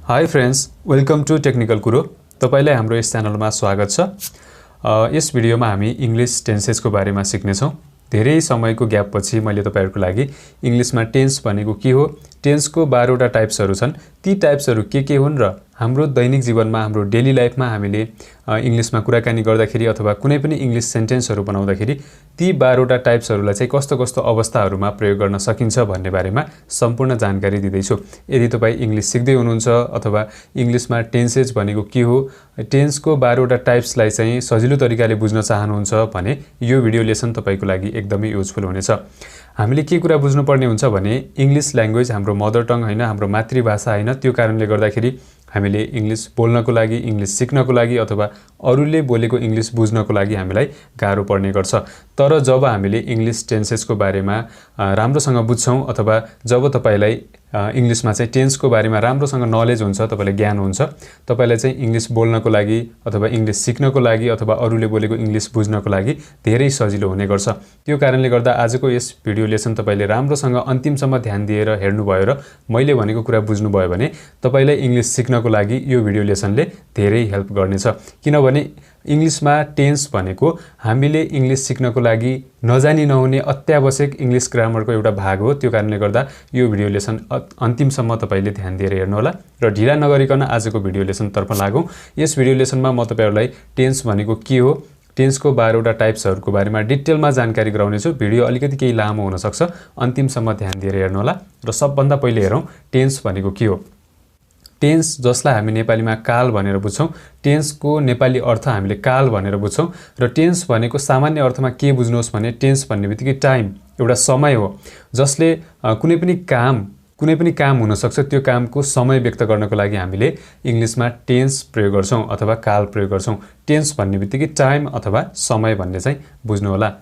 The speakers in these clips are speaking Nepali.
High friends, welcome to technical कुरो। तपाईलाई हाम्रो यस च्यानलमा स्वागत छ। यस भिडियोमा हामी इंग्लिश टेन्सेसको बारेमा सिक्नेछौँ। धेरै समयको ग्यापपछि मैले तपाईहरुको लागि इंग्लिशमा टेन्स भनेको के हो, टेन्सको 12 वटा टाइप्सहरु छन्। ती टाइप्सहरु के हुन् र हाम्रो दैनिक जीवनमा हाम्रो डेली लाइफमा हामीले इंग्लिशमा कुराकानी गर्दाखेरि अथवा कुनै पनि इंग्लिश सेन्टेन्सहरु बनाउँदाखेरि ती 12 वटा टाइप्सहरुलाई चाहिँ कस्तो कस्तो अवस्थाहरुमा प्रयोग गर्न सकिन्छ भन्ने बारेमा सम्पूर्ण जानकारी दिदै छु। यदि तपाई इंग्लिश सिक्दै हुनुहुन्छ अथवा इंग्लिशमा टेन्सेस भनेको के हो, टेन्सको 12 वटा टाइप्सलाई चाहिँ सजिलो तरिकाले बुझ्न चाहनुहुन्छ भने यो भिडियो लेसन तपाईको लागि एकदमै युजफुल हुनेछ। हामीले के कुरा बुझ्नुपर्ने हुन्छ भने इंग्लिश ल्याङ्ग्वेज हाम्रो मदर टङ हैन, हाम्रो मातृभाषा हैन। त्यो कारणले गर्दाखेरि हामीले इंग्लिश बोल्नको लागि, इंग्लिश सिक्नको लागि अथवा अरूले बोलेको इंग्लिश बुझ्नको लागि हामीलाई गाह्रो पर्ने गर्छ। तर जब हामीले इंग्लिश टेन्सेसको बारेमा राम्रोसँग बुझ्छौं अथवा जब तपाईलाई इंग्लिशमा चाहिँ टेन्सको बारेमा राम्रोसँग नलेज हुन्छ, तपाईलाई ज्ञान हुन्छ, तपाईलाई चाहिँ इंग्लिश बोल्नको लागि अथवा इंग्लिश सिक्नको लागि अथवा अरूले बोलेको इंग्लिश बुझ्नको लागि धेरै सजिलो हुने गर्छ। त्यो कारणले गर्दा आजको यस भिडियो लेसन तपाईले राम्रोसँग अन्तिमसम्म ध्यान दिएर हेर्नुभयो र मैले भनेको कुरा बुझ्नुभयो भने तपाईलाई इंग्लिश सिक्नको लागि यो भिडियो लेसनले धेरै हेल्प गर्नेछ। किनभने इंग्लिशमा टेन्स भनेको हामीले इंग्लिश सिक्नको लागि नजानी नहुने अत्यावश्यक इंग्लिश ग्रामरको एउटा भाग हो। त्यो कारणले गर्दा यो भिडियो लेसन अन्तिमसम्म तपाईले ध्यान दिएर हेर्नु होला र ढिला नगरिकन आजको भिडियो लेसन तर्फ लागौं। यस भिडियो लेसनमा म तपाईहरुलाई टेन्स भनेको के हो, टेन्सको 12 वटा टाइप्सहरुको बारेमा डिटेलमा जानकारी गराउने छु। भिडियो अलिकति केही लामो हुन सक्छ, अन्तिमसम्म ध्यान दिएर हेर्नु होला। र सबभन्दा पहिले हेरौं टेन्स भनेको के हो। टेन्स जसलाई हामी नेपालीमा काल भनेर बुझ्छौं, टेन्सको नेपाली अर्थ हामीले काल भनेर बुझ्छौं र टेन्स भनेको सामान्य अर्थमा के बुझ्नुहोस् भने टेन्स भन्नेबित्तिकै टाइम, एउटा समय हो जसले कुनै पनि काम हुन सक्छ। त्यो कामको समय व्यक्त गर्नको लागि हामीले इंग्लिशमा टेन्स प्रयोग गर्छौं अथवा काल प्रयोग गर्छौं। टेन्स भन्नेबित्तिकै टाइम अथवा समय भन्ने चाहिँ बुझ्नु होला।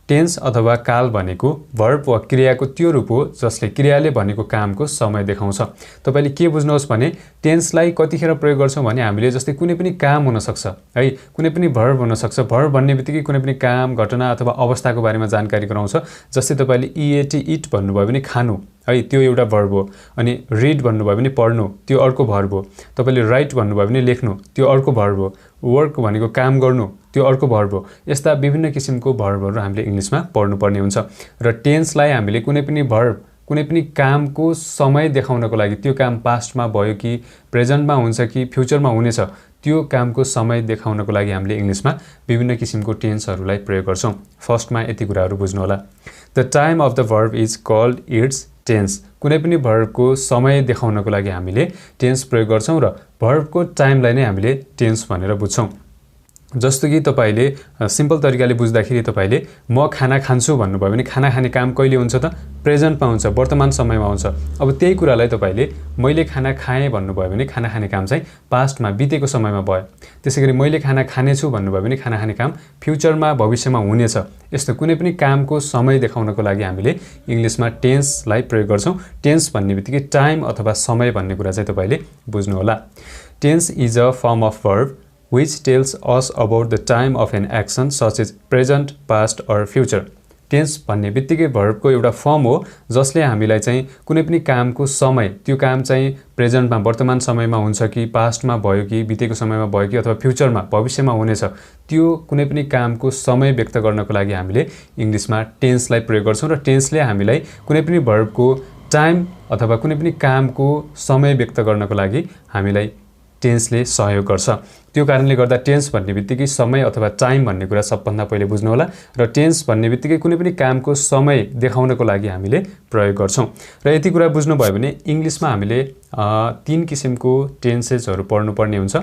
टेन्स अथवा काल भनेको भर्ब वा क्रियाको त्यो रूप हो जसले क्रियाले भनेको कामको समय देखाउँछ। तपाईले के बुझ्नुहोस् भने टेन्सलाई कतिखेर प्रयोग गर्छौं भने हामीले जस्तै कुनै पनि काम हुन सक्छ है, कुनै पनि भर्ब हुन सक्छ। भर्ब भन्नेबित्तिकै कुनै पनि काम, घटना अथवा अवस्थाको बारेमा जानकारी गराउँछ। जस्तै तपाईले ईएट इट भन्नुभयो भने खानु है, त्यो एउटा भर्ब हो। अनि रिड भन्नुभयो भने पढ्नु, त्यो अर्को भर्ब हो। तपाईले राइट भन्नुभयो भने लेख्नु, त्यो अर्को भर्ब हो। वर्क भनेको काम गर्नु, त्यो अर्को भर्ब हो। यस्ता विभिन्न किसिमको भर्बहरु हामीले इंग्लिशमा पढ्नुपर्ने हुन्छ र टेन्सलाई हामीले कुनै पनि भर्ब, कुनै पनि कामको समय देखाउनको लागि, त्यो काम पास्टमा भयो कि प्रेजेन्टमा हुन्छ कि फ्युचरमा हुनेछ, त्यो कामको समय देखाउनको लागि हामीले इंग्लिशमा विभिन्न किसिमको टेन्सहरुलाई प्रयोग गर्छौं। फर्स्टमा यति कुराहरु बुझ्नु होला। The time of the verb is called its tense. कुनै पनि भर्बको समय देखाउनको लागि हामीले टेन्स प्रयोग गर्छौं र भर्बको टाइमलाई नै हामीले टेन्स भनेर बुझ्छौं। जस्तो कि तपाईले सिम्पल तरिकाले बुझ्दाखेरि तपाईले म खाना खान्छु भन्नुभयो भने खाना खाने काम कहिले हुन्छ त? प्रेजेन्टमा हुन्छ, वर्तमान समयमा हुन्छ। अब त्यही कुरालाई तपाईले मैले खाना खाएँ भन्नुभयो भने खाना खाने काम चाहिँ पास्टमा, बितेको समयमा भयो। त्यसैगरी मैले खाना खानेछु भन्नुभयो भने खाना खाने काम फ्युचरमा, भविष्यमा हुनेछ। यस्तो कुनै पनि कामको समय देखाउनको लागि हामीले इंग्लिशमा टेन्सलाई प्रयोग गर्छौं। टेन्स भन्नेबित्तिकै टाइम अथवा समय भन्ने कुरा चाहिँ तपाईले बुझ्नु होला। Tense is a form of verb which tells us about the time of an action such as present, past or future. Tense भन्ने बित्तिकै भर्बको एउटा फर्म हो जसले हामीलाई चाहिँ कुनै पनि कामको समय, त्यो काम चाहिँ प्रेजेन्टमा, वर्तमान समयमा हुन्छ कि पास्टमा भयो कि बितेको समयमा भयो कि अथवा फ्युचरमा, भविष्यमा हुनेछ, त्यो कुनै पनि कामको समय व्यक्त गर्नको लागि हामीले इंग्लिशमा टेन्सलाई प्रयोग गर्छौं र टेन्सले हामीलाई कुनै पनि भर्बको टाइम अथवा कुनै पनि कामको समय व्यक्त गर्नको लागि हामीलाई टेन्सले सहयोग गर्छ। त्यो कारणले गर्दा टेन्स भन्नेबित्तिकै समय अथवा टाइम भन्ने कुरा सबभन्दा पहिले बुझ्नु होला र टेन्स भन्नेबित्तिकै कुनै पनि कामको समय देखाउनको लागि हामीले प्रयोग गर्छौं। र यति कुरा बुझ्नुभयो भने इंग्लिशमा हामीले 3 किसिमको टेन्सेसहरु पढ्नुपर्ने हुन्छ।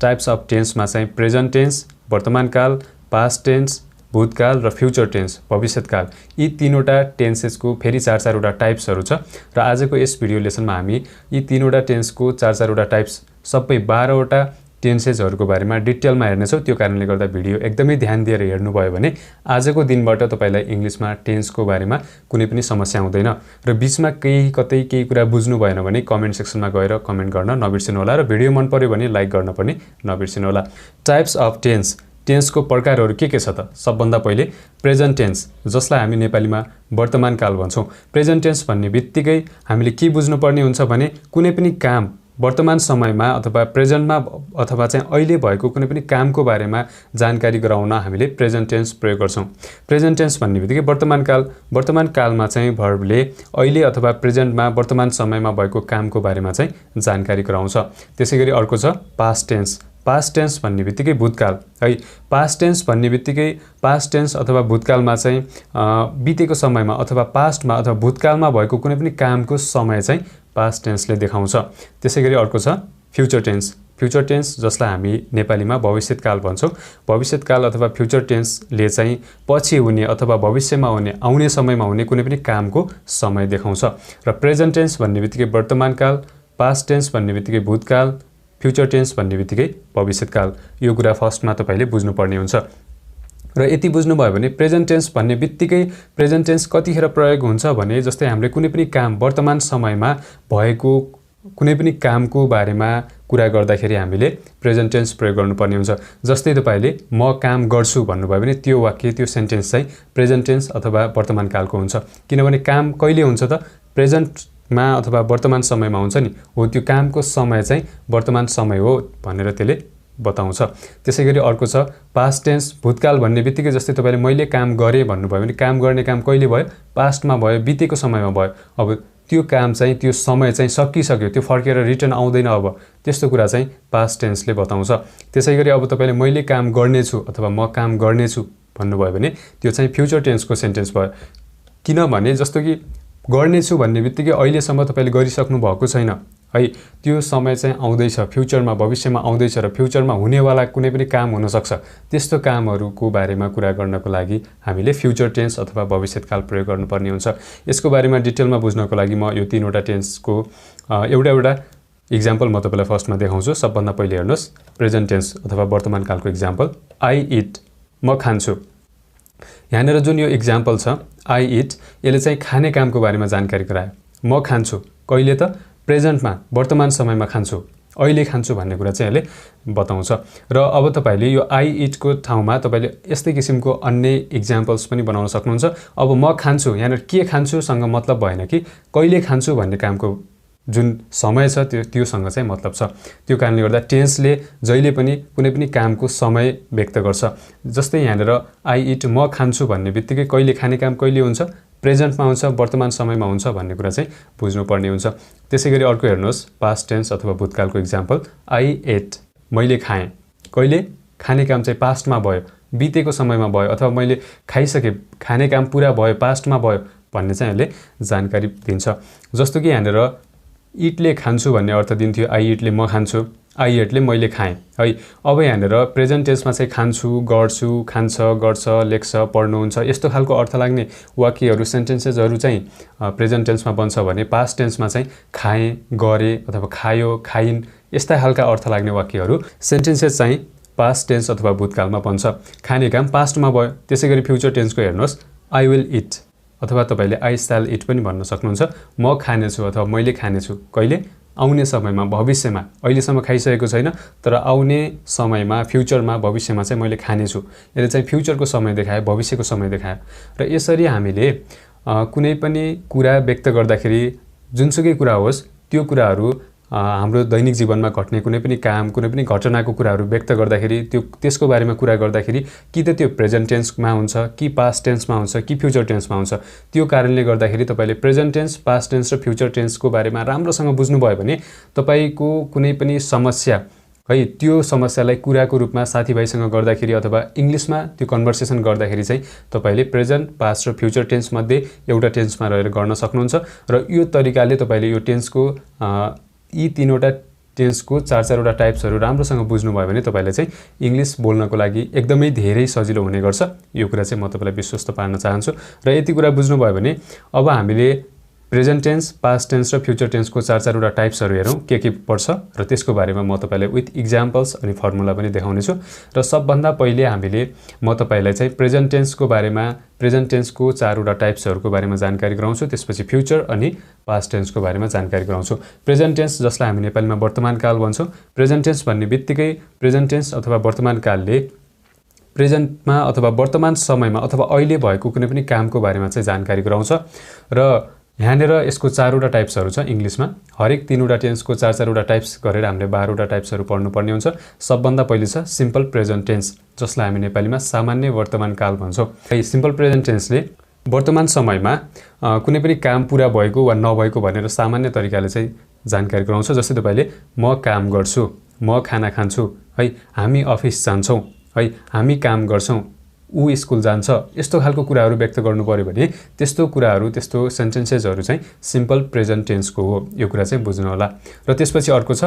टाइप्स अफ टेन्समा चाहिँ प्रेजेन्ट टेन्स, वर्तमान काल, पास्ट टेन्स, भूतकाल र फ्युचर टेन्स, भविष्यकाल। यी 3 वटा टेन्सेसको फेरि 4-4 वटा टाइप्सहरु छ र आजको यस भिडियो लेसनमा हामी यी 3 वटा टेन्सको 4-4 वटा टाइप्स सबै 12 वटा टेन्सेसहरुको बारेमा डिटेलमा हेर्नेछौं। त्यो कारणले गर्दा भिडियो एकदमै ध्यान दिएर हेर्नुभयो भने आजको दिनबाट तपाईलाई इंग्लिशमा टेन्सको बारेमा कुनै पनि समस्या हुँदैन। र बीचमा केही कुरा बुझ्नु भएन भने कमेन्ट सेक्सनमा गएर कमेन्ट गर्न नबिर्सनु होला र भिडियो मन पर्यो भने लाइक गर्न पनि नबिर्सनु होला। टाइप्स अफ टेन्स, टेन्सको प्रकारहरु के छ त? सबभन्दा पहिले प्रेजेन्ट टेन्स, जसलाई हामी नेपालीमा वर्तमान काल भन्छौं। प्रेजेन्ट टेन्स भन्ने बित्तिकै हामीले के बुझ्नुपर्ने हुन्छ भने कुनै पनि काम वर्तमान समयमा अथवा प्रेजेन्टमा अथवा चाहिँ अहिले भएको कुनै पनि कामको बारेमा जानकारी गराउन हामीले प्रेजेन्ट टेन्स प्रयोग गर्छौं। प्रेजेन्ट टेन्स भन्ने बित्तिकै वर्तमान कालमा चाहिँ भर्बले अहिले अथवा प्रेजेन्टमा वर्तमान समयमा भएको कामको बारेमा चाहिँ जानकारी गराउँछ। त्यसैगरी अर्को छ पास्ट टेन्स। पास्ट टेन्स भन्ने बित्तिकै भूतकाल है। पास्ट टेन्स भन्ने बित्तिकै पास्ट टेन्स अथवा भूतकालमा चाहिँ बितेको समयमा अथवा पास्टमा अथवा भूतकालमा भएको कुनै पनि कामको समय चाहिँ पास्ट टेन्सले देखाउँछ। त्यसैगरी अर्को छ फ्युचर टेन्स। फ्युचर टेन्स जसलाई हामी नेपालीमा भविष्यकाल भन्छौं। भविष्यकाल अथवा फ्युचर टेन्सले चाहिँ पछि हुने अथवा भविष्यमा हुने आउने समयमा हुने कुनै पनि कामको समय देखाउँछ। र प्रेजेन्ट टेन्स भन्ने बित्तिकै वर्तमानकाल, पास्ट टेन्स भन्ने बित्तिकै भूतकाल, फ्युचर टेन्स भन्ने बित्तिकै भविष्यकाल। यो कुरा फर्स्टमा तपाईले बुझ्नुपर्ने हुन्छ। र यति बुझ्नुभयो भने प्रेजेन्ट टेन्स भन्ने बित्तिकै प्रेजेन्ट टेन्स कतिखेर प्रयोग हुन्छ भने जस्तै हामीले कुनै पनि काम वर्तमान समयमा भएको कुनै पनि कामको बारेमा कुरा गर्दाखेरि हामीले प्रेजेन्ट टेन्स प्रयोग गर्नुपर्ने हुन्छ। जस्तै तपाईले म काम गर्छु भन्नुभयो भने त्यो वाक्य त्यो सेन्टेन्स चाहिँ प्रेजेन्ट टेन्स अथवा वर्तमान कालको हुन्छ। किनभने काम कहिले हुन्छ त प्रेजेन्टमा अथवा वर्तमान समयमा हुन्छ नि। हो त्यो कामको समय चाहिँ वर्तमान समय हो भनेर त्यसले बताउँछ। त्यसैगरी अर्को छ पास्ट टेन्स। भूतकाल भन्ने बित्तिकै जस्तै तपाईले मैले काम गरे भन्नुभयो भने काम गर्ने काम कहिले भयो? पास्टमा भयो, बितेको समयमा भयो। अब त्यो काम चाहिँ त्यो समय चाहिँ सकिसक्यो, त्यो फर्केर रिटर्न आउँदैन अब। त्यस्तो कुरा चाहिँ पास्ट टेन्सले बताउँछ। त्यसैगरी अब तपाईले मैले काम गर्नेछु अथवा म काम गर्नेछु भन्नुभयो भने त्यो चाहिँ फ्युचर टेन्सको सेन्टेन्स भयो। किनभने जस्तो कि गर्नेछु भन्ने बित्तिकै अहिलेसम्म तपाईले गरिसक्नु भएको छैन है। त्यो समय चाहिँ आउँदैछ, फ्युचरमा भविष्यमा आउँदैछ र फ्युचरमा हुनेवाला कुनै पनि काम हुन सक्छ। त्यस्तो कामहरुको बारेमा कुरा गर्नको लागि हामीले फ्युचर टेन्स अथवा भविष्यकाल प्रयोग गर्नुपर्ने हुन्छ। यसको बारेमा डिटेलमा बुझ्नको लागि म यो तीनवटा टेन्सको एउटा एक्जाम्पल म तपाईलाई फर्स्टमा देखाउँछु। सबभन्दा पहिले हेर्नुस् प्रेजेन्ट टेन्स अथवा वर्तमान कालको एक्जाम्पल आई इट, म खान्छु। यहाँनेर जुन यो एक्जाम्पल छ आई इट, यसले चाहिँ खाने कामको बारेमा जानकारी गरायो। म खान्छु कहिले त? प्रेजेन्टमा वर्तमान समयमा खान्छु, अहिले खान्छु भन्ने कुरा चाहिँ यसले बताउँछ। र अब तपाईले यो आई इट को ठाउँमा तपाईले यस्तै किसिमको अन्य एक्जाम्पल्स पनि बनाउन सक्नुहुन्छ। अब म खान्छु यहाँनेर के खान्छु सँग मतलब भएन कि कहिले खान्छु भन्ने कामको जुन समय छ त्योसँग चाहिँ मतलब छ। त्यो कारणले गर्दा टेन्सले जहिले पनि कुनै पनि कामको समय व्यक्त गर्छ। जस्तै यहाँनेर आई इट, म खान्छु भन्ने बित्तिकै कहिले खाने काम कहिले हुन्छ? प्रेजेन्टमा हुन्छ, वर्तमान समयमा हुन्छ भन्ने कुरा चाहिँ बुझ्नुपर्ने हुन्छ। त्यसैगरी अर्को हेर्नुहोस् पास्ट टेन्स अथवा भूतकालको एक्जाम्पल आई एट, मैले खाएँ। कहिले? खाने काम चाहिँ पास्टमा भयो, बितेको समयमा भयो अथवा मैले खाइसके, खाने काम पूरा भयो, पास्टमा भयो भन्ने चाहिँ यसले जानकारी दिन्छ। जस्तो कि यहाँनेर इटले खान्छु भन्ने अर्थ दिन्थ्यो आई इटले म खान्छु, आई एटले मैले खाएँ है। अब यहाँनेर प्रेजेन्ट टेन्समा चाहिँ खान्छु, गर्छु, खान्छ, गर्छ, लेख्छ, पढ्नुहुन्छ यस्तो खालको अर्थ लाग्ने वाक्यहरू सेन्टेन्सेसहरू चाहिँ प्रेजेन्ट टेन्समा बन्छ भने पास्ट टेन्समा चाहिँ खाएँ, गरे अथवा खायो, खाइन् यस्ता खालका अर्थ लाग्ने वाक्यहरू सेन्टेन्सेस चाहिँ पास्ट टेन्स अथवा भूतकालमा बन्छ। खाने काम पास्टमा भयो। त्यसैगरी फ्युचर टेन्सको हेर्नुहोस् आई विल इट अथवा तपाईले आई शैल इट पनि भन्न सक्नुहुन्छ। म खानेछु अथवा मैले खानेछु कहिले? आउने समयमा, भविष्यमा। अहिलेसम्म खाइसकेको छैन तर आउने समयमा, फ्युचरमा, भविष्यमा चाहिँ मैले खानेछु। यसले चाहिँ फ्युचरको समय देखायो, भविष्यको समय देखायो। र यसरी हामीले कुनै पनि कुरा व्यक्त गर्दाखेरि जुनसुकै कुरा होस् त्यो कुराहरू हाम्रो दैनिक जीवनमा घट्ने कुनै पनि काम, कुनै पनि घटनाको कुराहरू व्यक्त गर्दाखेरि त्यसको बारेमा कुरा गर्दाखेरि कि त त्यो प्रेजेन्ट टेन्समा हुन्छ, कि पास्ट टेन्समा हुन्छ, कि फ्युचर टेन्समा हुन्छ। त्यो कारणले गर्दाखेरि तपाईले प्रेजेन्ट टेन्स, पास्ट टेन्स र फ्युचर टेन्सको बारेमा राम्रोसँग बुझ्नुभयो भने तपाईको कुनै पनि समस्या है त्यो समस्यालाई कुराको रूपमा साथीभाइसँग गर्दाखेरि अथवा इंग्लिशमा त्यो कन्भर्सेसन गर्दाखेरि चाहिँ तपाईले प्रेजेन्ट, पास्ट र फ्युचर टेन्स मध्ये एउटा टेन्समा रहेर गर्न सक्नुहुन्छ। र यो तरिकाले तपाईले यो टेन्सको यी तीनवटा टेन्सको चार-चारवटा टाइप्सहरू राम्रोसँग बुझ्नुभयो भने तपाईले चाहिँ इंग्लिश बोल्नको लागि एकदमै धेरै सजिलो हुने गर्छ। यो कुरा चाहिँ म तपाईलाई विश्वस्त पार्न चाहन्छु। र यति कुरा बुझ्नुभयो भने अब हामीले प्रेजेन्ट टेन्स, पास्ट टेन्स र फ्युचर टेन्सको चार-चारवटा टाइप्सहरू हेरौँ के पर्छ र त्यसको बारेमा म तपाईलाई विथ एक्जाम्पल्स अनि फर्मुला पनि देखाउनेछु। र सबभन्दा पहिले हामीले म तपाईलाई चाहिँ प्रेजेन्ट टेन्सको बारेमा, प्रेजेन्ट टेन्सको चारवटा टाइप्सहरूको बारेमा जानकारी गराउँछु। त्यसपछि फ्युचर अनि पास्ट टेन्सको बारेमा जानकारी गराउँछु। प्रेजेन्ट टेन्स जसलाई हामी नेपालीमा वर्तमान काल भन्छौँ। प्रेजेन्ट टेन्स भन्ने बित्तिकै प्रेजेन्ट टेन्स अथवा वर्तमान कालले प्रेजेन्टमा अथवा वर्तमान समयमा अथवा अहिले भएको कुनै पनि कामको बारेमा चाहिँ जानकारी गराउँछ। र यहाँनिर यसको 4वटा टाइप्सहरू छ इङ्ग्लिसमा। हरेक 3वटा टेन्सको 4-4वटा टाइप्स गरेर हामीले 12वटा टाइप्सहरू पढ्नुपर्ने हुन्छ। सबभन्दा पहिले छ सिम्पल प्रेजेन्ट टेन्स, जसलाई हामी नेपालीमा सामान्य वर्तमान काल भन्छौँ। सिम्पल प्रेजेन्ट टेन्सले वर्तमान समयमा कुनै पनि काम पुरा भएको वा नभएको भनेर सामान्य तरिकाले चाहिँ जानकारी गराउँछ। जस्तै तपाईले म काम गर्छु, म खाना खान्छु, है, हामी अफिस जान्छौँ, है, हामी काम गर्छौँ, ऊ स्कुल जान्छ, यस्तो खालको कुराहरू व्यक्त गर्नु पर्यो भने त्यस्तो कुराहरू, त्यस्तो सेन्टेन्सेसहरू चाहिँ सिम्पल प्रेजेन्ट टेन्सको हो। यो कुरा चाहिँ बुझ्नु होला। र त्यसपछि अर्को छ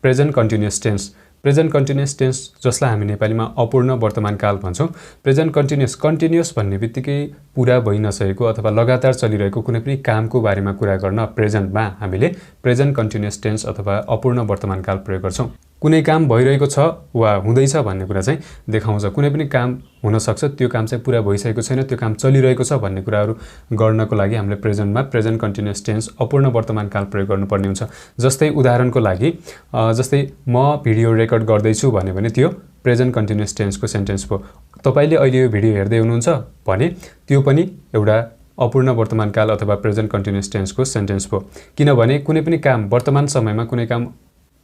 present continuous tense. Present continuous tense, जसलाई हामी नेपालीमा अपूर्ण वर्तमान काल भन्छौँ। प्रेजेन्ट कन्टिन्युअस भन्ने बित्तिकै पुरा भइ नसकेको अथवा लगातार चलिरहेको कुनै पनि कामको बारेमा कुरा गर्न प्रेजेन्टमा हामीले प्रेजेन्ट कन्टिन्युअस टेन्स अथवा अपूर्ण वर्तमान काल प्रयोग गर्छौँ। कुनै काम भइरहेको छ वा हुँदैछ भन्ने कुरा चाहिँ देखाउँछ। कुनै पनि काम हुन सक्छ, त्यो काम चाहिँ पुरा भइसकेको छैन, त्यो काम चलिरहेको छ भन्ने कुराहरू गर्नको लागि हामीले प्रेजेन्टमा प्रेजेन्ट कन्टिन्युअस टेन्स अपूर्ण वर्तमान काल प्रयोग गर्नुपर्ने हुन्छ। जस्तै उदाहरणको लागि जस्तै म भिडियो रेकर्ड गर्दैछु भने त्यो प्रेजेन्ट कन्टिन्युअस टेन्सको सेन्टेन्स भयो। तपाईले अहिले यो भिडियो हेर्दै हुनुहुन्छ भने त्यो पनि एउटा अपूर्ण वर्तमान काल अथवा प्रेजेन्ट कन्टिन्युअस टेन्सको सेन्टेन्स भयो। किनभने कुनै पनि काम वर्तमान समयमा कुनै काम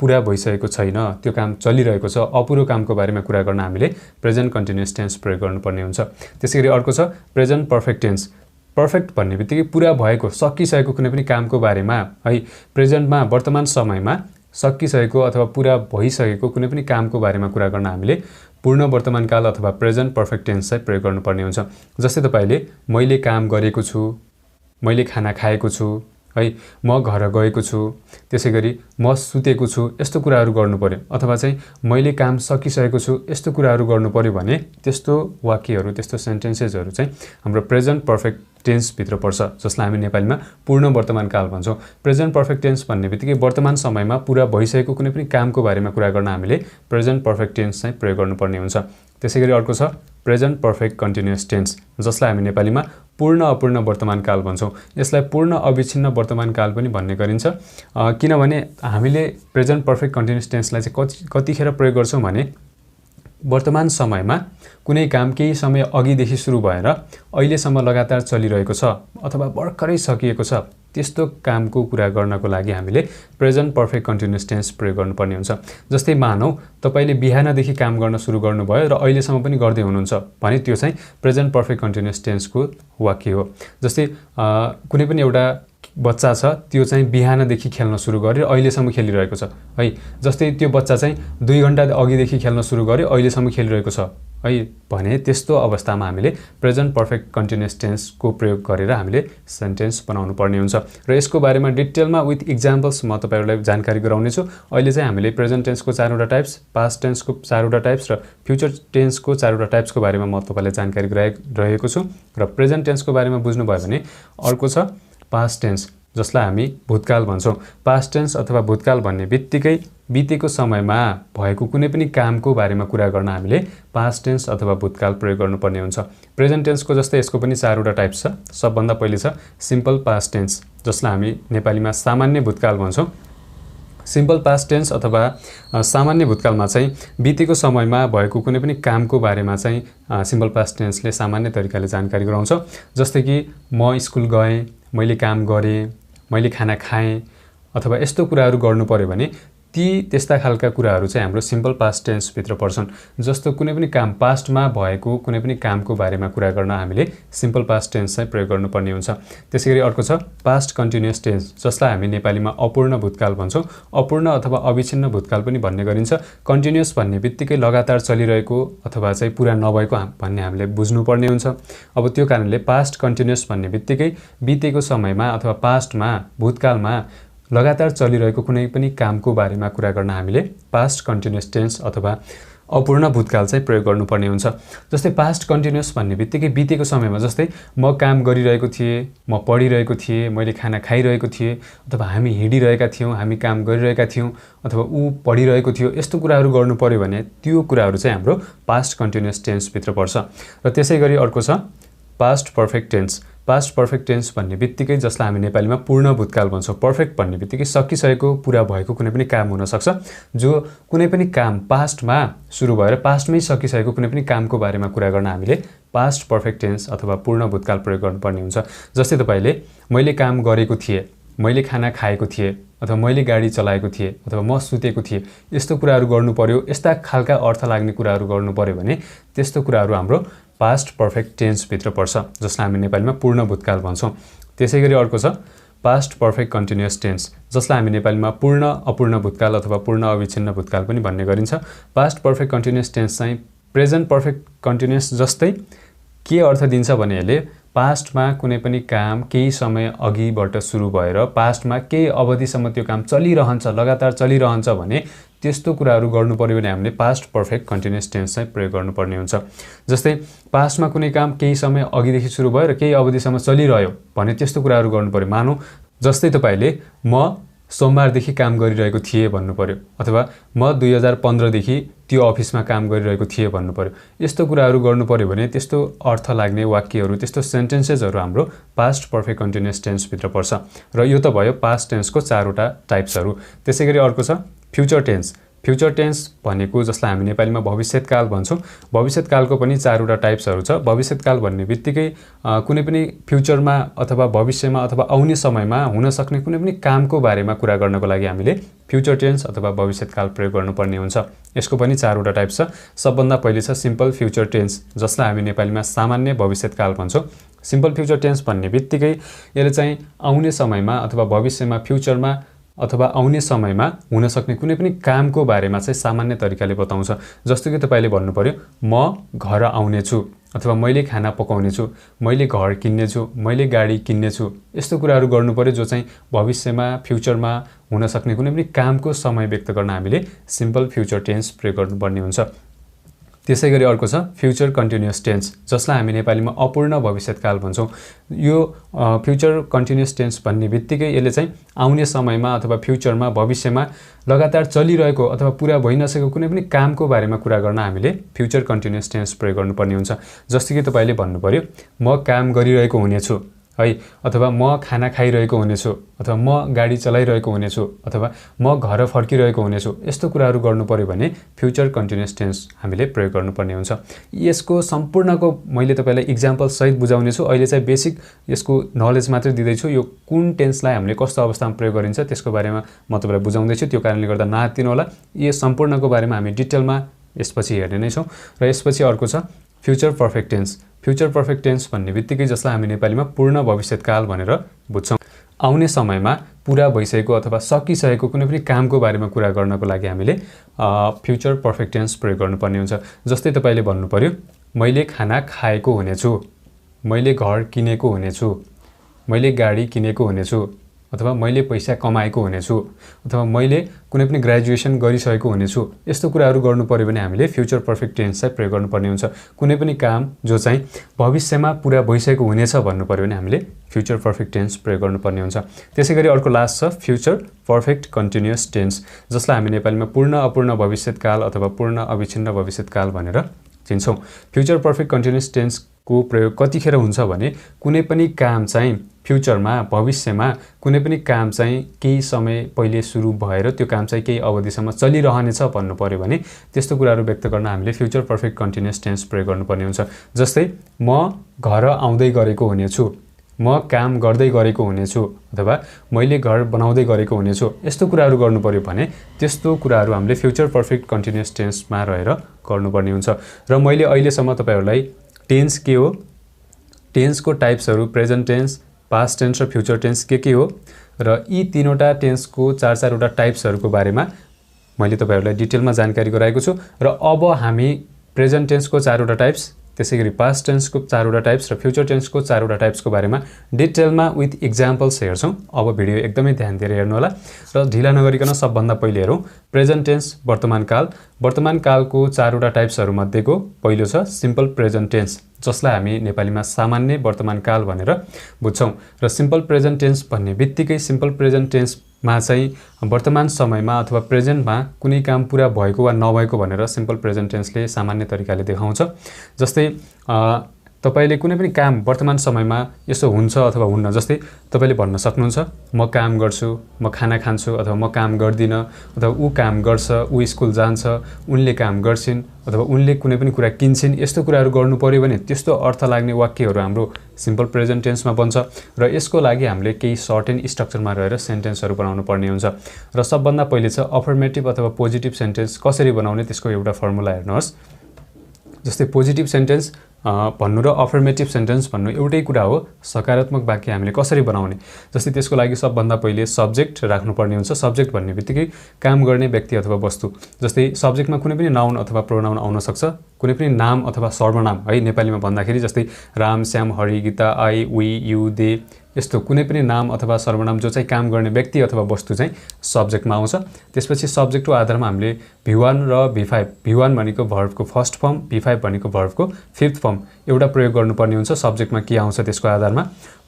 पुरा भइसकेको छैन, त्यो काम चलिरहेको छ, अपुरो कामको बारेमा कुरा गर्न हामीले प्रेजेन्ट कन्टिन्युअस टेन्स प्रयोग गर्नुपर्ने हुन्छ। त्यसैगरी अर्को छ प्रेजेन्ट पर्फेक्ट टेन्स। पर्फेक्ट भन्ने बित्तिकै पुरा भएको, सकिसकेको कुनै पनि कामको बारेमा, है, प्रेजेन्टमा वर्तमान समयमा सकिसकेको अथवा पुरा भइसकेको कुनै पनि कामको बारेमा कुरा गर्न हामीले पूर्ण वर्तमान काल अथवा प्रेजेन्ट पर्फेक्ट टेन्स चाहिँ प्रयोग गर्नुपर्ने हुन्छ। जस्तै तपाईले मैले काम गरेको छु, मैले खाना खाएको छु, है, म घर गएको छु, त्यसैगरी म सुतेको छु, यस्तो कुराहरू गर्नु पर्यो। अथवा चाहिँ मैले काम सकिसकेको छु, यस्तो कुराहरू गर्नु पर्यो भने त्यस्तो वाक्यहरू, त्यस्तो सेन्टेन्सेसहरू चाहिँ हाम्रो प्रेजेन्ट पर्फेक्ट टेन्सभित्र पर्छ, जसलाई हामी नेपालीमा पूर्ण वर्तमान काल भन्छौँ। प्रेजेन्ट पर्फेक्ट टेन्स भन्ने बित्तिकै वर्तमान समयमा पुरा भइसकेको कुनै पनि कामको बारेमा कुरा गर्न हामीले प्रेजेन्ट पर्फेक्ट टेन्स चाहिँ प्रयोग गर्नुपर्ने हुन्छ। त्यसैगरी अर्को छ प्रेजेन्ट पर्फेक्ट कन्टिन्युअस टेन्स, जसलाई हामी नेपालीमा पूर्ण अपूर्ण वर्तमान काल भन्छौँ। यसलाई पूर्ण अविच्छिन्न वर्तमान काल पनि भन्ने गरिन्छ। किनभने हामीले प्रेजेन्ट पर्फेक्ट कन्टिन्युअस टेन्सलाई चाहिँ कतिखेर प्रयोग गर्छौँ भने वर्तमान समयमा कुनै काम केही समय अघिदेखि सुरु भएर अहिलेसम्म लगातार चलिरहेको छ अथवा भर्खरै सकिएको छ, त्यस्तो कामको कुरा गर्नको लागि हामीले प्रेजेन्ट पर्फेक्ट कन्टिन्युअस टेन्स प्रयोग गर्नुपर्ने हुन्छ। जस्तै मानौ तपाईले बिहानदेखि काम गर्न सुरु गर्नुभयो र अहिलेसम्म पनि गर्दै हुनुहुन्छ भने त्यो चाहिँ प्रेजेन्ट पर्फेक्ट कन्टिन्युअस टेन्सको वाक्य हो। जस्तै कुनै पनि एउटा बच्चा छ, त्यो चाहिँ बिहानदेखि खेल्न सुरु गर्यो, अहिलेसम्म खेलिरहेको छ, है। जस्तै त्यो बच्चा चाहिँ 2 घण्टा अघिदेखि खेल्न सुरु गर्यो, अहिलेसम्म खेलिरहेको छ, है, भने त्यस्तो अवस्थामा हामीले प्रेजेन्ट पर्फेक्ट कन्टिन्युअस टेन्सको प्रयोग गरेर हामीले सेन्टेन्स बनाउनु पर्ने हुन्छ। र यसको बारेमा डिटेलमा विथ इक्जाम्पल्स म तपाईहरुलाई जानकारी गराउने छु। अहिले चाहिँ हामीले प्रेजेन्ट टेन्सको 4वटा टाइप्स, पास्ट टेन्सको 4वटा टाइप्स र फ्युचर टेन्सको 4वटा टाइप्सको बारेमा म तपाईलाई जानकारी गराइरहेको छु। र प्रेजेन्ट टेन्सको बारेमा बुझ्नु भयो भने अर्को छ पास्ट टेन्स, जसलाई हामी भूतकाल भन्छौँ। पास्ट टेन्स अथवा भूतकाल भन्ने बित्तिकै बितेको समयमा भएको कुनै पनि कामको बारेमा कुरा गर्न हामीले पास्ट टेन्स अथवा भूतकाल प्रयोग गर्नुपर्ने हुन्छ। प्रेजेन्ट टेन्सको जस्तै यसको पनि 4वटा टाइप्स छ। सबभन्दा पहिले छ सिम्पल पास्ट टेन्स, जसलाई हामी नेपालीमा सामान्य भूतकाल भन्छौँ। सिम्पल पास्ट टेन्स अथवा सामान्य भूतकालमा चाहिँ बितेको समयमा भएको कुनै पनि कामको बारेमा चाहिँ सिम्पल पास्ट टेन्सले सामान्य तरिकाले जानकारी गराउँछ। जस्तै कि म स्कुल गएँ, मैले काम गरेँ, मैले खाना खाएँ, अथवा यस्तो कुराहरू गर्नु पर्यो भने त्यस्ता खालका कुराहरू चाहिँ हाम्रो सिम्पल पास्ट टेन्सभित्र पर्छन्। जस्तो कुनै पनि काम पास्टमा भएको कुनै पनि कामको बारेमा कुरा गर्न हामीले सिम्पल पास्ट टेन्स चाहिँ प्रयोग गर्नुपर्ने हुन्छ। त्यसैगरी अर्को छ पास्ट कन्टिन्युअस टेन्स, जसलाई हामी नेपालीमा अपूर्ण भूतकाल भन्छौँ। अपूर्ण अथवा अविच्छिन्न भूतकाल पनि भन्ने गरिन्छ। कन्टिन्युअस भन्ने बित्तिकै लगातार चलिरहेको अथवा चाहिँ पुरा नभएको भन्ने हामीले बुझ्नुपर्ने हुन्छ। अब त्यो कारणले पास्ट कन्टिन्युअस भन्ने बित्तिकै बितेको समयमा अथवा पास्टमा, भूतकालमा लगातार चलिरहेको कुनै पनि कामको बारेमा कुरा गर्न हामीले पास्ट कन्टिन्युअस टेन्स अथवा अपूर्ण भूतकाल चाहिँ प्रयोग गर्नुपर्ने हुन्छ। जस्तै पास्ट कन्टिन्युअस भन्ने बित्तिकै बितेको समयमा, जस्तै म काम गरिरहेको थिएँ, म पढिरहेको थिएँ, मैले खाना खाइरहेको थिएँ, अथवा हामी हिँडिरहेका थियौँ, हामी काम गरिरहेका थियौँ, अथवा ऊ पढिरहेको थियो, यस्तो कुराहरू गर्नु पर्यो भने त्यो कुराहरू चाहिँ हाम्रो पास्ट कन्टिन्युअस टेन्सभित्र पर्छ। र त्यसैगरी अर्को छ past perfect tense. Past perfect tense भन्ने बित्तिकै जसलाई हामी नेपालीमा पूर्ण भूतकाल भन्छौँ। पर्फेक्ट भन्ने बित्तिकै सकिसकेको पुरा भएको कुनै पनि काम हुन सक्छ, जो कुनै पनि काम पास्टमा सुरु भएर पास्टमै सकिसकेको कुनै पनि कामको बारेमा कुरा गर्न हामीले पास्ट पर्फेक्ट टेन्स अथवा पूर्ण भूतकाल प्रयोग गर्नुपर्ने हुन्छ। जस्तै तपाईले मैले काम गरेको थिएँ, मैले खाना खाएको थिएँ, अथवा मैले गाडी चलाएको थिएँ, अथवा म सुतेको थिएँ, यस्तो कुराहरू गर्नु पर्यो, यस्ता खालका अर्थ लाग्ने कुराहरू गर्नु पर्यो भने त्यस्तो कुराहरू हाम्रो पास्ट पर्फेक्ट टेन्स भित्र पर्छ, जसलाई हामी नेपालीमा पूर्ण भूतकाल भन्छौँ। त्यसैगरी अर्को छ पास्ट पर्फेक्ट कन्टिन्युअस टेन्स, जसलाई हामी नेपालीमा पूर्ण अपूर्ण भूतकाल अथवा पूर्ण अविच्छिन्न भूतकाल पनि भन्ने गरिन्छ। पास्ट पर्फेक्ट कन्टिन्युअस टेन्स चाहिँ प्रेजेन्ट पर्फेक्ट कन्टिन्युअस जस्तै के अर्थ दिन्छ भने यसले पास्टमा कुनै पनि काम केही समय अघिबाट सुरु भएर पास्टमा केही अवधिसम्म त्यो काम चलिरहन्छ, लगातार चलिरहन्छ भने त्यस्तो कुराहरू गर्नु पर्यो भने हामीले पास्ट पर्फेक्ट कन्टिन्युअस टेन्स चाहिँ प्रयोग गर्नुपर्ने हुन्छ। जस्तै पास्टमा कुनै काम केही समय अघिदेखि सुरु भएर केही अवधिसम्म चलिरह्यो भने त्यस्तो कुराहरू गर्नु पर्यो। मानौँ जस्तै तपाईले म सोमबारदेखि काम गरिरहेको थिएँ भन्नु पर्यो, अथवा म 2015 देखि त्यो अफिसमा काम गरिरहेको थिएँ भन्नु पर्यो। यस्तो कुराहरू गर्नु पर्यो भने त्यस्तो अर्थ लाग्ने वाक्यहरू, त्यस्तो सेन्टेन्सेसहरू हाम्रो पास्ट पर्फेक्ट कन्टिन्युअस टेन्स भित्र पर्छ। र यो त भयो पास्ट टेन्सको 4वटा टाइप्सहरू। त्यसैगरी अर्को छ फ्युचर टेन्स। फ्युचर टेन्स भनेको जसलाई हामी नेपालीमा भविष्यकाल भन्छौँ। भविष्यकालको पनि 4वटा टाइप्सहरू छ। भविष्यकाल भन्ने बित्तिकै कुनै पनि फ्युचरमा अथवा भविष्यमा अथवा आउने समयमा हुन सक्ने कुनै पनि कामको बारेमा कुरा गर्नको लागि हामीले फ्युचर टेन्स अथवा भविष्यकाल प्रयोग गर्नुपर्ने हुन्छ। यसको पनि 4वटा टाइप छ। सबभन्दा पहिले छ सिम्पल फ्युचर टेन्स, जसलाई हामी नेपालीमा सामान्य भविष्यकाल भन्छौँ। सिम्पल फ्युचर टेन्स भन्ने बित्तिकै यसले चाहिँ आउने समयमा अथवा भविष्यमा, फ्युचरमा अथवा आउने समयमा हुन सक्ने कुनै पनि कामको बारेमा चाहिँ सामान्य तरिकाले बताउँछ। जस्तो कि तपाईले भन्नु पर्यो म घर आउने छु, अथवा मैले खाना पकाउने छु, मैले घर किन्ने छु, मैले गाडी किन्ने छु। यस्तो कुराहरू गर्नु पर्यो जो चाहिँ भविष्यमा, फ्युचरमा हुन सक्ने कुनै पनि कामको समय व्यक्त गर्न हामीले सिम्पल फ्युचर टेन्स प्रयोग गर्नुपर्ने हुन्छ। त्यसैगरी अर्को छ फ्युचर कन्टिन्युअस टेन्स, जसलाई हामी नेपालीमा अपूर्ण भविष्यकाल भन्छौँ। यो फ्युचर कन्टिन्युअस टेन्स भन्ने बित्तिकै यसले चाहिँ आउने समयमा अथवा फ्युचरमा, भविष्यमा लगातार चलिरहेको अथवा पुरा भइ नसकेको कुनै पनि कामको बारेमा कुरा गर्न हामीले फ्युचर कन्टिन्युअस टेन्स प्रयोग गर्नुपर्ने हुन्छ। जस्तो कि तपाईले भन्नु पर्यो म काम गरिरहेको हुनेछु है, अथवा म खाना खाइरहेको हुनेछु, अथवा म गाडी चलाइरहेको हुनेछु, अथवा म घर फर्किरहेको हुनेछु। यस्तो कुराहरू गर्नु पर्यो भने फ्युचर कन्टिन्युअस टेन्स हामीले प्रयोग गर्नुपर्ने हुन्छ। यसको सम्पूर्णको मैले तपाईलाई इक्जाम्पल सहित बुझाउनेछु। अहिले चाहिँ बेसिक यसको नलेज मात्रै दिँदैछु। यो कुन टेन्सलाई हामीले कस्तो अवस्थामा प्रयोग गरिन्छ त्यसको बारेमा म तपाईलाई बुझाउँदैछु। त्यो कारणले गर्दा नआत्तिनु होला। यो सम्पूर्णको बारेमा हामी डिटेलमा यसपछि हेर्ने नै छौँ। र यसपछि अर्को छ future perfect tense. Future perfect tense भन्ने बित्तिकै जसलाई हामी नेपालीमा पूर्ण भविष्यकाल भनेर बुझ्छौँ। आउने समयमा पुरा भइसकेको अथवा सकिसकेको कुनै पनि कामको बारेमा कुरा गर्नको लागि हामीले फ्युचर पर्फेक्ट टेन्स प्रयोग गर्नुपर्ने हुन्छ। जस्तै तपाईले भन्नु पर्यो मैले खाना खाएको हुनेछु, मैले घर किनेको हुनेछु, मैले गाडी किनेको हुनेछु, अथवा मैले पैसा कमाएको हुनेछु, अथवा मैले कुनै पनि ग्रेजुएसन गरिसकेको हुनेछु। यस्तो कुराहरू गर्नु पर्यो भने हामीले फ्युचर पर्फेक्ट टेन्स चाहिँ प्रयोग गर्नुपर्ने हुन्छ। कुनै पनि काम जो चाहिँ भविष्यमा पुरा भइसकेको हुनेछ भन्नु पर्यो भने हामीले फ्युचर पर्फेक्ट टेन्स प्रयोग गर्नुपर्ने हुन्छ। त्यसैगरी अर्को लास्ट छ फ्युचर पर्फेक्ट कन्टिन्युअस टेन्स, जसलाई हामी नेपालीमा पूर्ण अपूर्ण भविष्यकाल अथवा पूर्ण अविच्छिन्न भविष्यकाल भनेर चिन्छौँ। फ्युचर पर्फेक्ट कन्टिन्युअस टेन्सको प्रयोग कतिखेर हुन्छ भने कुनै पनि काम चाहिँ फ्युचरमा, भविष्यमा कुनै पनि काम चाहिँ केही समय पहिले सुरु भएर त्यो काम चाहिँ केही अवधिसम्म चलिरहनेछ भन्नु पर्यो भने त्यस्तो कुराहरू व्यक्त गर्न हामीले फ्युचर पर्फेक्ट कन्टिन्युअस टेन्स प्रयोग गर्नुपर्ने हुन्छ। जस्तै म घर आउँदै गरेको हुनेछु, म काम गर्दै गरेको हुनेछु, अथवा मैले घर बनाउँदै गरेको हुनेछु। यस्तो कुराहरू गर्नु पर्यो भने त्यस्तो कुराहरू हामीले फ्युचर पर्फेक्ट कन्टिन्युअस टेन्समा रहेर गर्नुपर्ने हुन्छ। र मैले अहिलेसम्म तपाईहरुलाई टेन्स के हो, टेन्सको टाइप्सहरू, प्रेजेन्ट टेन्स, पास्ट टेन्स र फ्युचर टेन्स के हो र यी तीनवटा टेन्सको 4-4वटा टाइप्सहरूको बारेमा मैले तपाईहरुलाई डिटेलमा जानकारी गराएको छु। र अब हामी प्रेजेन्ट टेन्सको 4वटा टाइप्स, त्यसैगरी पास्ट टेन्सको 4वटा टाइप्स र फ्युचर टेन्सको 4वटा टाइप्सको बारेमा डिटेलमा विथ इक्जाम्पल्स हेर्छौँ। अब भिडियो एकदमै ध्यान दिएर हेर्नु होला र ढिला नगरिकन सबभन्दा पहिले हेरौँ प्रेजेन्ट टेन्स, वर्तमान काल। वर्तमान कालको 4वटा टाइप्सहरू मध्येको पहिलो छ सिम्पल प्रेजेन्ट टेन्स, जसलाई हामी नेपालीमा सामान्य वर्तमान काल भनेर बुझ्छौँ। र सिम्पल प्रेजेन्ट टेन्स भन्ने बित्तिकै सिम्पल प्रेजेन्ट टेन्समा चाहिँ वर्तमान समयमा अथवा प्रेजेन्टमा कुनै काम पुरा भएको वा नभएको भनेर सिम्पल प्रेजेन्ट टेन्सले सामान्य तरिकाले देखाउँछ। जस्तै तपाईले कुनै पनि काम वर्तमान समयमा यसो हुन्छ अथवा हुन्न, जस्तै तपाईले भन्न सक्नुहुन्छ म काम गर्छु, म खाना खान्छु, अथवा म काम गर्दिन, अथवा ऊ काम गर्छ, ऊ स्कुल जान्छ, उनले काम गर्छिन्, अथवा उनले कुनै पनि कुरा किन्छिन्। यस्तो कुराहरू गर्नु पर्यो भने त्यस्तो अर्थ लाग्ने वाक्यहरू हाम्रो सिम्पल प्रेजेन्ट टेन्समा बन्छ र यसको लागि हामीले केही सर्टेन स्ट्रक्चरमा रहेर सेन्टेन्सहरू बनाउनु पर्ने हुन्छ। र सबभन्दा पहिले चाहिँ अफर्मेटिभ अथवा पोजिटिभ सेन्टेन्स कसरी बनाउने त्यसको एउटा फर्मुला हेर्नुहोस्। जस्तै पोजिटिभ सेन्टेन्स भन्नु र अफर्मेटिभ सेन्टेन्स भन्नु एउटै कुरा हो। सकारात्मक वाक्य हामीले कसरी बनाउने, जस्तै त्यसको लागि सबभन्दा पहिले सब्जेक्ट राख्नुपर्ने हुन्छ। सब्जेक्ट भन्ने बित्तिकै काम गर्ने व्यक्ति अथवा वस्तु। जस्तै सब्जेक्टमा कुनै पनि नाउन अथवा प्रोनाउन आउन सक्छ, कुनै पनि नाम अथवा सर्वनाम है। नेपालीमा भन्दाखेरि जस्तै Ram, Shyam, Hari, Gita, I, we, you, they, यस्तो कुनै पनि नाम अथवा सर्वनाम जो चाहिँ काम गर्ने व्यक्ति अथवा वस्तु चाहिँ सब्जेक्टमा आउँछ। त्यसपछि सब्जेक्टको आधारमा हामीले V1 र V5, V1 भनेको भर्बको फर्स्ट फर्म, V5 भनेको भर्बको फिफ्थ फर्म एउटा प्रयोग गर्नुपर्ने हुन्छ। सब्जेक्टमा के आउँछ त्यसको आधारमा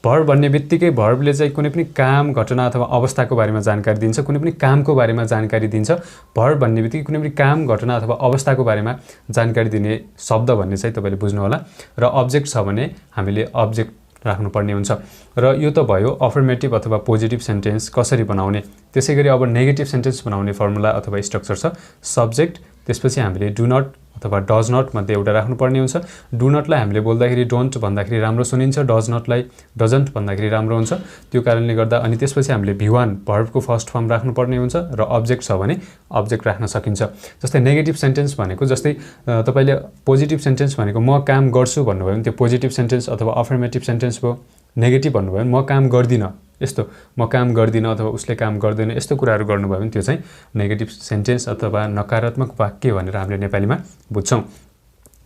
भर्ब भन्ने बित्तिकै भर्बले चाहिँ कुनै पनि काम, घटना अथवा अवस्थाको बारेमा जानकारी दिन्छ, कुनै पनि कामको बारेमा जानकारी दिन्छ। भर्ब भन्ने बित्तिकै कुनै पनि काम, घटना अथवा अवस्थाको बारेमा जानकारी दिने शब्द भन्ने चाहिँ तपाईले बुझ्नु होला। र अब्जेक्ट छ भने हामीले अब्जेक्ट राख्नुपर्ने हुन्छ। र यो त भयो अफर्मेटिभ अथवा पोजिटिभ सेन्टेन्स कसरी बनाउने। त्यसैगरी अब नेगेटिभ सेन्टेन्स बनाउने फर्मुला अथवा स्ट्रक्चर छ। सब्जेक्ट, त्यसपछि हामीले डु नट अथवा डज नट मध्ये एउटा राख्नुपर्ने हुन्छ। डु नटलाई हामीले बोल्दाखेरि डोन्ट भन्दाखेरि राम्रो सुनिन्छ, डज नटलाई डजन्ट भन्दाखेरि राम्रो हुन्छ। त्यो कारणले गर्दा अनि त्यसपछि हामीले V1 भर्बको फर्स्ट फर्म राख्नुपर्ने हुन्छ र अब्जेक्ट छ भने अब्जेक्ट राख्न सकिन्छ। जस्तै नेगेटिभ सेन्टेन्स भनेको, जस्तै तपाईले पोजिटिभ सेन्टेन्स भनेको म काम गर्छु भन्नुभयो भने त्यो पोजिटिभ सेन्टेन्स अथवा अफर्मेटिभ सेन्टेन्स भयो। नेगेटिभ भन्नुभयो भने म काम गर्दिनँ, यस्तो म काम गर्दिनँ अथवा उसले काम गर्दैन, यस्तो कुराहरू गर्नुभयो भने त्यो चाहिँ नेगेटिभ सेन्टेन्स अथवा नकारात्मक वाक्य भनेर हामीले नेपालीमा बुझ्छौँ।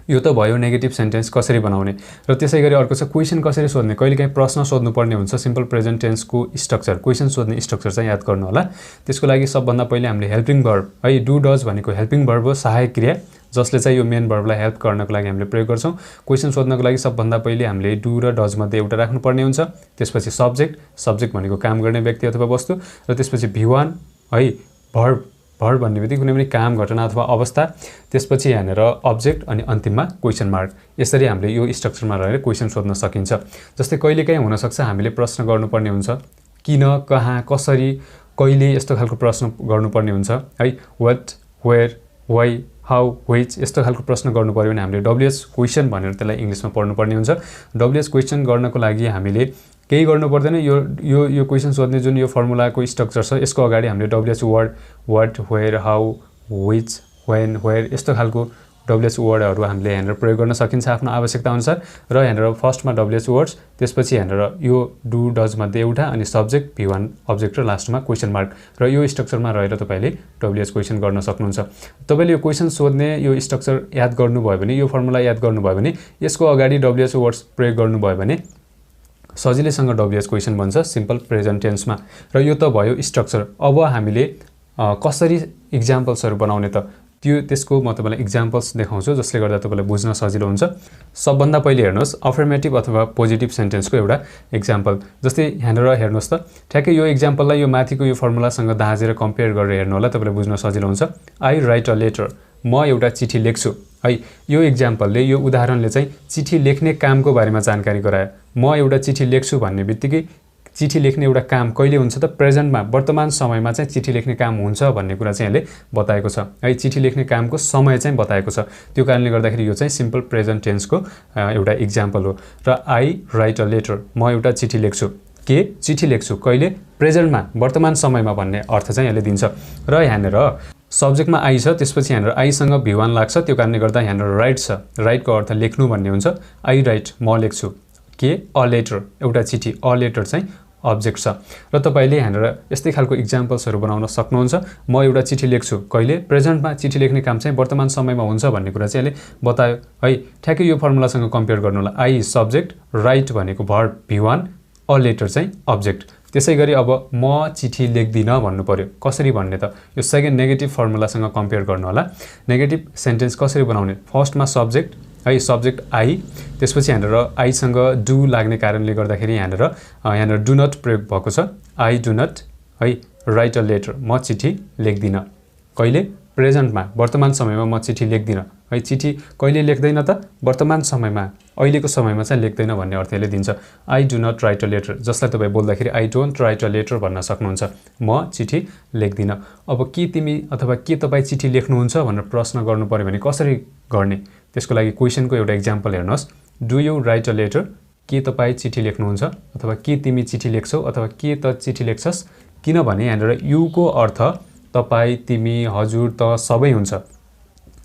यो त भयो नेगेटिभ सेन्टेन्स कसरी बनाउने। र त्यसैगरी अर्को छ क्वेसन कसरी सोध्ने। कहिलेकाहीँ प्रश्न सोध्नुपर्ने हुन्छ। सिम्पल प्रेजेन्ट टेन्सको स्ट्रक्चर, क्वेसन सोध्ने स्ट्रक्चर चाहिँ याद गर्नु होला। त्यसको लागि सबभन्दा पहिले हामीले हेल्पिङ भर्ब है, डु डज भनेको हेल्पिङ भर्ब हो, सहायक क्रिया, जसले चाहिँ यो मेन भर्बलाई हेल्प गर्नको लागि हामीले प्रयोग गर्छौँ। क्वेसन सोध्नको लागि सबभन्दा पहिले हामीले डु र डज मध्ये एउटा राख्नुपर्ने हुन्छ। त्यसपछि सब्जेक्ट, सब्जेक्ट भनेको काम गर्ने व्यक्ति अथवा वस्तु, र त्यसपछि V1 है भर्ब, भर्ब भन्ने बित्तिकै कुनै पनि काम, घटना अथवा अवस्था, त्यसपछि यहाँनिर अब्जेक्ट अनि अन्तिममा क्वेसन मार्क। यसरी हामीले यो स्ट्रक्चरमा रहेर क्वेसन सोध्न सकिन्छ। जस्तै कहिलेकाहीँ हुनसक्छ हामीले प्रश्न गर्नुपर्ने हुन्छ, किन, कहाँ, कसरी, कहिले, यस्तो खालको प्रश्न गर्नुपर्ने हुन्छ है। What, where, why, how, which यस्तो खालको प्रश्न गर्नु पर्यो भने हामीले WH क्वेसन भनेर त्यसलाई इङ्ग्लिसमा पढ्नुपर्ने हुन्छ। WH क्वेसन गर्नको लागि हामीले केही गर्नु पर्दैन। यो क्वेसन सोध्ने जुन यो फर्मुलाको स्ट्रक्चर छ यसको अगाडि हामीले WH word, what, where, how, which, when, where यस्तो खालको WH वर्डहरू हामीले यहाँनिर प्रयोग गर्न सकिन्छ आफ्नो आवश्यकता अनुसार। र यहाँनिर फर्स्टमा WH वर्ड्स, त्यसपछि यहाँनिर यो डु डज मध्ये एउटा, अनि सब्जेक्ट, V1 अब्जेक्ट र लास्टमा क्वेसन मार्क। र यो स्ट्रक्चरमा रहेर तपाईले WH क्वेसन गर्न सक्नुहुन्छ। तपाईले यो क्वेसन सोध्ने यो स्ट्रक्चर याद गर्नुभयो भने, यो फर्मुला याद गर्नुभयो भने, यसको अगाडि WH वर्ड्स प्रयोग गर्नुभयो भने सजिलैसँग WH क्वेसन बन्छ सिम्पल प्रेजेन्ट टेन्समा। र यो त भयो स्ट्रक्चर। अब हामीले कसरी इक्जाम्पल्सहरू बनाउने त त्यसको म तपाईलाई इक्जाम्पल्स देखाउँछु जसले गर्दा तपाईलाई बुझ्न सजिलो हुन्छ। सबभन्दा पहिले हेर्नुहोस् अफर्मेटिभ अथवा पोजिटिभ सेन्टेन्सको एउटा इक्जाम्पल। जस्तै यहाँनिर हेर्नुहोस् त, ठ्याक्कै यो इक्जाम्पललाई यो माथिको यो फर्मुलासँग दाँजेर कम्पेयर गरेर हेर्नु होला, तपाईलाई बुझ्न सजिलो हुन्छ। आई राइट अ लेटर, म एउटा चिठी लेख्छु है। यो इक्जाम्पलले, यो उदाहरणले चाहिँ चिठी लेख्ने कामको बारेमा जानकारी गरायो। म एउटा चिठी लेख्छु भन्ने बित्तिकै चिठी लेख्ने एउटा काम कहिले हुन्छ त, प्रेजेन्टमा, वर्तमान समयमा चाहिँ चिठी लेख्ने काम हुन्छ भन्ने कुरा चाहिँ यसले बताएको छ है। चिठी लेख्ने कामको समय चाहिँ बताएको छ। त्यो कारणले गर्दाखेरि यो चाहिँ सिम्पल प्रेजेन्ट टेन्सको एउटा इक्जाम्पल हो। र आई राइट अ लेटर, म एउटा चिठी लेख्छु। के, चिठी लेख्छु कहिले, प्रेजेन्टमा, वर्तमान समयमा भन्ने अर्थ चाहिँ यसले दिन्छ। र यहाँनिर सब्जेक्टमा आई छ, त्यसपछि यहाँनिर आईसँग V1 लाग्छ, त्यो कारणले गर्दा यहाँनिर राइट छ। राइटको अर्थ लेख्नु भन्ने हुन्छ। आई राइट, म लेख्छु। के, अ लेटर, एउटा चिठी, अ लेटर चाहिँ अब्जेक्ट छ। र तपाईले यहाँनिर यस्तै खालको इक्जाम्पल्सहरू बनाउन सक्नुहुन्छ। म एउटा चिठी लेख्छु कहिले, प्रेजेन्टमा, चिठी लेख्ने काम चाहिँ वर्तमान समयमा हुन्छ भन्ने कुरा चाहिँ यसले बतायो है। ठ्याक्कै यो फर्मुलासँग कम्पेयर गर्नु होला। आई सब्जेक्ट, राइट भनेको भर्ब V1, अ लेटर चाहिँ अब्जेक्ट। त्यसै गरी अब म चिठी लेख्दिनँ भन्नु पर्यो, कसरी भन्ने त, यो सेकेन्ड नेगेटिभ फर्मुलासँग कम्पेयर गर्नु होला। नेगेटिभ सेन्टेन्स कसरी बनाउने, फर्स्टमा सब्जेक्ट है, सब्जेक्ट आई, त्यसपछि यहाँनिर आईसँग डु लाग्ने कारणले गर्दाखेरि यहाँनिर डु नट प्रयोग भएको छ। आई डु नट है राइट अ लेटर, म चिठी लेख्दिनँ कहिले, प्रेजेन्टमा वर्तमान समयमा म चिठी लेख्दिनँ है। चिठी कहिले लेख्दैन त, वर्तमान समयमा अहिलेको समयमा चाहिँ लेख्दैन भन्ने अर्थले दिन्छ। I do not write a letter, जसलाई तपाईँ बोल्दाखेरि I don't write a letter भन्न सक्नुहुन्छ। म चिठी लेख्दिनँ। अब के तिमी अथवा के तपाईँ चिठी लेख्नुहुन्छ भनेर प्रश्न गर्नु पर्यो भने कसरी गर्ने, त्यसको लागि क्वेसनको एउटा इक्जाम्पल हेर्नुहोस्। Do you write a letter, के तपाईँ चिठी लेख्नुहुन्छ अथवा के तिमी चिठी लेख्छौ अथवा के त चिठी लेख्छस्। किनभने यहाँनिर युको अर्थ तपाईँ, तिमी, हजुर, त सबै हुन्छ।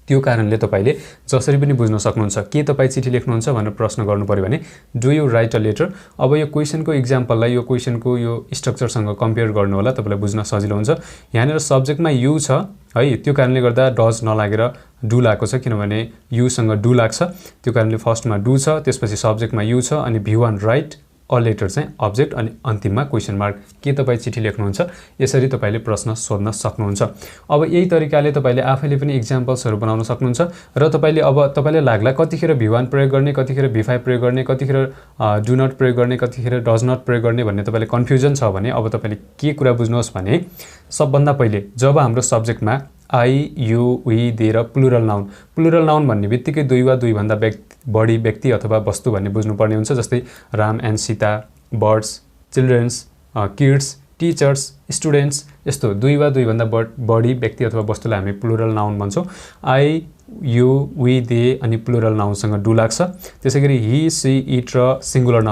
त्यो कारणले तपाईँले जसरी पनि बुझ्न सक्नुहुन्छ। के तपाईँ चिठी लेख्नुहुन्छ भनेर प्रश्न गर्नु पर्यो भने do you write a letter. अब यो क्वेसनको इक्जाम्पललाई यो क्वेसनको यो स्ट्रक्चरसँग कम्पेयर गर्नु होला, तपाईँलाई बुझ्न सजिलो हुन्छ। यहाँनिर सब्जेक्टमा यु छ है, त्यो कारणले गर्दा डज नलागेर डु लागेको छ, किनभने युसँग डु लाग्छ। त्यो कारणले फर्स्टमा डु छ, त्यसपछि सब्जेक्टमा यु छ, अनि V1 राइट अ लेटर चाहिँ अब्जेक्ट, अनि अन्तिममा क्वेसन मार्क। के तपाईँ चिठी लेख्नुहुन्छ, यसरी तपाईँले प्रश्न सोध्न सक्नुहुन्छ। अब यही तरिकाले तपाईँले आफैले पनि इक्जाम्पल्सहरू बनाउन सक्नुहुन्छ र तपाईँले अब तपाईँलाई लाग्ला कतिखेर V1 प्रयोग गर्ने, कतिखेर V5 प्रयोग गर्ने, कतिखेर डु नट प्रयोग गर्ने, कतिखेर डज नट प्रयोग गर्ने भन्ने तपाईँले कन्फ्युजन छ भने अब तपाईँले के कुरा बुझ्नुहोस् भने सबभन्दा पहिले जब हाम्रो सब्जेक्टमा आई, यु, वी, दे र प्लुरल नाउन भन्ने बित्तिकै दुई वा दुईभन्दा बढी व्यक्ति अथवा वस्तु भन्ने बुझ्नुपर्ने हुन्छ। जस्तै Ram and Sita, birds, children's, kids, teachers, students, यस्तो दुई वा दुईभन्दा बढी व्यक्ति अथवा वस्तुलाई हामी प्लुरल नाउन भन्छौँ। आई, यु, वी, दे अनि प्लुरल नाउनसँग डु लाग्छ। त्यसै गरी हि, सी, इट र सिङ्गुलर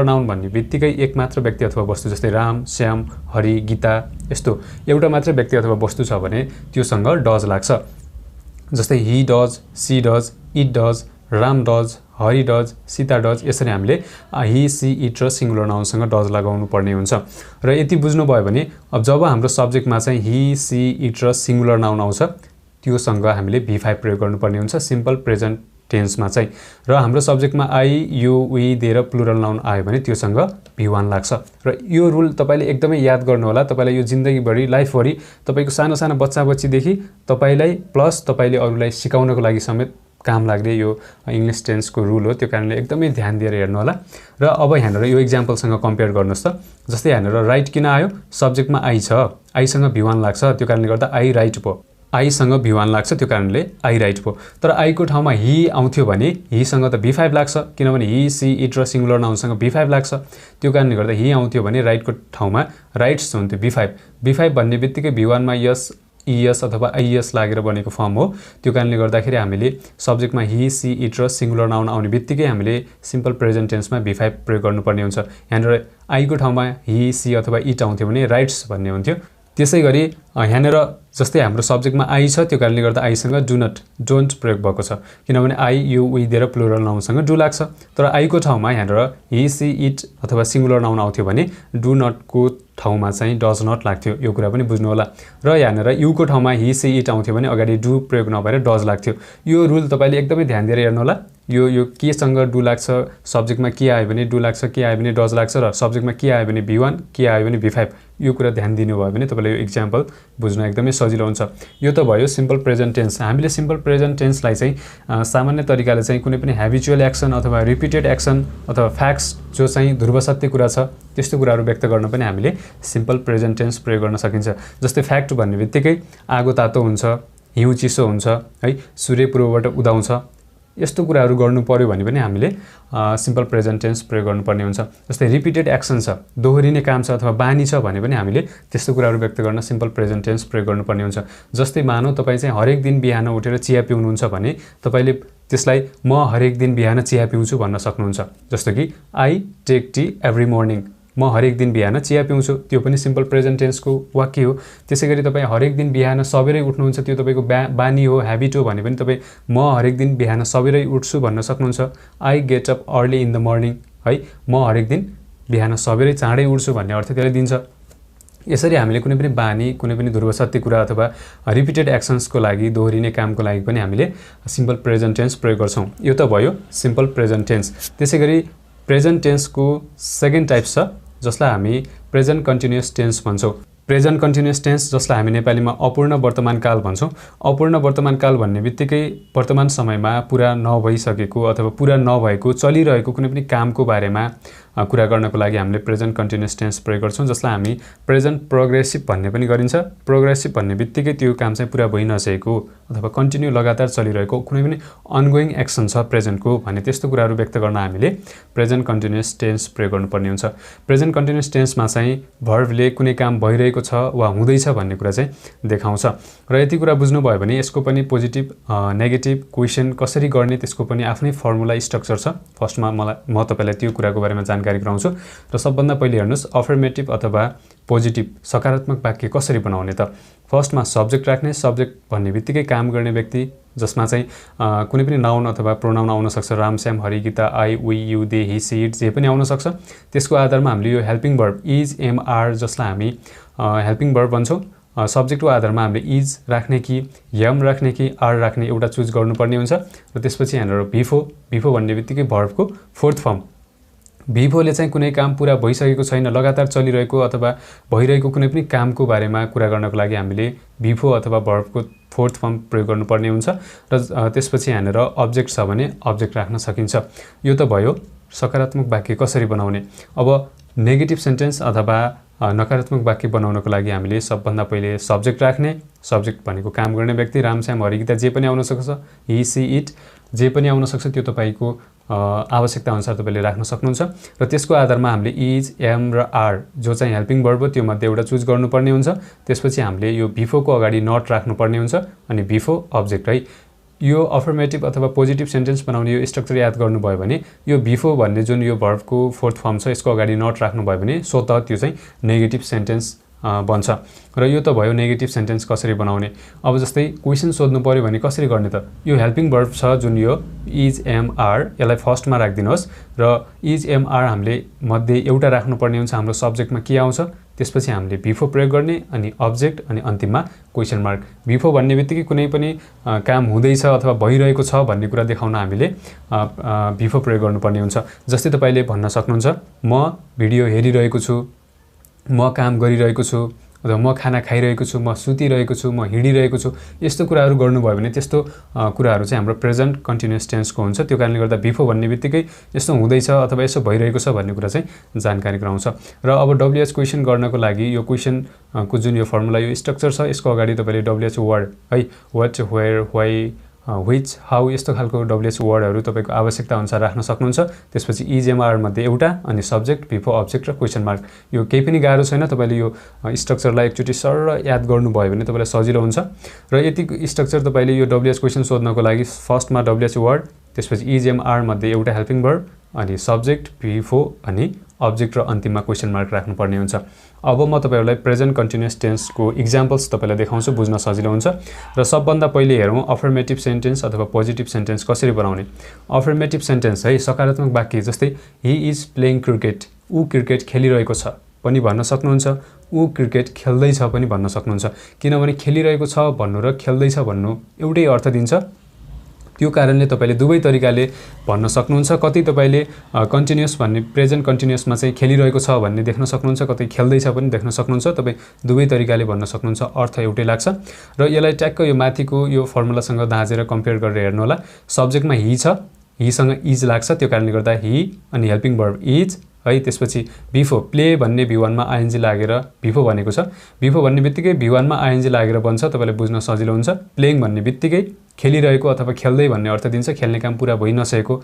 नाउन भन्ने बित्तिकै एक मात्र व्यक्ति अथवा वस्तु, जस्तै राम, श्याम, हरि, गीता, यस्तो एउटा मात्र व्यक्ति अथवा वस्तु छ भने त्योसँग डज लाग्छ। जस्तै he does, she does, it does, Ram does, Hari does, Sita does, यसरी हामीले हि, सी, इट र सिङ्गुलर नाउनसँग डज लगाउनु पर्ने हुन्छ। र यति बुझ्नुभयो भने अब जब हाम्रो सब्जेक्टमा चाहिँ हि, सी, इट र सिङ्गुलर नाउन आउँछ त्योसँग हामीले V5 प्रयोग गर्नुपर्ने हुन्छ सिम्पल प्रेजेन्ट टेन्समा चाहिँ। र हाम्रो सब्जेक्टमा आई, यु, वी, दे र प्लुरल नाउन आयो भने त्योसँग V1 लाग्छ। र यो रुल तपाईँले एकदमै याद गर्नुहोला। तपाईँलाई यो जिन्दगीभरि लाइफभरि तपाईँको सानो सानो बच्चा बच्चीदेखि तपाईँलाई प्लस तपाईँले अरूलाई सिकाउनको लागि समेत काम लाग्ने यो इङ्ग्लिस टेन्सको रुल हो। त्यो कारणले एकदमै ध्यान दिएर हेर्नुहोला। र अब यहाँनिर यो इक्जाम्पलसँग कम्पेयर गर्नुहोस् त। जस्तै यहाँनिर राइट किन आयो, सब्जेक्टमा आई छ, आईसँग V1 लाग्छ, त्यो कारणले गर्दा आई राइट भयो। आईसँग V1 लाग्छ, त्यो कारणले आई राइट भयो। तर आईको ठाउँमा हि आउँथ्यो भने हिसँग त V5 लाग्छ, किनभने हि, सी, इट र सिङ्गुलर नाउनसँग V5 लाग्छ। त्यो कारणले गर्दा हि आउँथ्यो भने राइटको ठाउँमा राइट्स हुन्थ्यो V5 भन्ने बित्तिकै V1 मा यस, इएस अथवा आइएस लागेर बनेको फर्म हो। त्यो कारणले गर्दाखेरि हामीले सब्जेक्टमा हि, सी, इट र सिङ्गुलर नाउन आउने बित्तिकै हामीले सिम्पल प्रेजेन्ट टेन्समा V5 प्रयोग गर्नुपर्ने हुन्छ। यहाँनिर आईको ठाउँमा हि, सी अथवा इट आउँथ्यो भने राइट्स भन्ने हुन्थ्यो। त्यसै गरी यहाँनिर जस्तै हाम्रो सब्जेक्टमा आई छ, त्यो कारणले गर्दा आईसँग डोन्ट प्रयोग भएको छ, किनभने आई, यु, वी, दे र प्लुरल नाउनसँग डु लाग्छ। तर आईको ठाउँमा यहाँनिर हि, सी, इट अथवा सिङ्गुलर नाउन आउँथ्यो भने डु नटको ठाउँमा चाहिँ डज नट लाग्थ्यो। यो कुरा पनि बुझ्नु होला। र यहाँनिर युको ठाउँमा हि, सी, इट आउँथ्यो भने अगाडि डु प्रयोग नभएर डज लाग्थ्यो। यो रुल तपाईँले एकदमै ध्यान दिएर हेर्नु होला। यो केसँग डु लाग्छ, सब्जेक्टमा के आयो भने डु लाग्छ, के आयो भने डज लाग्छ, र सब्जेक्टमा के आयो भने V1, के आयो भने V5, यो कुरा ध्यान दिनुभयो भने तपाईँलाई यो इक्जाम्पल बुझ्न एकदमै सजिलो हुन्छ। यो त भयो सिम्पल प्रेजेन्ट टेन्स। हामीले सिम्पल प्रेजेन्ट टेन्सलाई चाहिँ सामान्य तरिकाले चाहिँ कुनै पनि ह्याबिचुअल एक्सन अथवा रिपिटेड एक्सन अथवा फ्याक्ट्स जो चाहिँ ध्रुव सत्य कुरा छ त्यस्तो कुराहरू व्यक्त गर्न पनि हामीले सिम्पल प्रेजेन्ट टेन्स प्रयोग गर्न सकिन्छ। जस्तै फ्याक्ट भन्ने बित्तिकै आगो तातो हुन्छ, हिउँ चिसो हुन्छ है, सूर्य पूर्वबाट उदाउँछ, यस्तो कुराहरू गर्नु पर्यो भने पनि हामीले सिम्पल प्रेजेन्ट टेन्स प्रयोग गर्नुपर्ने हुन्छ। जस्तै रिपिटेड एक्सन छ, दोहोरिने काम छ अथवा बानी छ भने पनि हामीले त्यस्तो कुराहरू व्यक्त गर्न सिम्पल प्रेजेन्ट टेन्स प्रयोग गर्नुपर्ने हुन्छ। जस्तै मानौ तपाईँ चाहिँ हरेक दिन बिहान उठेर चिया पिउनुहुन्छ भने तपाईँले त्यसलाई म हरेक दिन बिहान चिया पिउँछु भन्न सक्नुहुन्छ। जस्तो कि I take tea every morning, म हरेक दिन बिहान चिया पिउँछु, त्यो पनि सिम्पल प्रेजेन्ट टेन्सको वाक्य हो। त्यसै गरी तपाईँ हरेक दिन बिहान सबेरै उठ्नुहुन्छ, त्यो तपाईँको बानी हो, ह्याबिट हो भने पनि तपाईँ म हरेक दिन बिहान सबेरै उठ्छु भन्न सक्नुहुन्छ। I get up early in the morning है, म हरेक दिन बिहान सबेरै चाँडै उठ्छु भन्ने अर्थ त्यसले दिन्छ। यसरी हामीले कुनै पनि बानी, कुनै पनि ध्रुव सत्य कुरा अथवा रिपिटेड एक्सन्सको लागि, दोहोरिने कामको लागि पनि हामीले सिम्पल प्रेजेन्ट टेन्स प्रयोग गर्छौँ। यो त भयो सिम्पल प्रेजेन्ट टेन्स। त्यसै गरी प्रेजेन्ट टेन्सको सेकेन्ड टाइप छ जसलाई हामी प्रेजेन्ट कन्टिन्युअस टेन्स भन्छौँ। प्रेजेन्ट कन्टिन्युअस टेन्स जसलाई हामी नेपालीमा अपूर्ण वर्तमानकाल भन्छौँ। अपूर्ण वर्तमानकाल भन्ने बित्तिकै वर्तमान समयमा पुरा नभइसकेको अथवा पुरा नभएको चलिरहेको कुनै पनि कामको बारेमा कुरा गर्नको लागि हामीले प्रेजेन्ट कन्टिन्युअस टेन्स प्रयोग गर्छौं, जसलाई हामी प्रेजेन्ट प्रोग्रेसिभ भन्ने पनि गरिन्छ। प्रोग्रेसिभ भन्ने बित्तिकै त्यो काम चाहिँ पुरा भइ नसकेको अथवा कन्टिन्यू लगातार चलिरहेको कुनै पनि अनगोइङ एक्सन छ प्रेजेन्टको भन्ने त्यस्तो कुराहरू व्यक्त गर्न हामीले प्रेजेन्ट कन्टिन्युअस टेन्स प्रयोग गर्नुपर्ने हुन्छ। प्रेजेन्ट कन्टिन्युअस टेन्समा चाहिँ भर्बले कुनै काम भइरहेको छ वा हुँदैछ भन्ने कुरा चाहिँ देखाउँछ। र यति कुरा बुझ्नुभयो भने यसको पनि पोजिटिभ नेगेटिभ क्वेसन कसरी गर्ने त्यसको पनि आफ्नै फर्मुला स्ट्रक्चर छ। फर्स्टमा म तपाईलाई त्यो कुराको बारेमा जानकारी गराउँछु। र सबभन्दा पहिले हेर्नुस् अफर्मेटिभ अथवा पोजिटिभ सकारात्मक वाक्य कसरी बनाउने त। फर्स्टमा सब्जेक्ट राख्ने। सब्जेक्ट भन्ने बित्तिकै काम गर्ने व्यक्ति, जसमा चाहिँ कुनै पनि नाउन अथवा प्रोनाउन आउन सक्छ। Ram, Shyam, Hari, Gita, I, we, you, they, he, she, it जे पनि आउन सक्छ। त्यसको आधारमा हामीले यो helping verb is, am, are जसलाई हामी हेल्पिङ भर्ब भन्छौँ, सब्जेक्टको आधारमा हामीले इज राख्ने कि एम राख्ने कि आर राख्ने एउटा चुज गर्नुपर्ने हुन्छ। र त्यसपछि यहाँनिर भिफो भन्ने बित्तिकै भर्बको फोर्थ फर्म। भिफोले चाहिँ कुनै काम पुरा भइसकेको छैन, लगातार चलिरहेको अथवा भइरहेको कुनै पनि कामको बारेमा कुरा गर्नको लागि हामीले भिफो अथवा भर्बको फोर्थ फर्म प्रयोग गर्नुपर्ने हुन्छ। र त्यसपछि यहाँनिर अब्जेक्ट छ भने अब्जेक्ट राख्न सकिन्छ। यो त भयो सकारात्मक वाक्य कसरी बनाउने। अब नेगेटिभ सेन्टेन्स अथवा नकारात्मक वाक्य बनाउनको लागि हामीले सबभन्दा पहिले सब्जेक्ट राख्ने। सब्जेक्ट भनेको काम गर्ने व्यक्ति, राम, श्याम, हरि, गीता जे पनि आउन सक्छ, ही, सी, इट जे पनि आउन सक्छ। त्यो तपाईको आवश्यकता अनुसार तपाईले राख्न सक्नुहुन्छ। र त्यसको आधारमा हामीले इज, एम र आर जो चाहिँ हेल्पिङ भर्ब हो त्यो मध्ये एउटा चुज गर्नुपर्ने हुन्छ। त्यसपछि हामीले यो भिफोको अगाडि नट राख्नुपर्ने हुन्छ अनि भिफो अब्जेक्ट है। यो अफर्मेटिभ अथवा पोजिटिभ सेन्टेन्स बनाउने यो स्ट्रक्चर याद गर्नुभयो भने यो भिफो भन्ने जुन यो भर्बको फोर्थ फर्म छ यसको अगाडि नट राख्नुभयो भने स्वतः त्यो चाहिँ नेगेटिभ सेन्टेन्स बन्छ। र यो त भयो नेगेटिभ सेन्टेन्स कसरी बनाउने। अब जस्तै क्वेसन सोध्नु पर्यो भने कसरी गर्ने त। यो हेल्पिङ भर्ब छ जुन यो इज, एम, आर, यसलाई फर्स्टमा राखिदिनुहोस् र इज, एम, आर हामीले मध्ये एउटा राख्नुपर्ने हुन्छ। हाम्रो सब्जेक्टमा के आउँछ त्यसपछि हामीले भिफो प्रयोग गर्ने अनि अब्जेक्ट अनि अन्तिममा क्वेसन मार्क। भिफो भन्ने बित्तिकै कुनै पनि काम हुँदैछ अथवा भइरहेको छ भन्ने कुरा देखाउन हामीले भिफो प्रयोग गर्नुपर्ने हुन्छ। जस्तै तपाईले भन्न सक्नुहुन्छ म भिडियो हेरिरहेको छु, म काम गरिरहेको छु अथवा म खाना खाइरहेको छु, म सुतिरहेको छु, म हिँडिरहेको छु। यस्तो कुराहरू गर्नुभयो भने त्यस्तो कुराहरू चाहिँ हाम्रो प्रेजेन्ट कन्टिन्युअस टेन्सको हुन्छ। त्यो कारणले गर्दा भिफो भन्ने बित्तिकै यस्तो हुँदैछ अथवा यसो भइरहेको छ भन्ने कुरा चाहिँ जानकारी गराउँछ। र अब डब्ल्युएच क्वेसन गर्नको लागि यो क्वेसनको जुन यो फर्मुला यो स्ट्रक्चर छ यसको अगाडि तपाईले डब्ल्युएच वर्ड है what, where, why, which, how यस्तो खालको डब्ल्युएच वर्डहरू तपाईको आवश्यकता अनुसार राख्न सक्नुहुन्छ। त्यसपछि इज, एम, आर मध्ये एउटा अनि सब्जेक्ट, भिफो, अब्जेक्ट र क्वेसन मार्क। यो केही पनि गाह्रो छैन। तपाईले यो स्ट्रक्चरलाई एकचोटि सरल याद गर्नुभयो भने तपाईलाई सजिलो हुन्छ। र यति स्ट्रक्चर तपाईले यो डब्ल्युएच क्वेसन सोध्नको लागि फर्स्टमा डब्ल्युएच वर्ड, त्यसपछि इज, एम, आर मध्ये एउटा हेल्पिङ भर्ब अनि सब्जेक्ट, भिफो अनि अब्जेक्ट र अन्तिममा क्वेसन मार्क राख्नुपर्ने हुन्छ। अब म तपाईहरुलाई प्रेजेन्ट कन्टिन्युअस टेन्सको इक्जाम्पल्स तपाईलाई देखाउँछु, बुझ्न सजिलो हुन्छ। र सबभन्दा पहिले हेरौँ अफर्मेटिभ सेन्टेन्स अथवा पोजिटिभ सेन्टेन्स कसरी बनाउने। अफर्मेटिभ सेन्टेन्स है सकारात्मक वाक्य जस्तै ही इज प्लेइङ क्रिकेट, ऊ क्रिकेट खेलिरहेको छ पनि भन्न सक्नुहुन्छ, ऊ क्रिकेट खेल्दैछ पनि भन्न सक्नुहुन्छ। किनभने खेलिरहेको छ भन्नु र खेल्दैछ भन्नु एउटै अर्थ दिन्छ। त्यो कारणले तपाईले दुवै तरिकाले भन्न सक्नुहुन्छ। कतै तपाईले कन्टिन्युअस भन्ने प्रेजेन्ट कन्टिन्युअसमा चाहिँ खेलिरहेको छ भन्ने देख्न सक्नुहुन्छ, कतै खेल्दैछ पनि देख्न सक्नुहुन्छ। तपाई दुवै तरिकाले भन्न सक्नुहुन्छ, अर्थ एउटै लाग्छ। र यसलाई ट्याक्क यो माथिको यो फर्मुलासँग दाँजेर कम्पेयर गरेर हेर्नु होला। सब्जेक्टमा ही छ, हीसँग इज लाग्छ, त्यो कारणले गर्दा ही अनि हेल्पिङ भर्ब इज है। त्यसपछि भिफो प्ले भन्ने V1 मा आइएनजी लागेर भिफो भनेको छ। भिफो भन्ने बित्तिकै V1 मा आइएनजी लागेर बन्छ, तपाईलाई बुझ्न सजिलो हुन्छ। प्लेइङ भन्ने बित्तिकै खेलिरहेको अथवा खेल्दै भन्ने अर्थ दिन्छ, खेल्ने काम पुरा भइ नसकेको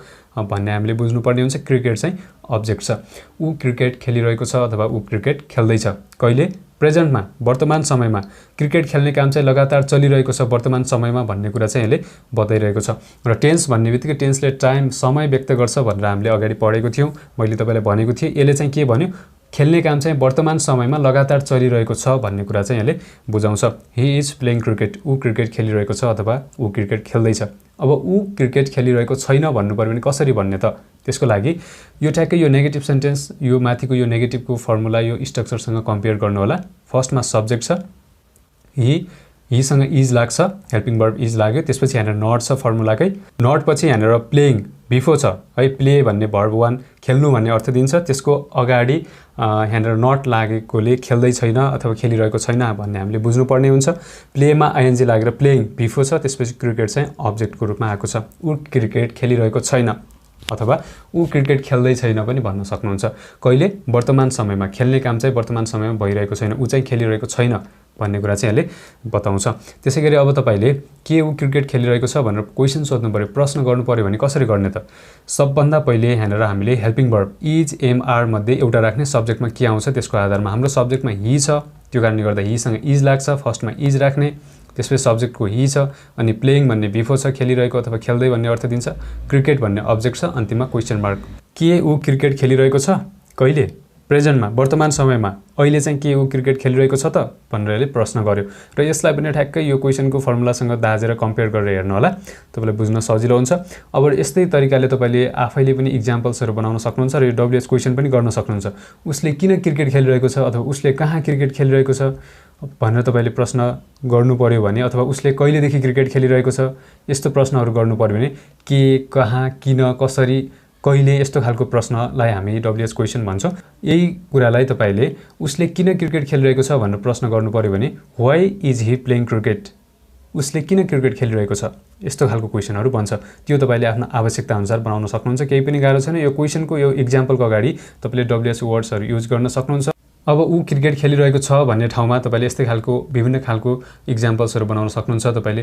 भन्ने हामीले बुझ्नुपर्ने हुन्छ। क्रिकेट चाहिँ अब्जेक्ट छ, ऊ क्रिकेट खेलिरहेको छ अथवा ऊ क्रिकेट खेल्दैछ। कहिले प्रेजेन्टमा वर्तमान समयमा क्रिकेट खेल्ने काम चाहिँ लगातार चलिरहेको छ वर्तमान समयमा भन्ने कुरा चाहिँ यसले बताइरहेको छ। र टेन्स भन्ने बित्तिकै टेन्सले टाइम समय व्यक्त गर्छ भनेर हामीले अगाडि पढेको थियौं, मैले तपाईलाई भनेको थिएँ। यसले चाहिँ के भन्यो, खेल्ने काम चाहिँ वर्तमान समयमा लगातार चलिरहेको छ भन्ने कुरा चाहिँ यसले बुझाउँछ। ही इज प्लेइङ क्रिकेट, ऊ क्रिकेट खेलिरहेको छ अथवा ऊ क्रिकेट खेल्दैछ। अब ऊ क्रिकेट खेलिरहेको छैन भन्नु पर्यो भने कसरी भन्ने त। त्यसको लागि यो ठ्याक्कै यो नेगेटिभ सेन्टेन्स यो माथिको यो नेगेटिभको फर्मुला यो स्ट्रक्चरसँग कम्पेयर गर्नु होला। फर्स्टमा सब्जेक्ट छ, हीसँग इज लाग्छ, हेल्पिङ भर्ब इज लाग्यो। त्यसपछि यहाँनिर नट छ फर्मुलाकै, नट पछि यहाँनिर प्लेइङ भिफो छ है। प्ले भन्ने भर्ब 1 खेल्नु भन्ने अर्थ दिन्छ, त्यसको अगाडि यहाँनिर नट लागेकोले खेल्दै छैन अथवा खेलिरहेको छैन भन्ने हामीले बुझ्नुपर्ने हुन्छ। प्लेमा आइएनजी लागेर प्लेइङ भिफो छ, त्यसपछि क्रिकेट चाहिँ अब्जेक्टको रूपमा आएको छ। ऊ क्रिकेट खेलिरहेको छैन, अथवा ऊ क्रिकेट खेल्दै छैन पनि भन्न सक्नुहुन्छ। कहिले वर्तमान समयमा खेल्ने काम चाहिँ वर्तमान समयमा भइरहेको छैन, ऊ चाहिँ खेलिरहेको छैन भन्ने कुरा चाहिँ यसले बताउँछ। त्यसैगरी अब तपाईले के ऊ क्रिकेट खेलिरहेको छ भनेर क्वेशन सोध्नु पर्यो, प्रश्न गर्नु पर्यो भने कसरी गर्ने त? सबभन्दा पहिले यहाँनिर हामीले helping verb is am are मध्ये एउटा राख्ने। सब्जेक्टमा के आउँछ त्यसको आधारमा हाम्रो सब्जेक्टमा हि छ, त्यो कारणले गर्दा हिसँग इज लाग्छ, फर्स्टमा इज राख्ने। त्यसपछि सब्जेक्टको हि छ अनि प्लेइङ भन्ने बिफोर छ, खेलिरहेको अथवा खेल्दै भन्ने अर्थ दिन्छ। क्रिकेट भन्ने अब्जेक्ट छ, अन्तिममा क्वेशन मार्क। के ऊ क्रिकेट खेलिरहेको छ? कहिले? प्रेजेन्टमा, वर्तमान समयमा। अहिले चाहिँ के ऊ क्रिकेट खेलिरहेको छ त भनेर यसले प्रश्न गर्यो र यसलाई पनि ठ्याक्कै यो क्वेशनको फर्मुलासँग दाजेर कम्पेयर गरेर हेर्नु होला, तपाईलाई बुझ्न सजिलो हुन्छ। अब यस्तै तरिकाले तपाईले आफैले पनि इक्जाम्पल्सहरू बनाउन सक्नुहुन्छ र यो डब्ल्युएच क्वेशन पनि गर्न सक्नुहुन्छ। उसले किन क्रिकेट खेलिरहेको छ अथवा उसले कहाँ क्रिकेट खेलिरहेको छ भनेर तपाईले प्रश्न गर्नु पर्यो भने, अथवा उसले कहिलेदेखि क्रिकेट खेलिरहेको छ, यस्तो प्रश्नहरू गर्नु पर्यो भने के, कहाँ, किन, कसरी, कहिले, यस्तो खालको प्रश्नलाई हामी डब्ल्युएच क्वेशन भन्छौँ। यही कुरालाई तपाईले उसले किन क्रिकेट खेलिरहेको छ भनेर प्रश्न गर्नु पर्यो भने why is he playing cricket, उसले किन क्रिकेट खेलिरहेको छ, यस्तो खालको क्वेशनहरू बन्छ। त्यो तपाईले आफ्नो आवश्यकता अनुसार बनाउन सक्नुहुन्छ, केही पनि गाह्रो छैन। यो क्वेशनको यो इक्जाम्पलको अगाडि तपाईले डब्ल्युएच वर्ड्सहरू युज गर्न सक्नुहुन्छ। अब ऊ क्रिकेट खेलिरहेको छ भन्ने ठाउँमा तपाईले यस्तै खालको विभिन्न खालको इक्जाम्पल्सहरू बनाउन सक्नुहुन्छ। तपाईले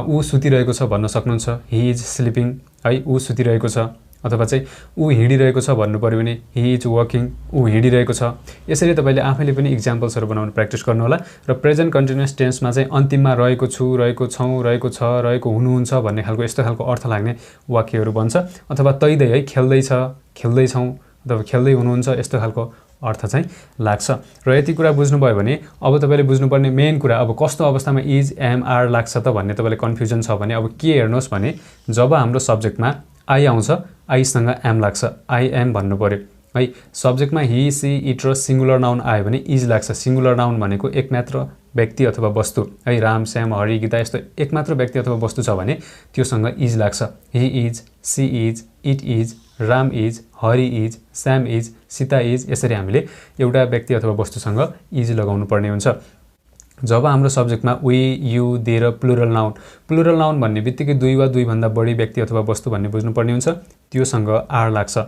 ऊ सुतिरहेको छ भन्न सक्नुहुन्छ, ही इज स्लिपिङ, है, ऊ सुतिरहेको छ। अथवा चाहिँ ऊ हिँडिरहेको छ भन्नु पर्यो भने ही इज वकिङ, ऊ हिँडिरहेको छ। यसरी तपाईले आफैले पनि इक्जाम्पल्सहरू बनाउन प्र्याक्टिस गर्नु होला। र प्रेजेन्ट कन्टिन्युअस टेन्समा चाहिँ अन्तिममा रहेको छु, रहेको छौँ, रहेको छ, रहेको हुनुहुन्छ भन्ने खालको यस्तो खालको अर्थ लाग्ने वाक्यहरू बन्छ। अथवा तैदै, है, खेल्दैछ, खेल्दैछौँ अथवा खेल्दै हुनुहुन्छ, यस्तो खालको अर्थ चाहिँ लाग्छ। र यति कुरा बुझ्नुभयो भने अब तपाईले बुझ्नुपर्ने मेन कुरा, अब कस्तो अवस्थामा इज एम आर लाग्छ त भन्ने तपाईलाई कन्फ्युजन छ भने अब के हेर्नुहोस् भने जब हाम्रो सब्जेक्टमा आई आउँछ, आईसँग एम लाग्छ, आई एम भन्नु पर्यो, है। सब्जेक्टमा हि, सी, इट र सिङ्गुलर नाउन आयो भने इज लाग्छ। सिङ्गुलर नाउन भनेको एकमात्र व्यक्ति अथवा वस्तु, है, राम, श्याम, हरि, गीता यस्तो एकमात्र व्यक्ति अथवा वस्तु छ भने त्योसँग इज लाग्छ। He is, she is, it is, Ram is, Hari is, Shyam is, Sita is, यसरी हामीले एउटा व्यक्ति अथवा वस्तुसँग इज लगाउनु पर्ने हुन्छ। जब हाम्रो सब्जेक्टमा वी, यु, दे र प्लुरल नाउन भन्ने बित्तिकै दुई वा दुईभन्दा बढी व्यक्ति अथवा वस्तु भन्ने बुझ्नुपर्ने हुन्छ, त्योसँग आर लाग्छ।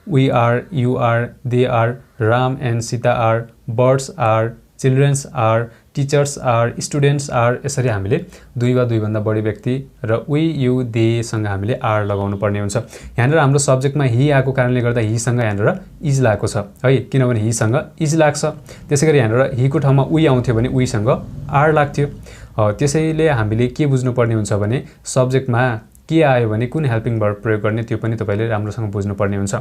We are, you are, they are, Ram and Sita are, birds are, childrens are, teachers are, students are, यसरी हामीले दुई वा दुईभन्दा बढी व्यक्ति र वी, यु, देसँग हामीले आर लगाउनु पर्ने हुन्छ। यहाँनिर हाम्रो सब्जेक्टमा हि आएको कारणले गर्दा हिसँग यहाँनिर इज लागेको छ, है, किनभने हिसँग इज लाग्छ। त्यसैगरी यहाँनिर हिको ठाउँमा उही आउँथ्यो भने उहीसँग आर लाग्थ्यो। त्यसैले हामीले के बुझ्नुपर्ने हुन्छ भने सब्जेक्टमा के आयो भने कुन हेल्पिङ भर्ब प्रयोग गर्ने त्यो पनि तपाईले राम्रोसँग बुझ्नुपर्ने हुन्छ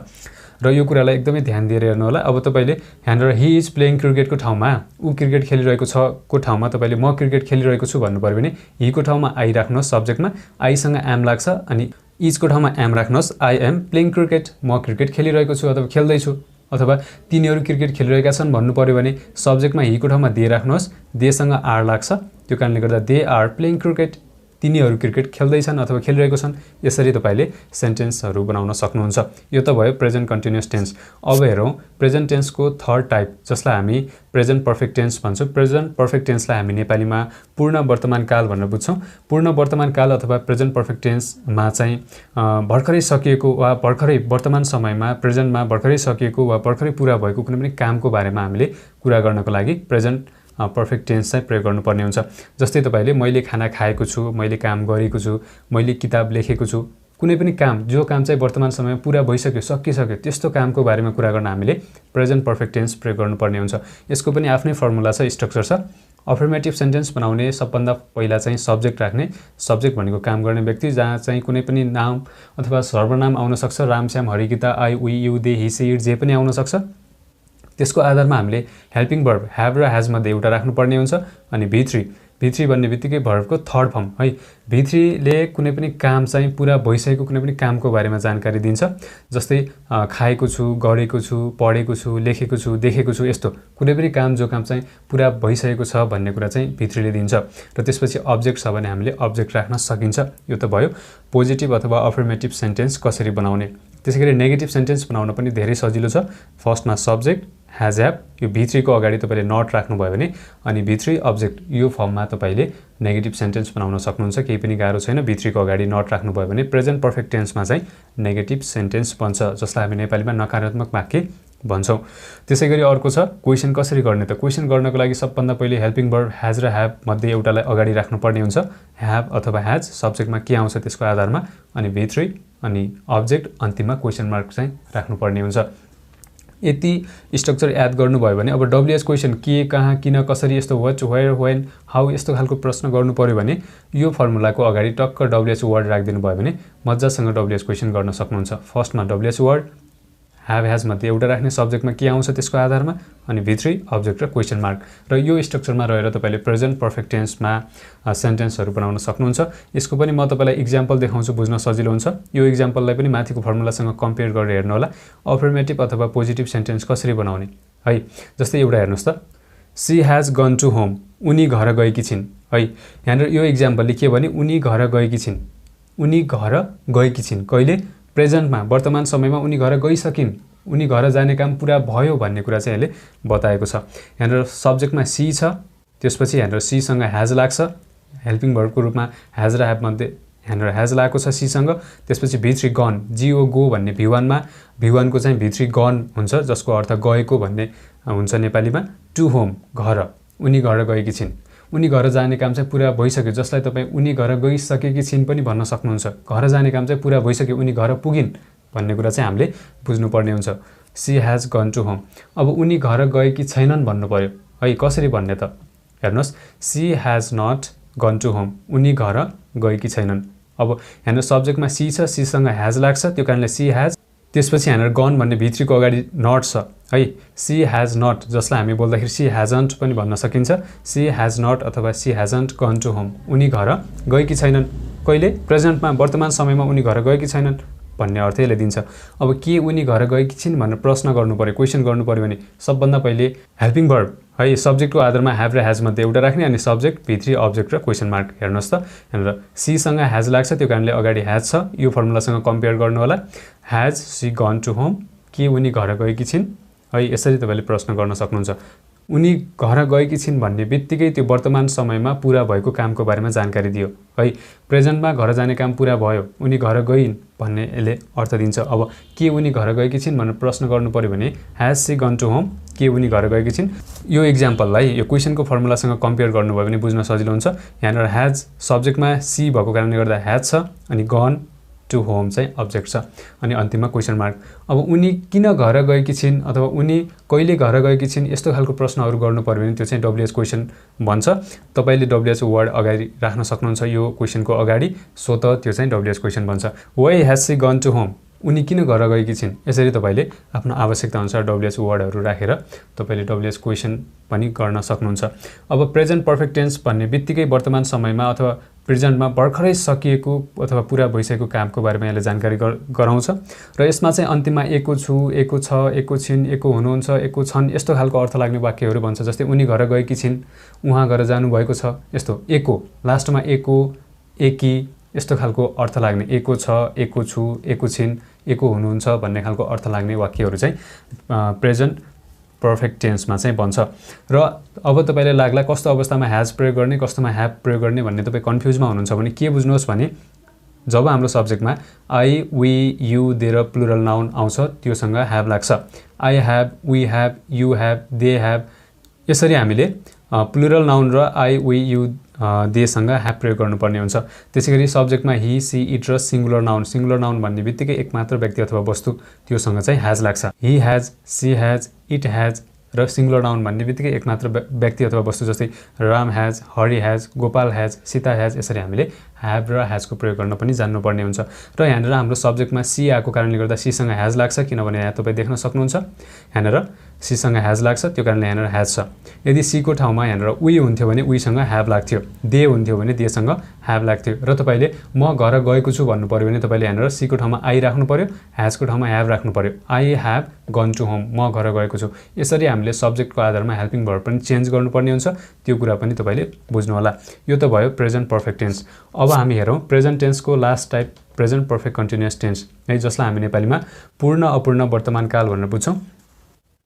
र यो कुरालाई एकदमै ध्यान दिएर हेर्नु होला। अब तपाईले यहाँनिर हि इज प्लेइङ क्रिकेटको ठाउँमा ऊ क्रिकेट खेलिरहेको छ को ठाउँमा तपाईले म क्रिकेट खेलिरहेको छु भन्नु पर्यो भने हिको ठाउँमा आई राख्नुहोस्, सब्जेक्टमा आईसँग एम लाग्छ, अनि इजको ठाउँमा एम राख्नुहोस्, आई एम प्लेइङ क्रिकेट, म क्रिकेट खेलिरहेको छु अथवा खेल्दैछु। अथवा तिनीहरू क्रिकेट खेलिरहेका छन् भन्नु पर्यो भने सब्जेक्टमा हिको ठाउँमा दे राख्नुहोस्, देसँग आर लाग्छ, त्यो कारणले गर्दा दे आर प्लेइङ क्रिकेट, तिनीहरू क्रिकेट खेल्दैछन् अथवा खेलिरहेको छन्। यसरी तपाईले सेन्टेन्सहरू बनाउन सक्नुहुन्छ। यो त भयो प्रेजेन्ट कन्टिन्युअस टेन्स। अब हेरौँ प्रेजेन्ट टेन्सको थर्ड टाइप, जसलाई हामी प्रेजेन्ट पर्फेक्ट टेन्स भन्छौँ। प्रेजेन्ट पर्फेक्ट टेन्सलाई हामी नेपालीमा पूर्ण वर्तमान काल भनेर बुझ्छौँ। पूर्ण वर्तमान काल अथवा प्रेजेन्ट पर्फेक्ट टेन्समा चाहिँ भर्खरै सकिएको वा भर्खरै वर्तमान समयमा प्रेजेन्टमा भर्खरै सकिएको वा भर्खरै पुरा भएको कुनै पनि कामको बारेमा हामीले कुरा गर्नको लागि प्रेजेन्ट पर्फेक्ट टेन्स चाहिँ प्रयोग गर्नुपर्ने हुन्छ। जस्तै तपाईले मैले खाना खाएको छु, मैले काम गरेको छु, मैले किताब लेखेको छु, कुनै पनि काम जो काम चाहिँ वर्तमान समयमा पुरा भइसक्यो, सकिसक्यो, त्यस्तो कामको बारेमा कुरा गर्न हामीले प्रेजेन्ट पर्फेक्ट टेन्स प्रयोग गर्नुपर्ने हुन्छ। यसको पनि आफ्नै फर्मुला छ, स्ट्रक्चर छ। अफर्मेटिभ सेन्टेन्स बनाउने सबभन्दा पहिला चाहिँ सब्जेक्ट राख्ने। सब्जेक्ट भनेको काम गर्ने व्यक्ति, जहाँ चाहिँ कुनै पनि नाम अथवा सर्वनाम आउन सक्छ, Ram, Shyam, Hari, Gita, I, we, you, they, he, she, it जे पनि आउन सक्छ। त्यसको आधारमा हामीले हेल्पिङ भर्ब ह्याभ र ह्याज मध्ये एउटा राख्नुपर्ने हुन्छ। अनि भी3 भन्ने बित्तिकै भर्बको थर्ड फर्म, है। भी3ले कुनै पनि काम चाहिँ पुरा भइसकेको कुनै पनि कामको बारेमा जानकारी दिन्छ। जस्तै खाएको छु, गरेको छु, पढेको छु, लेखेको छु, देखेको छु, यस्तो कुनै पनि काम जो काम चाहिँ पुरा भइसकेको छ भन्ने कुरा चाहिँ भी3ले दिन्छ। र त्यसपछि अब्जेक्ट छ भने हामीले अब्जेक्ट राख्न सकिन्छ। यो त भयो पोजिटिभ अथवा अफर्मेटिभ सेन्टेन्स कसरी बनाउने। त्यसैगरी नेगेटिभ सेन्टेन्स बनाउन पनि धेरै सजिलो छ। फर्स्टमा सब्जेक्ट हैज ह्याभ, यो V3 को अगाडि तपाईले नट राख्नुभयो भने अनि V3 अब्जेक्ट यो फर्ममा तपाईले नेगेटिभ सेन्टेन्स बनाउन सक्नुहुन्छ। केही पनि गाह्रो छैन। V3 को अगाडि नट राख्नुभयो भने प्रेजेन्ट पर्फेक्ट टेन्समा चाहिँ नेगेटिभ सेन्टेन्स बन्छ, जसलाई हामी नेपालीमा नकारात्मक वाक्य भन्छौँ। त्यसैगरी अर्को छ क्वेसन कसरी गर्ने त। क्वेसन गर्नको लागि सबभन्दा पहिले हेल्पिङ भर्ब हैज र ह्याभ मध्ये एउटालाई अगाडि राख्नुपर्ने हुन्छ। ह्याभ अथवा हैज सब्जेक्टमा के आउँछ त्यसको आधारमा, अनि V3 अनि अब्जेक्ट अन्तिममा क्वेसन मार्क चाहिँ राख्नुपर्ने हुन्छ। यति स्ट्रक्चर याद गर्नुभयो भने अब WH क्वेसन के, कहाँ, किन, कसरी, यस्तो व्हाट, वेयर, व्हेन, हाउ यस्तो खालको प्रश्न गर्नु पर्यो भने यो फर्मुलाको अगाडि टक्क WH वर्ड राखिदिनु भयो भने मजासँग WH क्वेसन गर्न सक्नुहुन्छ। फर्स्टमा WH वर्ड ह्याभ ह्याज मध्ये एउटा राख्ने, सब्जेक्टमा के आउँछ त्यसको आधारमा, अनि V3 अब्जेक्ट र क्वेसन मार्क। र यो स्ट्रक्चरमा रहेर तपाईले प्रेजेन्ट पर्फेक्ट टेन्समा सेन्टेन्सहरू बनाउन सक्नुहुन्छ। यसको पनि म तपाईलाई इक्जाम्पल देखाउँछु, बुझ्न सजिलो हुन्छ। यो इक्जाम्पललाई पनि माथिको फर्मुलासँग कम्पेयर गरेर हेर्नु होला। अफर्मेटिभ अथवा पोजिटिभ सेन्टेन्स कसरी बनाउने है। जस्तै एउटा हेर्नुस् त, she has gone to home, उनी घर गएकी छिन् है। यहाँनिर यो इक्जाम्पलले के भने उनी घर गएकी छिन्, उनी घर गएकी छिन्। कहिले? प्रेजेन्टमा, वर्तमान समयमा उनी घर गइसकिन्, उनी घर जाने काम पुरा भयो भन्ने कुरा चाहिँ यसले बताएको छ। यहाँनिर सब्जेक्टमा सी छ, त्यसपछि यहाँनिर सी सँग हैज लाग्छ हेल्पिङ भर्बको रूपमा। हैज र ह्याभ मध्ये यहाँनिर हैज लागेको छ सी सँग। त्यसपछि V3 गन, GO गो भन्ने V1 मा, V1 को चाहिँ V3 गन हुन्छ, जसको अर्थ गएको भन्ने हुन्छ नेपालीमा। टु होम घर, उनी घर गएकी छिन्, उनी घर जाने काम चाहिँ पुरा भइसक्यो, जसलाई तपाईँ उनी घर गइसकेकी छिन् पनि भन्न सक्नुहुन्छ। घर जाने काम चाहिँ पुरा भइसक्यो, उनी घर पुगिन् भन्ने कुरा चाहिँ हामीले बुझ्नुपर्ने हुन्छ। She has gone to home. अब उनी घर गएकी छैनन् भन्नु पर्यो है। कसरी भन्ने त हेर्नुहोस्, she has not gone to home, उनी घर गएकी छैनन्। अब यहाँनिर सब्जेक्टमा सी छ, सी सँग हैज लाग्छ, त्यो कारणले सी हैज। त्यसपछि यहाँनिर गन भन्ने V3 को अगाडि नट छ है। सी हैज नट, जसलाई हामी बोल्दाखेरि सी हैजन्ट पनि भन्न सकिन्छ। सी हैज नट अथवा सी हैजन्ट गन टु होम, उनी घर गएकी छैनन्। कहिले? प्रेजेन्टमा, वर्तमान समयमा उनी घर गएकी छैनन् भन्ने अर्थ यसले दिन्छ। अब के उनी घर गएकी छिन् भनेर प्रश्न गर्नु पर्यो, क्वेसन गर्नु पर्यो भने सबभन्दा पहिले हेल्पिङ भर्ब है, सब्जेक्टको आधारमा ह्याभ र ह्याज मध्ये एउटा राख्ने, अनि सब्जेक्ट V3 अब्जेक्ट र क्वेसन मार्क। हेर्नुहोस् त, यहाँनिर सी सँग हैज लाग्छ, त्यो कारणले अगाडि हैज छ। यो फर्मुलासँग कम्पेयर गर्नु होला। Has she gone to home, के उनी घर गएकी छिन् है। यसरी तपाईले प्रश्न गर्न सक्नुहुन्छ। उनी घर गएकी छिन् भन्ने बित्तिकै त्यो वर्तमान समयमा पुरा भएको कामको बारेमा जानकारी दियो है। प्रेजेन्टमा घर जाने काम पुरा भयो, उनी घर गइन् भन्ने यसले अर्थ दिन्छ। अब के उनी घर गएकी छिन् भनेर प्रश्न गर्नु पर्यो भने has she gone to home, के उनी घर गएकी छिन्। यो इक्जाम्पललाई यो क्वेसनको फर्मुलासँग कम्पेयर गर्नुभयो भने बुझ्न सजिलो हुन्छ। यहाँनिर हैज सब्जेक्टमा सी भएको कारणले गर्दा हैज छ, अनि गन टु होम चाहिँ अब्जेक्ट छ, अनि अन्तिममा क्वेसन मार्क। अब उनी किन घर गएकी छिन् अथवा उनी कहिले घर गएकी छिन्, यस्तो खालको प्रश्नहरू गर्नु पर्यो भने त्यो चाहिँ WH क्वेसन भन्छ। तपाईले WH वर्ड अगाडि राख्न सक्नुहुन्छ यो क्वेसनको अगाडि, सो त त्यो चाहिँ WH क्वेसन भन्छ। Why has she gone to home, उनी किन घर गएकी छिन्। यसरी तपाईले आफ्नो आवश्यकता अनुसार WH वर्डहरू राखेर तपाईले WH क्वेसन पनि गर्न सक्नुहुन्छ। अब प्रेजेन्ट पर्फेक्ट टेन्स भन्ने बित्तिकै वर्तमान समयमा अथवा प्रेजेन्टमा भर्खरै सकिएको अथवा पुरा भइसकेको कामको बारेमा यसले जानकारी गराउँछ। र यसमा चाहिँ अन्तिममा एको छु, एको छ, एको छिन्, एको हुनुहुन्छ, एको छन् यस्तो खालको अर्थ लाग्ने वाक्यहरू भन्छ। जस्तै उनी घर गएकी छिन्, उहाँ घर जानुभएको छ, यस्तो एको लास्टमा एको, एकी यस्तो खालको अर्थ लाग्ने, एको छ, एको छु, एको छिन्, एको हुनुहुन्छ भन्ने खालको अर्थ लाग्ने वाक्यहरू चाहिँ प्रेजेन्ट पर्फेक्ट टेन्समा चाहिँ बन्छ। र अब तपाईलाई लाग्ला कस्तो अवस्थामा हैज प्रयोग गर्ने, कस्तोमा ह्याभ प्रयोग गर्ने भन्ने तपाईँ कन्फ्युजमा हुनुहुन्छ भने के बुझ्नुहोस् भने जब हाम्रो सब्जेक्टमा आई, वी, यु, दे र प्लुरल नाउन आउँछ त्योसँग ह्याभ लाग्छ। I have, we have, you have, they have, यसरी हामीले प्लुरल नाउन र आई, वी, यु, देसँग ह्याभ प्रयोग गर्नुपर्ने हुन्छ। त्यसैगरी सब्जेक्टमा हि, सी, इट र सिङ्गुलर नाउन भन्ने बित्तिकै एकमात्र व्यक्ति अथवा वस्तु त्योसँग चाहिँ ह्याज लाग्छ। हि ह्याज, सी ह्याज, इट ह्याज र सिङ्गुलर नाउन भन्ने बित्तिकै एकमात्र व्यक्ति अथवा वस्तु जस्तै राम ह्याज, हरि ह्याज, गोपाल ह्याज, सीता ह्याज, यसरी हामीले ह्याभ र ह्याजको प्रयोग गर्न पनि जान्नुपर्ने हुन्छ। र यहाँनिर हाम्रो सब्जेक्टमा सी आएको कारणले गर्दा सीसँग ह्याज लाग्छ, किनभने यहाँ तपाईँ देख्न सक्नुहुन्छ यहाँनिर सीसँग ह्याज लाग्छ, त्यो कारणले यहाँनिर ह्याज छ। यदि सीको ठाउँमा यहाँनिर वी हुन्थ्यो भने वीसँग ह्याभ लाग्थ्यो, दे हुन्थ्यो भने देसँग ह्याभ लाग्थ्यो। र तपाईँले म घर गएको छु भन्नु पर्यो भने तपाईँले यहाँनिर सीको ठाउँमा आई राख्नु पर्यो, ह्याजको ठाउँमा ह्याभ राख्नु पर्यो। I have gone to home, म घर गएको छु। यसरी हामीले सब्जेक्टको आधारमा हेल्पिङ भर्ब पनि चेन्ज गर्नुपर्ने हुन्छ, त्यो कुरा पनि तपाईँले बुझ्नु होला। यो त भयो प्रेजेन्ट पर्फेक्ट टेन्स। अब हामी हेरौँ प्रेजेन्ट टेन्सको last type present perfect continuous tense है, जसलाई हामी नेपालीमा पूर्ण अपूर्ण वर्तमान काल भनेर बुझ्छौँ।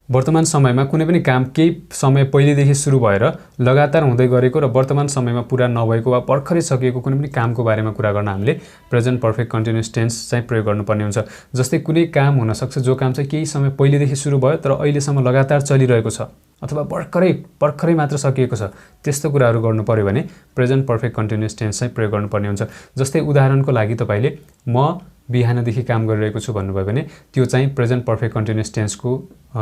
वर्तमान समयमा कुनै पनि काम केही समय पहिलेदेखि सुरु भएर लगातार हुँदै गरेको र वर्तमान समयमा पुरा नभएको वा भर्खरै सकिएको कुनै पनि कामको बारेमा कुरा गर्न हामीले प्रेजेन्ट पर्फेक्ट कन्टिन्युअस टेन्स चाहिँ प्रयोग गर्नुपर्ने हुन्छ। जस्तै कुनै काम हुनसक्छ जो काम चाहिँ केही समय पहिलेदेखि सुरु भयो तर अहिलेसम्म लगातार चलिरहेको छ अथवा भर्खरै मात्र सकिएको छ, त्यस्तो कुराहरू गर्नु पर्यो भने प्रेजेन्ट पर्फेक्ट कन्टिन्युअस टेन्स चाहिँ प्रयोग गर्नुपर्ने हुन्छ। जस्तै उदाहरणको लागि तपाईँले म बिहानदेखि काम गरिरहेको छु भन्नुभयो भने त्यो चाहिँ प्रेजेन्ट पर्फेक्ट कन्टिन्युअस टेन्सको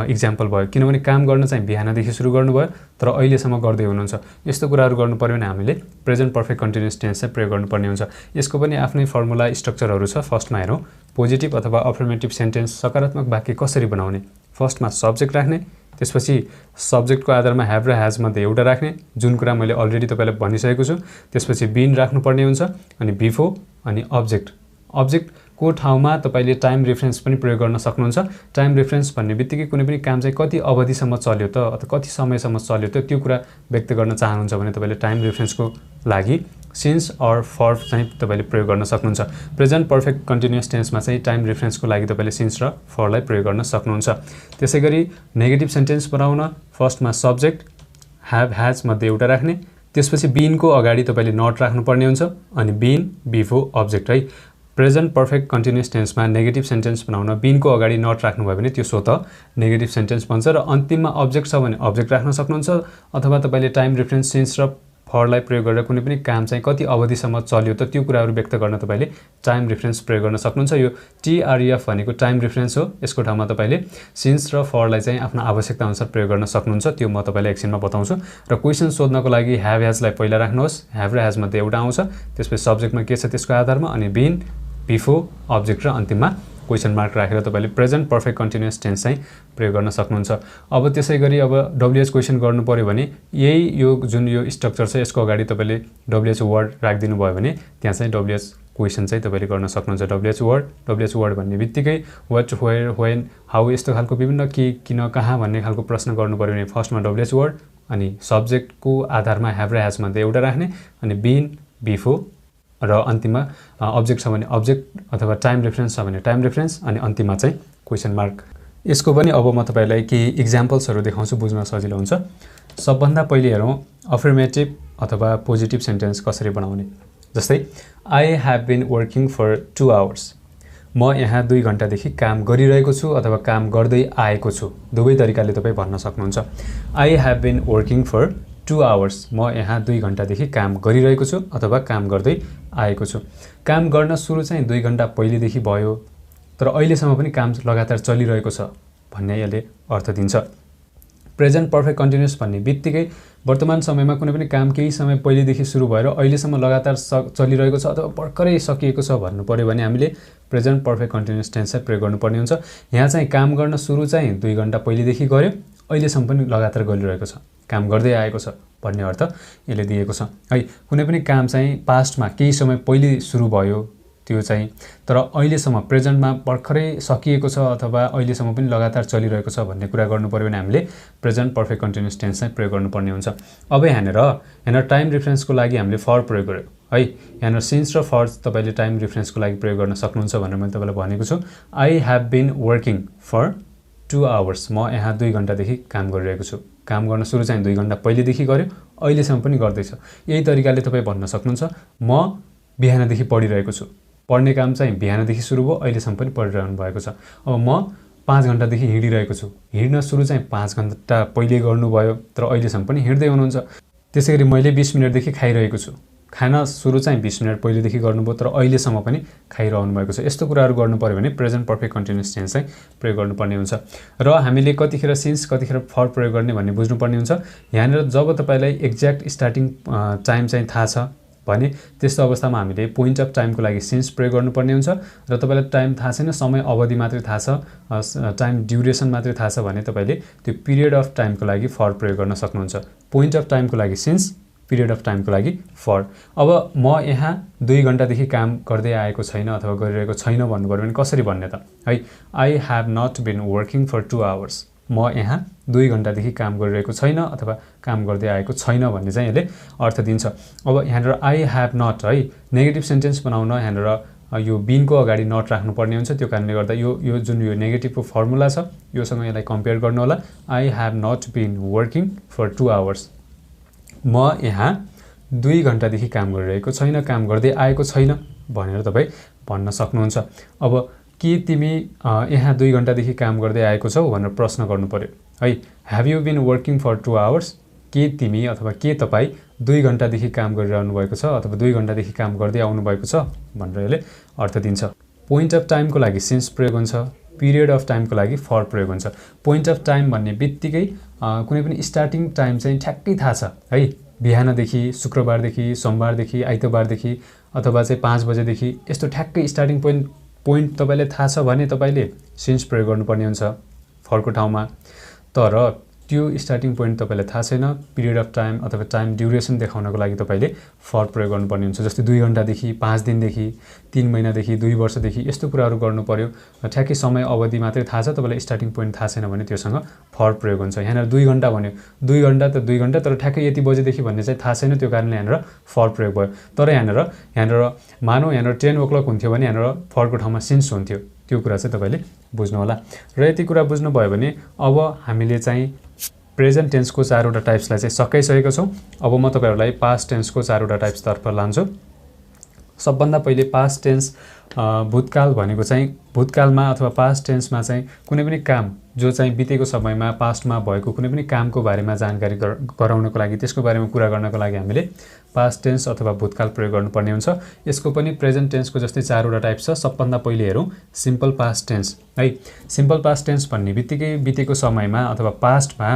इक्जाम्पल भयो, किनभने काम गर्न चाहिँ बिहानदेखि सुरु गर्नुभयो तर अहिलेसम्म गर्दै हुनुहुन्छ। यस्तो कुराहरू गर्नु पर्यो भने हामीले प्रेजेन्ट पर्फेक्ट कन्टिन्युअस टेन्स चाहिँ प्रयोग गर्नुपर्ने हुन्छ। यसको पनि आफ्नै फर्मुला स्ट्रक्चरहरू छ। फर्स्टमा हेरौँ पोजिटिभ अथवा अफर्मेटिभ सेन्टेन्स सकारात्मक वाक्य कसरी बनाउने। फर्स्टमा सब्जेक्ट राख्ने, त्यसपछि सब्जेक्टको आधारमा ह्याभ र ह्याज मध्ये एउटा राख्ने, जुन कुरा मैले अलरेडी तपाईँलाई भनिसकेको छु। त्यसपछि बिन राख्नुपर्ने हुन्छ, अनि बिफोर, अनि अब्जेक्टको ठाउँमा तपाईँले टाइम रेफरेन्स पनि प्रयोग गर्न सक्नुहुन्छ। टाइम रेफरेन्स भन्ने बित्तिकै कुनै पनि काम चाहिँ कति अवधिसम्म चल्यो त अथवा कति समयसम्म चल्यो त त्यो कुरा व्यक्त गर्न चाहनुहुन्छ भने तपाईँले टाइम रेफरेन्सको लागि सिन्स अर फर चाहिँ तपाईँले प्रयोग गर्न सक्नुहुन्छ। प्रेजेन्ट पर्फेक्ट कन्टिन्युअस टेन्समा चाहिँ टाइम रेफरेन्सको लागि तपाईँले सिन्स र फरलाई प्रयोग गर्न सक्नुहुन्छ। त्यसै गरी नेगेटिभ सेन्टेन्स बनाउन फर्स्टमा सब्जेक्ट ह्याभ ह्याज मध्ये एउटा राख्ने, त्यसपछि बिनको अगाडि तपाईँले नट राख्नुपर्ने हुन्छ, अनि बिन बिफोर अब्जेक्ट है। प्रेजेन्ट पर्फेक्ट कन्टिन्युअस टेन्समा नेगेटिभ सेन्टेन्स बनाउन बिनको अगाडि नट राख्नुभयो भने त्यो स्वतः नेगेटिभ सेन्टेन्स बन्छ र अन्तिममा अब्जेक्ट छ भने अब्जेक्ट राख्न सक्नुहुन्छ, अथवा तपाईँले टाइम रेफरेन्स सिन्स र फरलाई प्रयोग गरेर कुनै पनि काम चाहिँ कति अवधिसम्म चल्यो त त्यो कुराहरू व्यक्त गर्न तपाईँले टाइम रेफरेन्स प्रयोग गर्न सक्नुहुन्छ। यो TREF भनेको टाइम रेफरेन्स हो। यसको ठाउँमा तपाईँले सिन्स र फरलाई चाहिँ आफ्नो आवश्यकता अनुसार प्रयोग गर्न सक्नुहुन्छ। त्यो म तपाईँलाई एकछिनमा बताउँछु। र क्वेसन सोध्नको लागि ह्याभ ह्याजलाई पहिला राख्नुहोस्, ह्याभ र ह्याज मध्ये एउटा आउँछ, त्यसपछि सब्जेक्टमा के छ त्यसको आधारमा, अनि बिन बिफोर अब्जेक्ट र अन्तिममा क्वेसन मार्क राखेर तपाईँले प्रेजेन्ट पर्फेक्ट कन्टिन्युअस टेन्स चाहिँ प्रयोग गर्न सक्नुहुन्छ। अब त्यसै गरी अब WH क्वेसन गर्नु पर्यो भने यो जुन यो स्ट्रक्चर छ यसको अगाडि तपाईँले WH वर्ड राखिदिनु भयो भने त्यहाँ चाहिँ WH क्वेसन चाहिँ तपाईँले गर्न सक्नुहुन्छ। WH वर्ड भन्ने बित्तिकै वाट, वेयर, व्हेन, हाउ यस्तो खालको विभिन्न के, किन, कहाँ भन्ने खालको प्रश्न गर्नु पर्यो भने फर्स्टमा WH वर्ड, अनि सब्जेक्टको आधारमा ह्याभ र ह्याज मध्ये एउटा राख्ने, अनि बिन बिफोर र अन्तिममा अब्जेक्ट छ भने अब्जेक्ट अथवा टाइम रेफरेन्स छ भने टाइम रेफरेन्स, अनि अन्तिममा चाहिँ क्वेसन मार्क। यसको पनि अब म तपाईँलाई केही इक्जाम्पल्सहरू देखाउँछु, बुझ्न सजिलो हुन्छ। सबभन्दा पहिले हेरौँ अफर्मेटिभ अथवा पोजिटिभ सेन्टेन्स कसरी बनाउने। जस्तै I have been working for 2 hours, म यहाँ 2 घन्टादेखि काम गरिरहेको छु अथवा काम गर्दै आएको छु। दुवै तरिकाले तपाईँ भन्न सक्नुहुन्छ। I have been working for 2 hours, म यहाँ 2 घन्टादेखि काम गरिरहेको छु अथवा काम गर्दै आएको छु। काम गर्न सुरु चाहिँ 2 घन्टा पहिलेदेखि भयो तर अहिलेसम्म पनि काम लगातार चलिरहेको छ भन्ने यसले अर्थ दिन्छ। प्रेजेन्ट पर्फेक्ट कन्टिन्युअस भन्ने बित्तिकै वर्तमान समयमा कुनै पनि काम केही समय पहिलेदेखि सुरु भएर अहिलेसम्म लगातार चलिरहेको छ अथवा भर्खरै सकिएको छ भन्नु पर्यो भने हामीले प्रेजेन्ट पर्फेक्ट कन्टिन्युअस टेन्स चाहिँ प्रयोग गर्नुपर्ने हुन्छ। यहाँ चाहिँ काम गर्न सुरु चाहिँ 2 घन्टा पहिलेदेखि गर्यो, अहिलेसम्म पनि लगातार गरिरहेको छ, काम गर्दै आएको छ भन्ने अर्थ यसले दिएको छ है। कुनै पनि काम चाहिँ पास्टमा केही समय पहिले सुरु भयो त्यो चाहिँ तर अहिलेसम्म प्रेजेन्टमा भर्खरै सकिएको छ अथवा अहिलेसम्म पनि लगातार चलिरहेको छ भन्ने कुरा गर्नु पर्यो भने हामीले प्रेजेन्ट पर्फेक्ट कन्टिन्युअस टेन्स चाहिँ प्रयोग गर्नुपर्ने हुन्छ। अब यहाँनिर टाइम रेफरेन्सको लागि हामीले फर प्रयोग गर्यो है। यहाँनिर सिन्स र फर तपाईँले टाइम रेफरेन्सको लागि प्रयोग गर्न सक्नुहुन्छ भनेर मैले तपाईँलाई भनेको छु। I have been working for 2 hours, म यहाँ 2 घन्टादेखि काम गरिरहेको छु। काम गर्न सुरु चाहिँ 2 घन्टा पहिलेदेखि गर्यो, अहिलेसम्म पनि गर्दैछ। यही तरिकाले तपाईँ भन्न सक्नुहुन्छ म बिहानदेखि पढिरहेको छु। पढ्ने काम चाहिँ बिहानदेखि सुरु भयो, अहिलेसम्म पनि पढिरहनु भएको छ। अब म 5 घन्टादेखि हिँडिरहेको छु। हिँड्न सुरु चाहिँ 5 घन्टा पहिले गर्नुभयो तर अहिलेसम्म पनि हिँड्दै हुनुहुन्छ। त्यसै गरी मैले 20 मिनटदेखि खाइरहेको छु। खाना सुरु चाहिँ 20 मिनट पहिलेदेखि गर्नुभयो तर अहिलेसम्म पनि खाइरहनु भएको छ। यस्तो कुराहरू गर्नु पर्यो भने प्रेजेन्ट पर्फेक्ट कन्टिन्युअस टेन्स चाहिँ प्रयोग गर्नुपर्ने हुन्छ। र हामीले कतिखेर सिन्स कतिखेर फर प्रयोग गर्ने भन्ने बुझ्नुपर्ने हुन्छ। यहाँनिर जब तपाईँलाई एक्ज्याक्ट स्टार्टिङ टाइम चाहिँ थाहा छ भने त्यस्तो अवस्थामा हामीले पोइन्ट अफ टाइमको लागि सिन्स प्रयोग गर्नुपर्ने हुन्छ। र तपाईँलाई टाइम थाहा छैन, समय अवधि मात्रै थाहा छ, टाइम ड्युरेसन मात्रै थाहा छ भने तपाईँले त्यो पिरियड अफ टाइमको लागि फर प्रयोग गर्न सक्नुहुन्छ। पोइन्ट अफ टाइमको लागि सिन्स, पिरियड अफ टाइमको लागि फर। अब म यहाँ 2 घन्टादेखि काम गर्दै आएको छैन अथवा गरिरहेको छैन भन्नु पर्यो भने कसरी भन्ने त है। I have not been working for 2 hours, म यहाँ 2 घण्टादेखि काम गरिरहेको छैन अथवा काम गर्दै आएको छैन भन्ने चाहिँ यसले अर्थ दिन्छ। अब यहाँनिर आई ह्याभ नट है नेगेटिभ सेन्टेन्स बनाउन यहाँनिर यो बिनको अगाडि नट राख्नुपर्ने हुन्छ। त्यो कारणले गर्दा यो जुन यो नेगेटिभको फर्मुला छ योसँग यसलाई कम्पेयर गर्नु होला। I have not been working for 2 hours. म यहाँ 2 घण्टादेखि काम गरिरहेको छैन, काम गर्दै आएको छैन भनेर तपाईँ भन्न सक्नुहुन्छ। अब के तिमी यहाँ 2 घण्टादेखि काम गर्दै आएको छौ भनेर प्रश्न गर्नु पर्यो है। Have you been working for 2 hours? के तिमी अथवा के तपाईँ 2 घण्टादेखि काम गरिरहनु भएको छ अथवा 2 घण्टादेखि काम गर्दै आउनु भएको छ भनेर यसले अर्थ दिन्छ। पोइन्ट अफ टाइमको लागि सिन्स प्रयोग हुन्छ, पिरियड अफ टाइमको लागि फर प्रयोग हुन्छ। पोइन्ट अफ टाइम भन्ने बित्तिकै कुनै पनि स्टार्टिङ टाइम चाहिँ ठ्याक्कै थाहा छ है। बिहानदेखि, शुक्रबारदेखि, सोमबारदेखि, आइतबारदेखि अथवा चाहिँ 5 बजेदेखि यस्तो ठ्याक्कै स्टार्टिङ पोइन्ट तपाईँले थाहा छ भने तपाईँले सिन्स प्रयोग गर्नुपर्ने हुन्छ फरको ठाउँमा। तर त्यो स्टार्टिङ पोइन्ट तपाईँलाई थाहा छैन, पिरियड अफ टाइम अथवा टाइम ड्युरेसन देखाउनको लागि तपाईँले फर प्रयोग गर्नुपर्ने हुन्छ। जस्तै 2 घण्टादेखि, 5 दिनदेखि, 3 महिनादेखि, 2 वर्षदेखि यस्तो कुराहरू गर्नु पर्यो। ठ्याक्कै समय अवधि मात्रै थाहा छ, तपाईँलाई स्टार्टिङ पोइन्ट थाहा छैन भने त्योसँग फर प्रयोग हुन्छ। यहाँनिर 2 घण्टा भन्यो, 2 घण्टा त 2 घण्टा, तर ठ्याक्कै यति बजेदेखि भन्ने चाहिँ थाहा छैन, त्यो कारणले यहाँनिर फर प्रयोग भयो। तर यहाँनिर मानौ यहाँनिर 10 o'clock हुन्थ्यो भने यहाँनिर फरको ठाउँमा सिन्स हुन्थ्यो। त्यो कुरा चाहिँ तपाईँले बुझ्नु होला। र यति कुरा बुझ्नुभयो भने अब हामीले चाहिँ प्रेजेन्ट टेन्सको 4वटा टाइप्सलाई चाहिँ सकाइसकेका छौँ। अब म तपाईँहरूलाई पास्ट टेन्सको 4वटा टाइप्सतर्फ लान्छु। सबभन्दा पहिले पास्ट टेन्स भूतकाल भनेको चाहिँ भूतकालमा अथवा पास्ट टेन्समा चाहिँ कुनै पनि काम जो चाहिँ बितेको समयमा पास्टमा भएको कुनै पनि कामको बारेमा जानकारी गराउनको लागि, त्यसको बारेमा कुरा गर्नको लागि हामीले पास्ट टेन्स अथवा भूतकाल प्रयोग गर्नुपर्ने हुन्छ। यसको पनि प्रेजेन्ट टेन्सको जस्तै 4वटा टाइप छ। सबभन्दा पहिले हेरौँ सिम्पल पास्ट टेन्स है। सिम्पल पास्ट टेन्स भन्ने बित्तिकै बितेको समयमा अथवा पास्टमा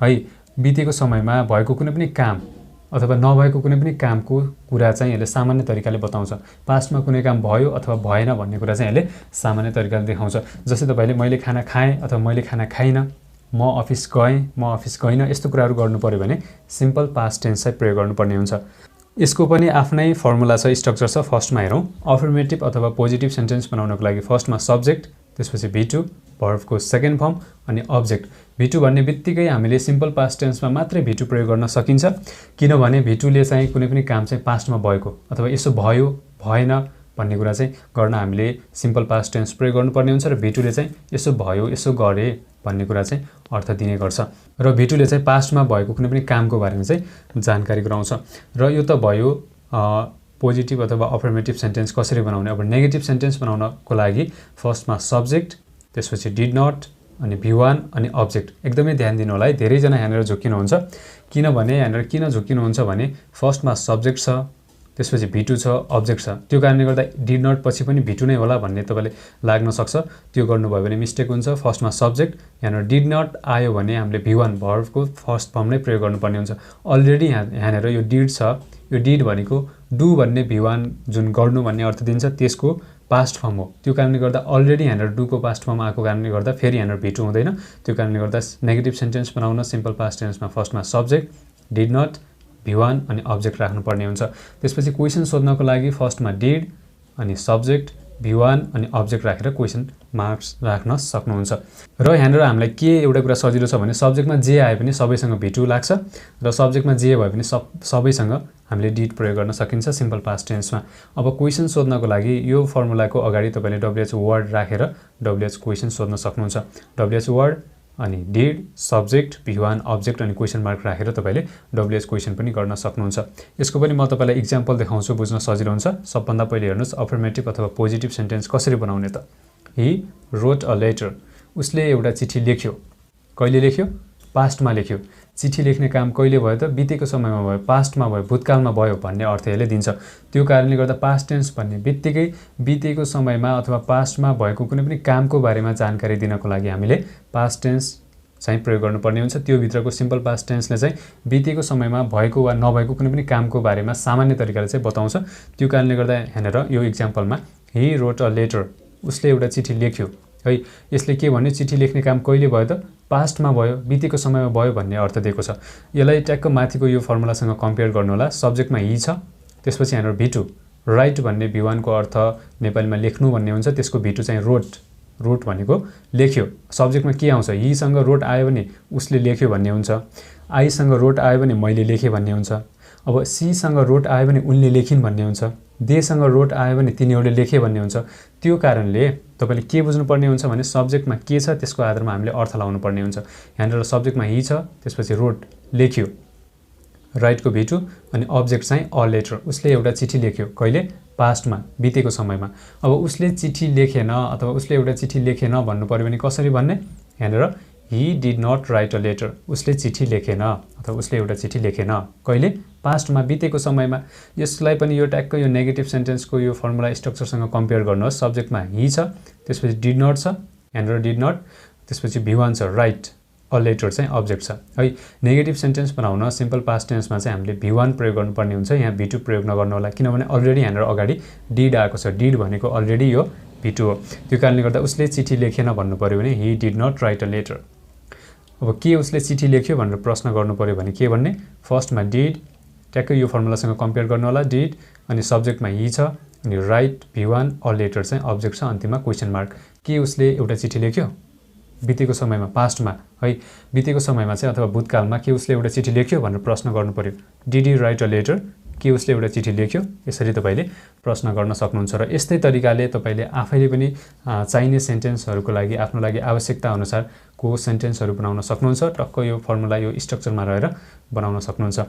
है बितेको समयमा भएको कुनै पनि काम अथवा नभएको कुनै पनि कामको कुरा चाहिँ यसले सामान्य तरिकाले बताउँछ। पास्टमा कुनै काम भयो अथवा भएन भन्ने कुरा चाहिँ यसले सामान्य तरिकाले देखाउँछ। जस्तै तपाईँले मैले खाना खाएँ अथवा मैले खाना खाइनँ, म अफिस गएँ, म अफिस गइनँ, यस्तो कुराहरू गर्नु पर्यो भने सिम्पल पास्ट टेन्स चाहिँ प्रयोग गर्नुपर्ने हुन्छ। यसको पनि आफ्नै फर्मुला छ, स्ट्रक्चर छ। फर्स्टमा हेरौँ अफर्मेटिभ अथवा पोजिटिभ सेन्टेन्स बनाउनको लागि फर्स्टमा सब्जेक्ट, त्यसपछि V2, भर्बको सेकेन्ड फर्म अनि अब्जेक्ट। V2 भन्ने बित्तिकै हामीले सिम्पल पास्ट टेन्समा मात्रै V2 प्रयोग गर्न सकिन्छ, किनभने V2ले चाहिँ कुनै पनि काम चाहिँ पास्टमा भएको अथवा यसो भयो भएन भन्ने कुरा चाहिँ गर्न हामीले सिम्पल पास्ट टेन्स प्रयोग गर्नुपर्ने हुन्छ। र V2ले चाहिँ यसो भयो, यसो गरे भन्ने कुरा चाहिँ अर्थ दिने गर्छ। र V2ले चाहिँ पास्टमा भएको कुनै पनि कामको बारेमा चाहिँ जानकारी गराउँछ। र यो त भयो पोजिटिभ अथवा अफर्मेटिभ सेन्टेन्स कसरी बनाउने। अब नेगेटिभ सेन्टेन्स बनाउनको लागि फर्स्टमा सब्जेक्ट, त्यसपछि डिड नट अनि V1 अनि अब्जेक्ट। एकदमै ध्यान दिनु होला है, धेरैजना यहाँनिर झुक्किनुहुन्छ। किनभने यहाँनिर किन झुक्किनुहुन्छ भने फर्स्टमा सब्जेक्ट छ, त्यसपछि V2 छ, अब्जेक्ट छ। त्यो कारणले गर्दा डिड नट पछि पनि V2 नै होला भन्ने तपाईँले लाग्न सक्छ। त्यो गर्नुभयो भने मिस्टेक हुन्छ। फर्स्टमा सब्जेक्ट, यहाँनिर डिड नट आयो भने हामीले V1 भर्बको फर्स्ट फर्म नै प्रयोग गर्नुपर्ने हुन्छ। अलरेडी यहाँनिर यो डिड छ, यो डिड भनेको डु भन्ने V1 जुन गर्नु भन्ने अर्थ दिन्छ त्यसको पास्ट फर्म हो। त्यो कारणले गर्दा अलरेडी यहाँनिर डुको पास्ट फर्म आएको कारणले गर्दा फेरि यहाँनिर V2 हुँदैन। त्यो कारणले गर्दा नेगेटिभ सेन्टेन्स बनाउन सिम्पल पास्ट टेन्समा फर्स्टमा सब्जेक्ट, डिड नट, V1 अनि अब्जेक्ट राख्नुपर्ने हुन्छ। त्यसपछि क्वेसन सोध्नको लागि फर्स्टमा डिड अनि सब्जेक्ट, V1 अनि अब्जेक्ट राखेर क्वेसन मार्क्स राख्न सक्नुहुन्छ। र यहाँनिर हामीलाई के एउटा कुरा सजिलो छ भने सब्जेक्टमा जे आए पनि सबैसँग V2 लाग्छ र सब्जेक्टमा जे भयो भने सबैसँग हामीले डिड प्रयोग गर्न सकिन्छ सिम्पल पास्ट टेन्समा। अब क्वेसन सोध्नको लागि यो फर्मुलाको अगाडि तपाईँले WH वर्ड राखेर WH क्वेसन सोध्न सक्नुहुन्छ। WH वर्ड अनि डिड, सब्जेक्ट, V1, अब्जेक्ट अनि क्वेसन मार्क राखेर तपाईँले WH क्वेसन पनि गर्न सक्नुहुन्छ। यसको पनि म तपाईँलाई इक्जाम्पल देखाउँछु, बुझ्न सजिलो हुन्छ। सबभन्दा पहिले हेर्नुहोस् अफर्मेटिभ अथवा पोजिटिभ सेन्टेन्स कसरी बनाउने त। हि रोट अ लेटर, उसले एउटा चिठी लेख्यो। कहिले लेख्यो? पास्टमा लेख्यो। चिठी लेख्ने काम कहिले भयो त? बितेको समयमा भयो, पास्टमा भयो, भूतकालमा भयो भन्ने अर्थ यसले दिन्छ। त्यो कारणले गर्दा पास्ट टेन्स भन्ने बित्तिकै बितेको समयमा अथवा पास्टमा भएको कुनै पनि कामको बारेमा जानकारी दिनको लागि हामीले पास्ट टेन्स चाहिँ प्रयोग गर्नुपर्ने हुन्छ। त्यो भित्रको सिम्पल पास्ट टेन्सले चाहिँ बितेको समयमा भएको वा नभएको कुनै पनि कामको बारेमा सामान्य तरिकाले चाहिँ बताउँछ। त्यो कारणले गर्दा यहाँनिर यो इक्जाम्पलमा हि रोट अ लेटर, उसले एउटा चिठी लेख्यो है। यसले के भन्यो? चिठी लेख्ने काम कहिले भयो त? पास्टमा भयो, बितेको समयमा भयो भन्ने अर्थ दिएको छ। यसलाई ट्याक्क माथिको यो फर्मुलासँग कम्पेयर गर्नु होला। सब्जेक्टमा हि छ, त्यसपछि यहाँनिर V2, राइट भन्ने V1 को अर्थ नेपालीमा लेख्नु भन्ने हुन्छ, त्यसको V2 चाहिँ रोट रोट भनेको लेख्यो। सब्जेक्टमा के आउँछ, हीसँग रोट आयो भने उसले लेख्यो भन्ने हुन्छ, आईसँग रोट आयो भने मैले लेखेँ भन्ने हुन्छ। अब सीसँग रोट आयो भने उनले लेखिन् भन्ने हुन्छ, देसँग रोट आयो भने तिनीहरूले लेखे भन्ने हुन्छ। त्यो कारणले तपाईले के बुझ्नुपर्ने हुन्छ भने सब्जेक्टमा के छ त्यसको आधारमा हामीले अर्थ लाउनु पर्ने हुन्छ। यहाँनिर सब्जेक्टमा ही छ, त्यसपछि रोट लेख्यो, राइटको V2, अनि अब्जेक्ट चाहिँ अ लेटर, उसले एउटा चिठी लेख्यो। कहिले? पास्टमा, बितेको समयमा। अब उसले चिठी लेखेन अथवा उसले एउटा चिठी लेखेन भन्नु पर्यो भने कसरी भन्ने? यहाँनिर he did not write a letter, उसले चिठी लेखेन अथवा उसले एउटा चिठी लेखेन। कहिले? पास्टमा, बितेको समयमा। यसलाई पनि यो ट्याक्क यो नेगेटिभ सेन्टेन्सको यो फर्मुला स्ट्रक्चरसँग कम्पेयर गर्नुहोस्। सब्जेक्टमा ही छ, त्यसपछि डिड नट छ, यहाँनिर डिड नट, त्यसपछि V1 छ, राइट अ लेटर चाहिँ अब्जेक्ट छ है। नेगेटिभ सेन्टेन्स बनाउन सिम्पल पास्ट टेन्समा चाहिँ हामीले V1 प्रयोग गर्नुपर्ने हुन्छ, यहाँ V2 प्रयोग नगर्नु होला, किनभने अलरेडी यहाँनिर अगाडि डिड आएको छ। डिड भनेको अलरेडी यो V2 हो। त्यो कारणले गर्दा उसले चिठी लेखेन भन्नु पर्यो भने he did not write a letter. अब के उसले चिठी लेख्यो भनेर प्रश्न गर्नु पर्यो भने के भन्ने? फर्स्टमा डिड, ट्याक्कै यो फर्मुलासँग कम्पेयर गर्नु होला, डिड, अनि सब्जेक्टमा ही छ, अनि राइट V1 अ लेटर चाहिँ अब्जेक्ट छ, अन्तिममा क्वेसन मार्क। के उसले एउटा चिठी लेख्यो? बितेको समयमा, पास्टमा है, बितेको समयमा चाहिँ अथवा भूतकालमा के उसले एउटा चिठी लेख्यो भनेर प्रश्न गर्नु पर्यो। Did he write a letter? के उसले एउटा चिठी लेख्यो? यसरी तपाईले प्रश्न गर्न सक्नुहुन्छ। र यस्तै तरिकाले तपाईले आफैले पनि चाहिने सेन्टेन्सहरूको लागि आफ्नो लागि आवश्यकता अनुसारको सेन्टेन्सहरू बनाउन सक्नुहुन्छ। टक्क यो फर्मुला यो स्ट्रक्चरमा रहेर बनाउन सक्नुहुन्छ।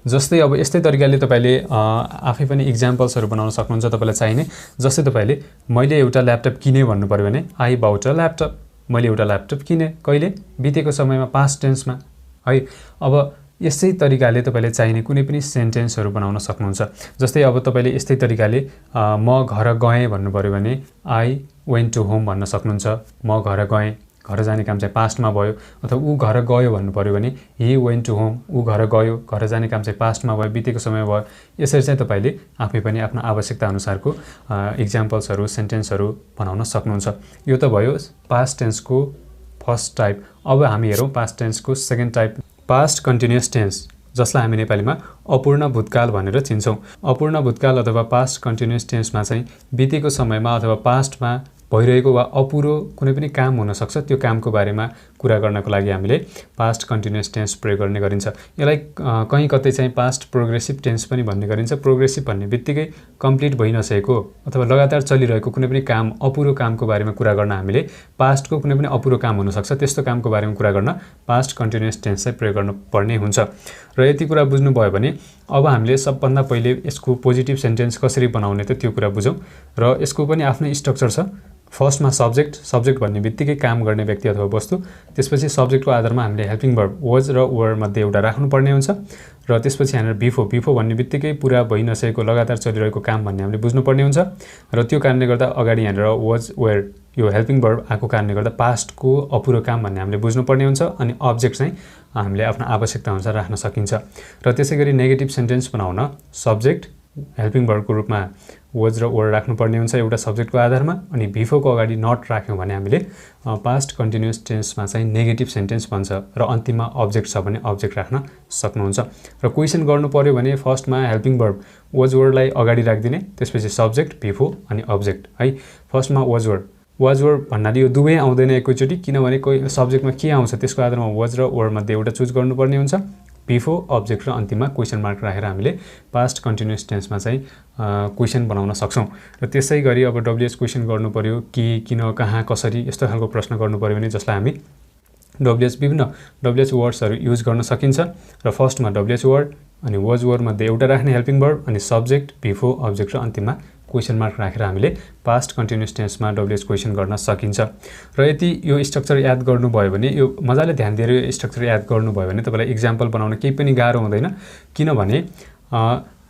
जस्तै अब यस्तै तरिकाले तपाईले आफै पनि इक्जाम्पल्सहरू बनाउन सक्नुहुन्छ तपाईलाई चाहिने। जस्तै तपाईले मैले एउटा ल्यापटप किने भन्नु पर्यो भने आई बाउट अ ल्यापटप, मैले एउटा ल्यापटप किने। कहिले? बितेको समयमा, पास्ट टेन्समा है। अब यस्तै तरिकाले तपाईले चाहिने कुनै पनि सेन्टेन्सहरू बनाउन सक्नुहुन्छ। जस्तै अब तपाईले यस्तै तरिकाले म घर गएँ भन्नु पर्यो भने आई वेन्ट टु होम भन्न सक्नुहुन्छ। म घर गएँ, घर जाने काम चाहिँ पास्टमा भयो। अथवा ऊ घर गयो भन्नु पर्यो भने ही वेन्ट टु होम, ऊ घर गयो, घर जाने काम चाहिँ पास्टमा भयो, बितेको समय भयो। यसरी चाहिँ तपाईले आफै पनि आफ्नो आवश्यकता अनुसारको इक्जाम्पल्सहरू, सेन्टेन्सहरू बनाउन सक्नुहुन्छ। यो त भयो पास्ट टेन्सको फर्स्ट टाइप। अब हामी हेरौँ पास्ट टेन्सको second type, past continuous tense, जसलाई हामी नेपालीमा अपूर्ण भूतकाल भनेर चिन्छौँ। अपूर्ण भूतकाल अथवा पास्ट कन्टिन्युअस टेन्समा चाहिँ बितेको समयमा अथवा पास्टमा भइरहेको वा अपुरो कुनै पनि काम हुन सक्छ, त्यो कामको बारेमा कुरा गर्नको लागि हामीले पास्ट कन्टिन्युअस टेन्स प्रयोग गर्ने गरिन्छ। यसलाई कहीँ कतै चाहिँ पास्ट प्रोग्रेसिभ टेन्स पनि भन्ने गरिन्छ। प्रोग्रेसिभ भन्ने बित्तिकै कम्प्लिट भइ नसकेको अथवा लगातार चलिरहेको कुनै पनि काम, अपुरो कामको बारेमा कुरा गर्न हामीले पास्टको कुनै पनि अपुरो काम हुन सक्छ, त्यस्तो कामको बारेमा कुरा गर्न पास्ट कन्टिन्युअस टेन्स चाहिँ प्रयोग गर्नुपर्ने हुन्छ। र यति कुरा बुझ्नुभयो भने अब हामीले सबभन्दा पहिले यसको पोजिटिभ सेन्टेन्स कसरी बनाउने त त्यो कुरा बुझौँ। र यसको पनि आफ्नै स्ट्रक्चर छ। फर्स्टमा सब्जेक्ट, सब्जेक्ट भन्ने बित्तिकै काम गर्ने व्यक्ति अथवा वस्तु। त्यसपछि सब्जेक्टको आधारमा हामीले हेल्पिङ भर्ब वाज र वर मध्ये एउटा राख्नुपर्ने हुन्छ। र त्यसपछि यहाँनिर बिफोर, बिफोर भन्ने बित्तिकै पुरा भइ नसकेको लगातार चलिरहेको काम भन्ने हामीले बुझ्नुपर्ने हुन्छ। र त्यो कारणले गर्दा अगाडि यहाँनिर वाज वेयर यो हेल्पिङ भर्ब आएको कारणले गर्दा पास्टको अपुरो काम भन्ने हामीले बुझ्नुपर्ने हुन्छ। अनि अब्जेक्ट चाहिँ हामीले आफ्नो आवश्यकता अनुसार राख्न सकिन्छ। र त्यसै गरी नेगेटिभ सेन्टेन्स बनाउन सब्जेक्ट हेल्पिङ भर्बको रूपमा वाज र वर राख्नुपर्ने हुन्छ एउटा सब्जेक्टको आधारमा। अनि बिफोरको अगाडि नट राख्यौँ भने हामीले पास्ट कन्टिन्युअस टेन्समा चाहिँ नेगेटिभ सेन्टेन्स भन्छ। र अन्तिममा अब्जेक्ट छ भने अब्जेक्ट राख्न सक्नुहुन्छ। र क्वेसन गर्नु पर्यो भने फर्स्टमा हेल्पिङ भर्ब वाज वरलाई अगाडि राखिदिने, त्यसपछि सब्जेक्ट, बिफोर अनि अब्जेक्ट है। फर्स्टमा वाज वर, वाज वर भन्नाले यो दुवै आउँदैन एकैचोटि, किनभने कोही सब्जेक्टमा के आउँछ त्यसको आधारमा वाज र वर मध्ये एउटा चुज गर्नुपर्ने हुन्छ। बिफोर, अब्जेक्ट र अन्तिममा क्वेसन मार्क राखेर हामीले पास्ट कन्टिन्युअस टेन्समा चाहिँ क्वेसन बनाउन सक्छौँ। र त्यसै गरी अब डब्ल्युएच क्वेसन गर्नु पर्यो, के, किन, कहाँ, कसरी, यस्तो खालको प्रश्न गर्नु पर्यो भने जसलाई हामी विभिन्न डब्ल्युएच वर्ड्सहरू युज गर्न सकिन्छ। र फर्स्टमा डब्ल्युएच वर्ड अनि वाज वर मध्ये एउटा राख्ने हेल्पिङ भर्ब अनि सब्जेक्ट, बिफोर, अब्जेक्ट र अन्तिममा क्वेसन मार्क राखेर हामीले पास्ट कन्टिन्युअस टेन्समा डब्ल्युएच क्वेसन गर्न सकिन्छ। र यदि यो स्ट्रक्चर याद गर्नुभयो भने, यो मजाले ध्यान दिएर यो स्ट्रक्चर याद गर्नुभयो भने तपाईँलाई इक्जाम्पल बनाउन केही पनि गाह्रो हुँदैन। किनभने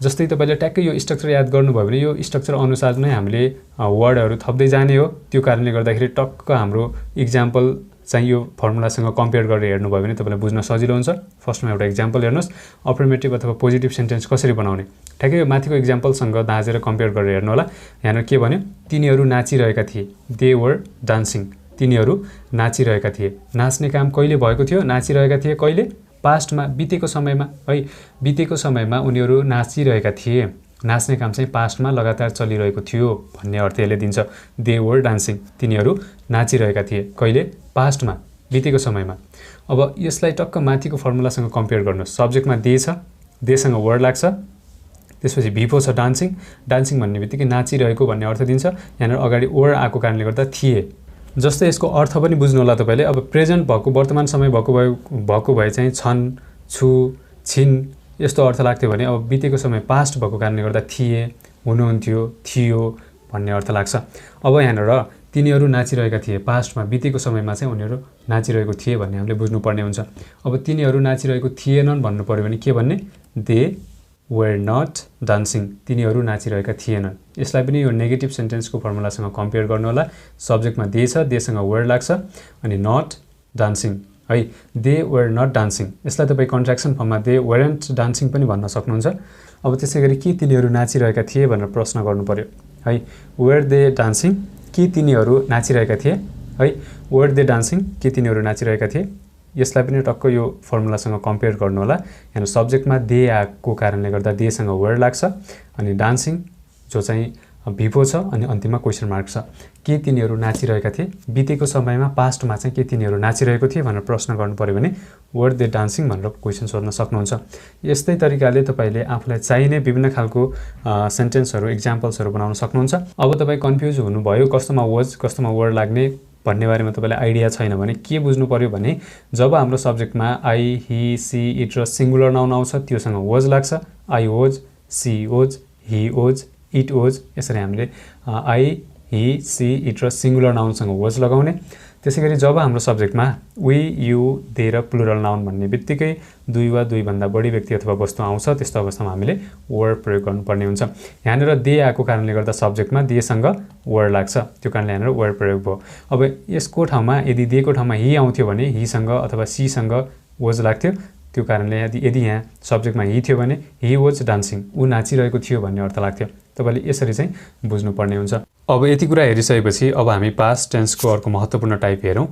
जस्तै तपाईँले ट्याक्कै यो स्ट्रक्चर याद गर्नुभयो भने यो स्ट्रक्चर अनुसार नै हामीले वर्डहरू थप्दै जाने हो। त्यो कारणले गर्दाखेरि टक्क हाम्रो इक्जाम्पल चाहिँ यो फर्मुलासँग कम्पेयर गरेर हेर्नुभयो भने तपाईँलाई बुझ्न सजिलो हुन्छ। फर्स्टमा एउटा इक्जाम्पल हेर्नुहोस्, अफर्मेटिभ अथवा पोजिटिभ सेन्टेन्स कसरी बनाउने। ठ्याक्कै यो माथिको इक्जाम्पलसँग दाँजेर कम्पेयर गरेर हेर्नु होला। यहाँनिर के भन्यो? तिनीहरू नाचिरहेका थिए, दे वर डान्सिङ। तिनीहरू नाचिरहेका थिए। नाच्ने काम कहिले भएको थियो? नाचिरहेका थिए कहिले? पास्टमा, बितेको समयमा है। बितेको समयमा उनीहरू नाचिरहेका थिए। नाच्ने काम चाहिँ पास्टमा लगातार चलिरहेको थियो भन्ने अर्थ यसले दिन्छ। दे वर डान्सिङ, तिनीहरू नाचिरहेका थिए। कहिले? पास्टमा, बितेको समयमा। अब यसलाई टक्क माथिको फर्मुलासँग कम्पेयर गर्नुहोस्। सब्जेक्टमा दे छ, देसँग वर्ड लाग्छ, त्यसपछि भिपो छ डान्सिङ। डान्सिङ भन्ने बित्तिकै नाचिरहेको भन्ने अर्थ दिन्छ। यहाँनिर अगाडि वर्ड आएको कारणले गर्दा थिए। जस्तै यसको अर्थ पनि बुझ्नु होला तपाईँले। अब प्रेजेन्ट भएको, वर्तमान समय भएको भए चाहिँ छन्, छु, छिन् यस्तो अर्थ लाग्थ्यो भने अब बितेको समय पास्ट भएको कारणले गर्दा थिए, हुनुहुन्थ्यो, थियो भन्ने अर्थ लाग्छ। अब यहाँनिर तिनीहरू नाचिरहेका थिए, पास्टमा बितेको समयमा चाहिँ उनीहरू नाचिरहेको थिए भन्ने हामीले बुझ्नुपर्ने हुन्छ। अब तिनीहरू नाचिरहेको थिएनन् भन्नु पर्यो भने के भन्ने? दे वेयर नट डान्सिङ, तिनीहरू नाचिरहेका थिएनन्। यसलाई पनि यो नेगेटिभ सेन्टेन्सको फर्मुलासँग कम्पेयर गर्नु होला। सब्जेक्टमा दे छ, देसँग वर्ड लाग्छ, अनि नट डान्सिङ है। दे वेयर नट डान्सिङ, यसलाई तपाईँ कन्ट्र्याक्सन फर्ममा दे वेरन्ट डान्सिङ पनि भन्न सक्नुहुन्छ। अब त्यसै गरी के तिनीहरू नाचिरहेका थिए भनेर प्रश्न गर्नु पर्यो है। वेयर दे डान्सिङ, के तिनीहरू नाचिरहेका थिए है। वेयर दे डान्सिङ, के तिनीहरू नाचिरहेका थिए। यसलाई पनि टक्क यो फर्मुलासँग कम्पेयर गर्नु होला। यहाँ सब्जेक्टमा दे आएको कारणले गर्दा देसँग वर्ड लाग्छ, अनि डान्सिङ जो चाहिँ भिपो छ, अनि अन्तिममा क्वेसन मार्क छ। के तिनीहरू नाचिरहेका थिए? बितेको समयमा पास्टमा चाहिँ के तिनीहरू नाचिरहेको थिए भनेर प्रश्न गर्नु पर्यो भने वर दे डान्सिङ भनेर क्वेसन सोध्न सक्नुहुन्छ। यस्तै तरिकाले तपाईँले आफूलाई चाहिने विभिन्न खालको सेन्टेन्सहरू, इक्जाम्पल्सहरू बनाउन सक्नुहुन्छ। अब तपाईँ कन्फ्युज हुनुभयो कस्तोमा वाज, कस्तोमा वर्ड लाग्ने भन्ने बारेमा तपाईँलाई आइडिया छैन भने के बुझ्नु पर्यो भने जब हाम्रो सब्जेक्टमा आई, ही, सी, इट र सिङ्गुलर नाउन आउँछ त्योसँग वाज लाग्छ। I was, she was, he was, it was, यसरी हामीले आई, ही, सी, इट र सिङ्गुलर नाउनसँग वाज लगाउने। त्यसै गरी जब हाम्रो सब्जेक्टमा वी, यु, दे र प्लुरल नाउन भन्ने बित्तिकै दुई वा दुईभन्दा बढी व्यक्ति अथवा वस्तु आउँछ त्यस्तो अवस्थामा हामीले वर्ड प्रयोग गर्नुपर्ने हुन्छ। यहाँनिर दे आएको कारणले गर्दा सब्जेक्टमा देसँग वर्ड लाग्छ, त्यो कारणले यहाँनिर वर्ड प्रयोग भयो। अब यसको ठाउँमा यदि देको ठाउँमा हि आउँथ्यो भने हिसँग अथवा सीसँग वाज लाग्थ्यो, त्यो कारणले यदि यहाँ सब्जेक्टमा हि थियो भने हि वाज डान्सिङ, ऊ नाचिरहेको थियो भन्ने अर्थ लाग्थ्यो। तपाईँले यसरी चाहिँ बुझ्नुपर्ने हुन्छ। अब यति कुरा हेरिसकेपछि अब हामी पास्ट टेन्सको अर्को महत्त्वपूर्ण टाइप हेरौँ,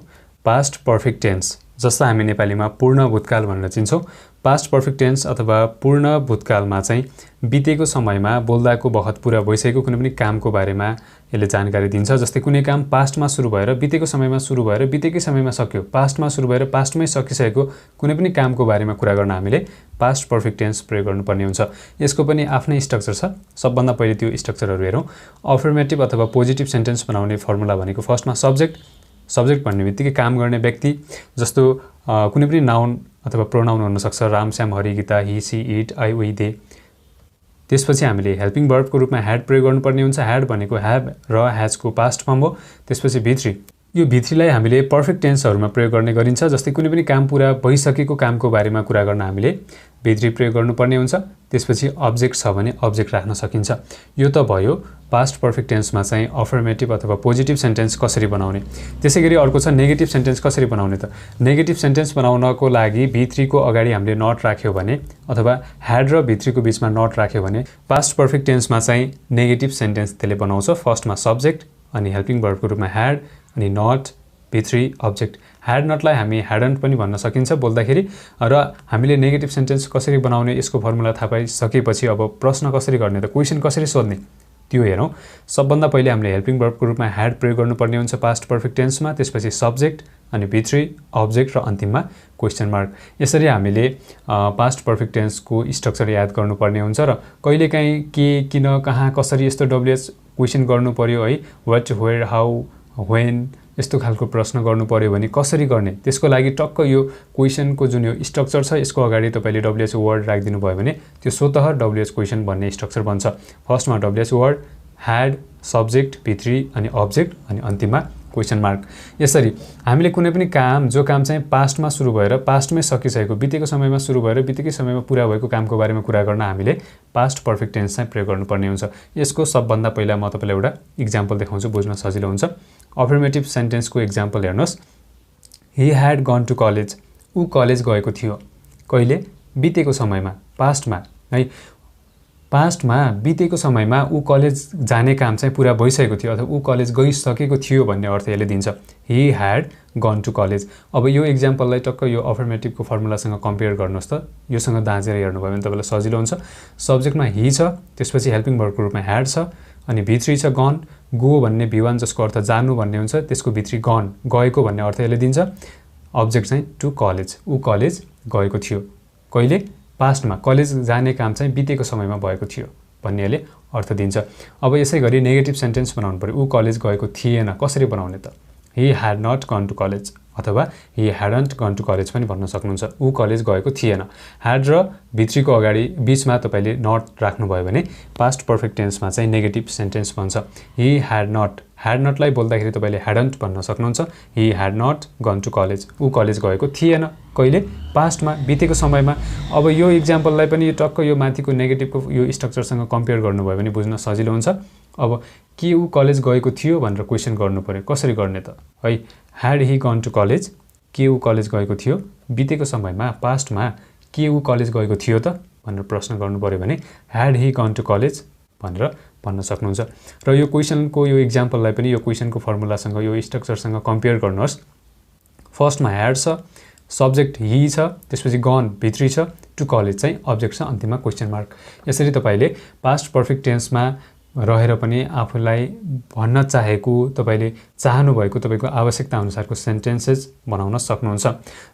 पास्ट पर्फेक्ट टेन्स, जसलाई हामी नेपालीमा पूर्ण भूतकाल भनेर चिन्छौँ। पास्ट पर्फेक्ट टेन्स अथवा पूर्ण भूतकालमा चाहिँ बितेको समयमा बोल्दाको बखत पुरा भइसकेको कुनै पनि कामको बारेमा यसले जानकारी दिन्छ। जस्तै कुनै काम पास्टमा सुरु भएर बितेको समयमा सुरु भएर बितेकै समयमा सक्यो, पास्टमा सुरु भएर पास्टमै सकिसकेको कुनै पनि कामको बारेमा कुरा गर्न हामीले पास्ट पर्फेक्ट टेन्स प्रयोग गर्नुपर्ने हुन्छ। यसको पनि आफ्नै स्ट्रक्चर छ। सबभन्दा पहिले त्यो स्ट्रक्चरहरू हेरौँ। अफर्मेटिभ अथवा पोजिटिभ सेन्टेन्स बनाउने फर्मुला भनेको फर्स्टमा सब्जेक्ट भन्ने बित्तिकै काम गर्ने व्यक्ति, जस्तो कुनै पनि नाउन अथवा प्रोनाउन हुनसक्छ, Ram, Shyam, Hari, Gita, he, she, it, I, we, they. त्यसपछि हामीले हेल्पिङ वर्बको रूपमा ह्याड प्रयोग गर्नुपर्ने हुन्छ। ह्याड भनेको ह्याभ र ह्याजको पास्ट फर्म हो। त्यसपछि भित्री, यो भित्रीलाई हामीले पर्फेक्ट टेन्सहरूमा प्रयोग गर्ने गरिन्छ। जस्तै कुनै पनि काम पुरा भइसकेको कामको बारेमा कुरा गर्न हामीले भित्री प्रयोग गर्नुपर्ने हुन्छ। त्यसपछि अब्जेक्ट छ भने अब्जेक्ट राख्न सकिन्छ। यो त भयो पास्ट पर्फेक्ट टेन्समा चाहिँ अफर्मेटिभ अथवा पोजिटिभ सेन्टेन्स कसरी बनाउने। त्यसै गरी अर्को छ नेगेटिभ सेन्टेन्स कसरी बनाउने त। नेगेटिभ सेन्टेन्स बनाउनको लागि भित्रीको अगाडि हामीले नट राख्यो भने अथवा ह्याड र भित्रीको बिचमा नट राख्यो भने पास्ट पर्फेक्ट टेन्समा चाहिँ नेगेटिभ सेन्टेन्स त्यसले बनाउँछ। फर्स्टमा सब्जेक्ट, अनि हेल्पिङ वर्बको रूपमा ह्याड, अनि नट, भित्री, अब्जेक्ट। ह्याड नटलाई हामी ह्याडन्ट पनि भन्न सकिन्छ बोल्दाखेरि। र हामीले नेगेटिभ सेन्टेन्स कसरी बनाउने यसको फर्मुला थाहा पाइसकेपछि अब प्रश्न कसरी गर्ने त, क्वेसन कसरी सोध्ने त्यो हेरौँ। सबभन्दा पहिले हामीले हेल्पिङ वर्बको रूपमा ह्याड प्रयोग गर्नुपर्ने हुन्छ पास्ट पर्फेक्ट टेन्समा। त्यसपछि सब्जेक्ट, अनि भित्री, अब्जेक्ट र अन्तिममा क्वेसन मार्क। यसरी हामीले पास्ट पर्फेक्ट टेन्सको स्ट्रक्चर याद गर्नुपर्ने हुन्छ। र कहिलेकाहीँ के, किन, कहाँ, कसरी यस्तो डब्लुएच क्वेसन गर्नु पर्यो है, वाट, वेयर, हाउ, वेन यस्तो खालको प्रश्न गर्नु पर्यो भने कसरी गर्ने, त्यसको लागि टक्क यो क्वेसनको जुन यो स्ट्रक्चर छ यसको अगाडि तपाईँले डब्लुएच वर्ड राखिदिनु भयो भने त्यो स्वतः डब्लुएच क्वेसन भन्ने स्ट्रक्चर बन्छ। फर्स्टमा डब्लुएच वर्ड, ह्याड, सब्जेक्ट, भित्री, अनि अब्जेक्ट, अनि अन्तिममा क्वेसन मार्क। यसरी हामीले कुनै पनि काम, जो काम चाहिँ पास्टमा सुरु भएर पास्टमै सकिसकेको, बितेको समयमा सुरु भएर बितेकै समयमा पुरा भएको कामको बारेमा कुरा गर्न हामीले पास्ट पर्फेक्ट टेन्स चाहिँ प्रयोग गर्नुपर्ने हुन्छ। यसको सबभन्दा पहिला म तपाईँलाई एउटा इक्जाम्पल देखाउँछु, बुझ्न सजिलो हुन्छ। अफर्मेटिभ सेन्टेन्सको इक्जाम्पल हेर्नुहोस्। ही ह्याड गन टु कलेज, ऊ कलेज गएको थियो। कहिले? बितेको समयमा, पास्टमा है। पास्टमा बितेको समयमा ऊ कलेज जाने काम चाहिँ पुरा भइसकेको थियो अथवा ऊ कलेज गइसकेको थियो भन्ने अर्थ यसले दिन्छ। ही ह्याड गन टु कलेज। अब यो इक्जाम्पललाई टक्क यो अफर्मेटिभको फर्मुलासँग कम्पेयर गर्नुहोस् त, योसँग दाँचेर हेर्नुभयो भने तपाईँलाई सजिलो हुन्छ। सब्जेक्टमा ही छ, त्यसपछि हेल्पिङ भर्बको रूपमा ह्याड छ, अनि भित्री छ गन। गो भन्ने V1 जसको अर्थ जानु भन्ने हुन्छ, त्यसको भित्री गन गएको भन्ने अर्थ यसले दिन्छ। अब्जेक्ट चाहिँ टु कलेज, ऊ कलेज गएको थियो। कहिले? पास्टमा। कलेज जाने काम चाहिँ बितेको समयमा भएको थियो भन्ने यसले अर्थ दिन्छ। अब यसै गरी नेगेटिभ सेन्टेन्स बनाउनु पर्यो। ऊ कलेज गएको थिएन, कसरी बनाउने त? He had not gone to college अथवा he hadn't gone to college पनि भन्न सक्नुहुन्छ। ऊ कलेज गएको थिएन। ह्याड र भित्रीको अगाडि बिचमा तपाईँले नट राख्नुभयो भने पास्ट पर्फेक्ट टेन्समा चाहिँ नेगेटिभ सेन्टेन्स बन्छ। ही ह्याड नटलाई बोल्दाखेरि तपाईँले ह्याडन्ट भन्न सक्नुहुन्छ। He had not gone to college, ऊ कलेज गएको थिएन। कहिले? पास्टमा, बितेको समयमा। अब यो इक्जाम्पललाई पनि टक्क यो माथिको नेगेटिभको यो स्ट्रक्चरसँग कम्पेयर गर्नुभयो भने बुझ्न सजिलो हुन्छ। अब के ऊ कलेज गएको थियो भनेर क्वेसन गर्नु पर्यो। कसरी गर्ने त? है, had he gone to college, के ऊ कलेज गएको थियो? बितेको समयमा, पास्टमा के ऊ कलेज गएको थियो त भनेर प्रश्न गर्नु पर्यो भने had he gone to college भनेर भन्न सक्नुहुन्छ। र यो क्वेसनको यो इक्जाम्पललाई पनि यो क्वेसनको फर्मुलासँग यो स्ट्रक्चरसँग कम्पेयर गर्नुहोस्। फर्स्टमा ह्याड छ, सब्जेक्ट ही छ, त्यसपछि गन भित्री छ, टु कलेज चाहिँ अब्जेक्ट छ, अन्तिममा क्वेसन मार्क। यसरी तपाईँले पास्ट पर्फेक्ट टेन्समा रहेर पनि आफूलाई भन्न चाहेको, तपाईँले चाहनुभएको, तपाईँको आवश्यकता अनुसारको सेन्टेन्सेस बनाउन सक्नुहुन्छ।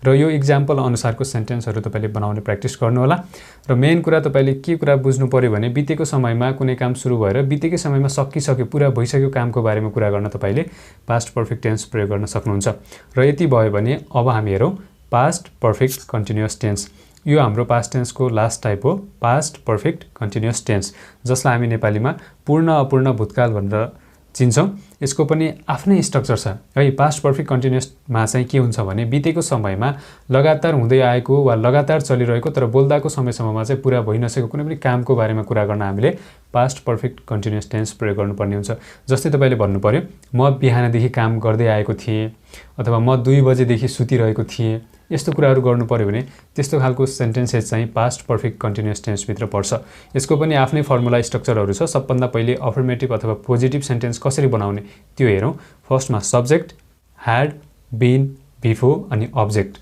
र यो इक्जाम्पल अनुसारको सेन्टेन्सहरू तपाईँले बनाउने प्र्याक्टिस गर्नुहोला। र मेन कुरा तपाईँले के कुरा बुझ्नु पर्यो भने बितेको समयमा कुनै काम सुरु भएर बितेकै समयमा सकिसक्यो, पुरा भइसक्यो कामको बारेमा कुरा गर्न तपाईँले पास्ट पर्फेक्ट टेन्स प्रयोग गर्न सक्नुहुन्छ। र यति भयो भने अब हामी हेरौँ पास्ट पर्फेक्ट कन्टिन्युअस टेन्स। यो हाम्रो पास्ट टेन्सको लास्ट टाइप हो, पास्ट पर्फेक्ट कन्टिन्युअस टेन्स, जसलाई हामी नेपालीमा पूर्ण अपूर्ण भूतकाल भनेर चिन्छौँ। यसको पनि आफ्नै स्ट्रक्चर छ है। पास्ट पर्फेक्ट कन्टिन्युअसमा चाहिँ के हुन्छ भने बितेको समयमा लगातार हुँदै आएको वा लगातार चलिरहेको तर बोल्दाको समयसम्ममा चाहिँ पुरा भइ नसकेको कुनै पनि कामको बारेमा कुरा गर्न हामीले पास्ट पर्फेक्ट कन्टिन्युअस टेन्स प्रयोग गर्नुपर्ने हुन्छ। जस्तै तपाईँले भन्नु पर्यो, म बिहानदेखि काम गर्दै आएको थिएँ, अथवा म 2 बजेदेखि सुतिरहेको थिएँ। यस्तो कुराहरू गर्नु पर्यो भने त्यस्तो खालको सेन्टेन्सेस चाहिँ पास्ट पर्फेक्ट कन्टिन्युअस टेन्सभित्र पर्छ। यसको पनि आफ्नै फर्मुला स्ट्रक्चरहरू छ। सबभन्दा पहिले अफर्मेटिभ अथवा पोजिटिभ सेन्टेन्स कसरी बनाउने त्यो हेरौँ। फर्स्टमा सब्जेक्ट, ह्याड, बिन, बिफोर अनि अब्जेक्ट।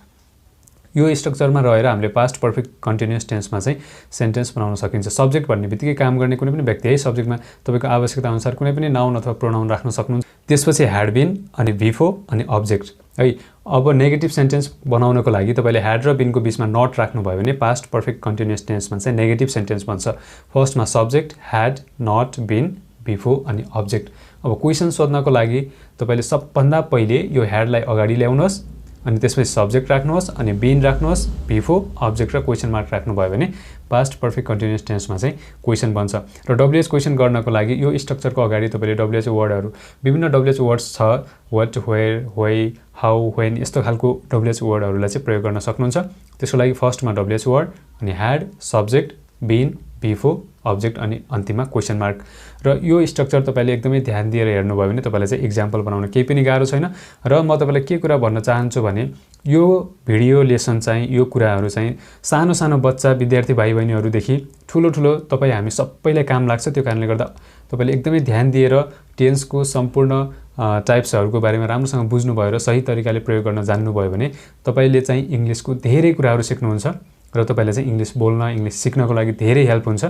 यो स्ट्रक्चरमा रहेर हामीले पास्ट पर्फेक्ट कन्टिन्युअस टेन्समा चाहिँ सेन्टेन्स बनाउन सकिन्छ। सब्जेक्ट भन्ने बित्तिकै काम गर्ने कुनै पनि व्यक्ति है, सब्जेक्टमा तपाईँको आवश्यकता अनुसार कुनै पनि नाउन अथवा प्रोनाउन राख्न सक्नुहुन्छ। त्यसपछि ह्याड बिन अनि बिफोर अनि अब्जेक्ट है। अब नेगेटिभ सेन्टेन्स बनाउनको लागि तपाईँले ह्याड र बिनको बिचमा नट राख्नुभयो भने पास्ट पर्फेक्ट कन्टिन्युअस टेन्समा चाहिँ नेगेटिभ सेन्टेन्स बन्छ। फर्स्टमा subject, had, not, been, before अनि अब्जेक्ट। अब क्वेसन सोध्नको लागि तपाईँले सबभन्दा पहिले यो ह्याडलाई अगाडि ल्याउनुहोस्, अनि त्यसपछि सब्जेक्ट राख्नुहोस्, अनि बिन राख्नुहोस्, बिफोर, अब्जेक्ट र क्वेसन मार्क राख्नुभयो भने पास्ट पर्फेक्ट कन्टिन्युअस टेन्समा चाहिँ क्वेसन बन्छ। र डब्ल्युएच क्वेसन गर्नको लागि यो स्ट्रक्चरको अगाडि तपाईँले डब्ल्युएच वर्डहरू, विभिन्न डब्ल्युएच वर्ड्स छ, what, where, why, how, when, यस्तो खालको डब्ल्युएच वर्डहरूलाई चाहिँ प्रयोग गर्न सक्नुहुन्छ। त्यसको लागि फर्स्टमा डब्ल्युएच वर्ड, अनि had, subject, been, before, object अनि अन्तिममा क्वेसन मार्क। र यो स्ट्रक्चर तपाईँले एकदमै ध्यान दिएर हेर्नुभयो भने तपाईँलाई चाहिँ इक्जाम्पल बनाउन केही पनि गाह्रो छैन। र म तपाईँलाई के कुरा भन्न चाहन्छु भने यो भिडियो लेसन चाहिँ, यो कुराहरू चाहिँ सानो सानो बच्चा, विद्यार्थी भाइ बहिनीहरूदेखि ठुलो ठुलो तपाईँ हामी सबैलाई काम लाग्छ। त्यो कारणले गर्दा तपाईँले एकदमै ध्यान दिएर टेन्सको सम्पूर्ण टाइप्सहरूको बारेमा राम्रोसँग बुझ्नुभयो र सही तरिकाले प्रयोग गर्न जान्नुभयो भने तपाईँले चाहिँ इङ्ग्लिसको धेरै कुराहरू सिक्नुहुन्छ र तपाईँलाई चाहिँ इङ्ग्लिस बोल्न, इङ्ग्लिस सिक्नको लागि धेरै हेल्प हुन्छ।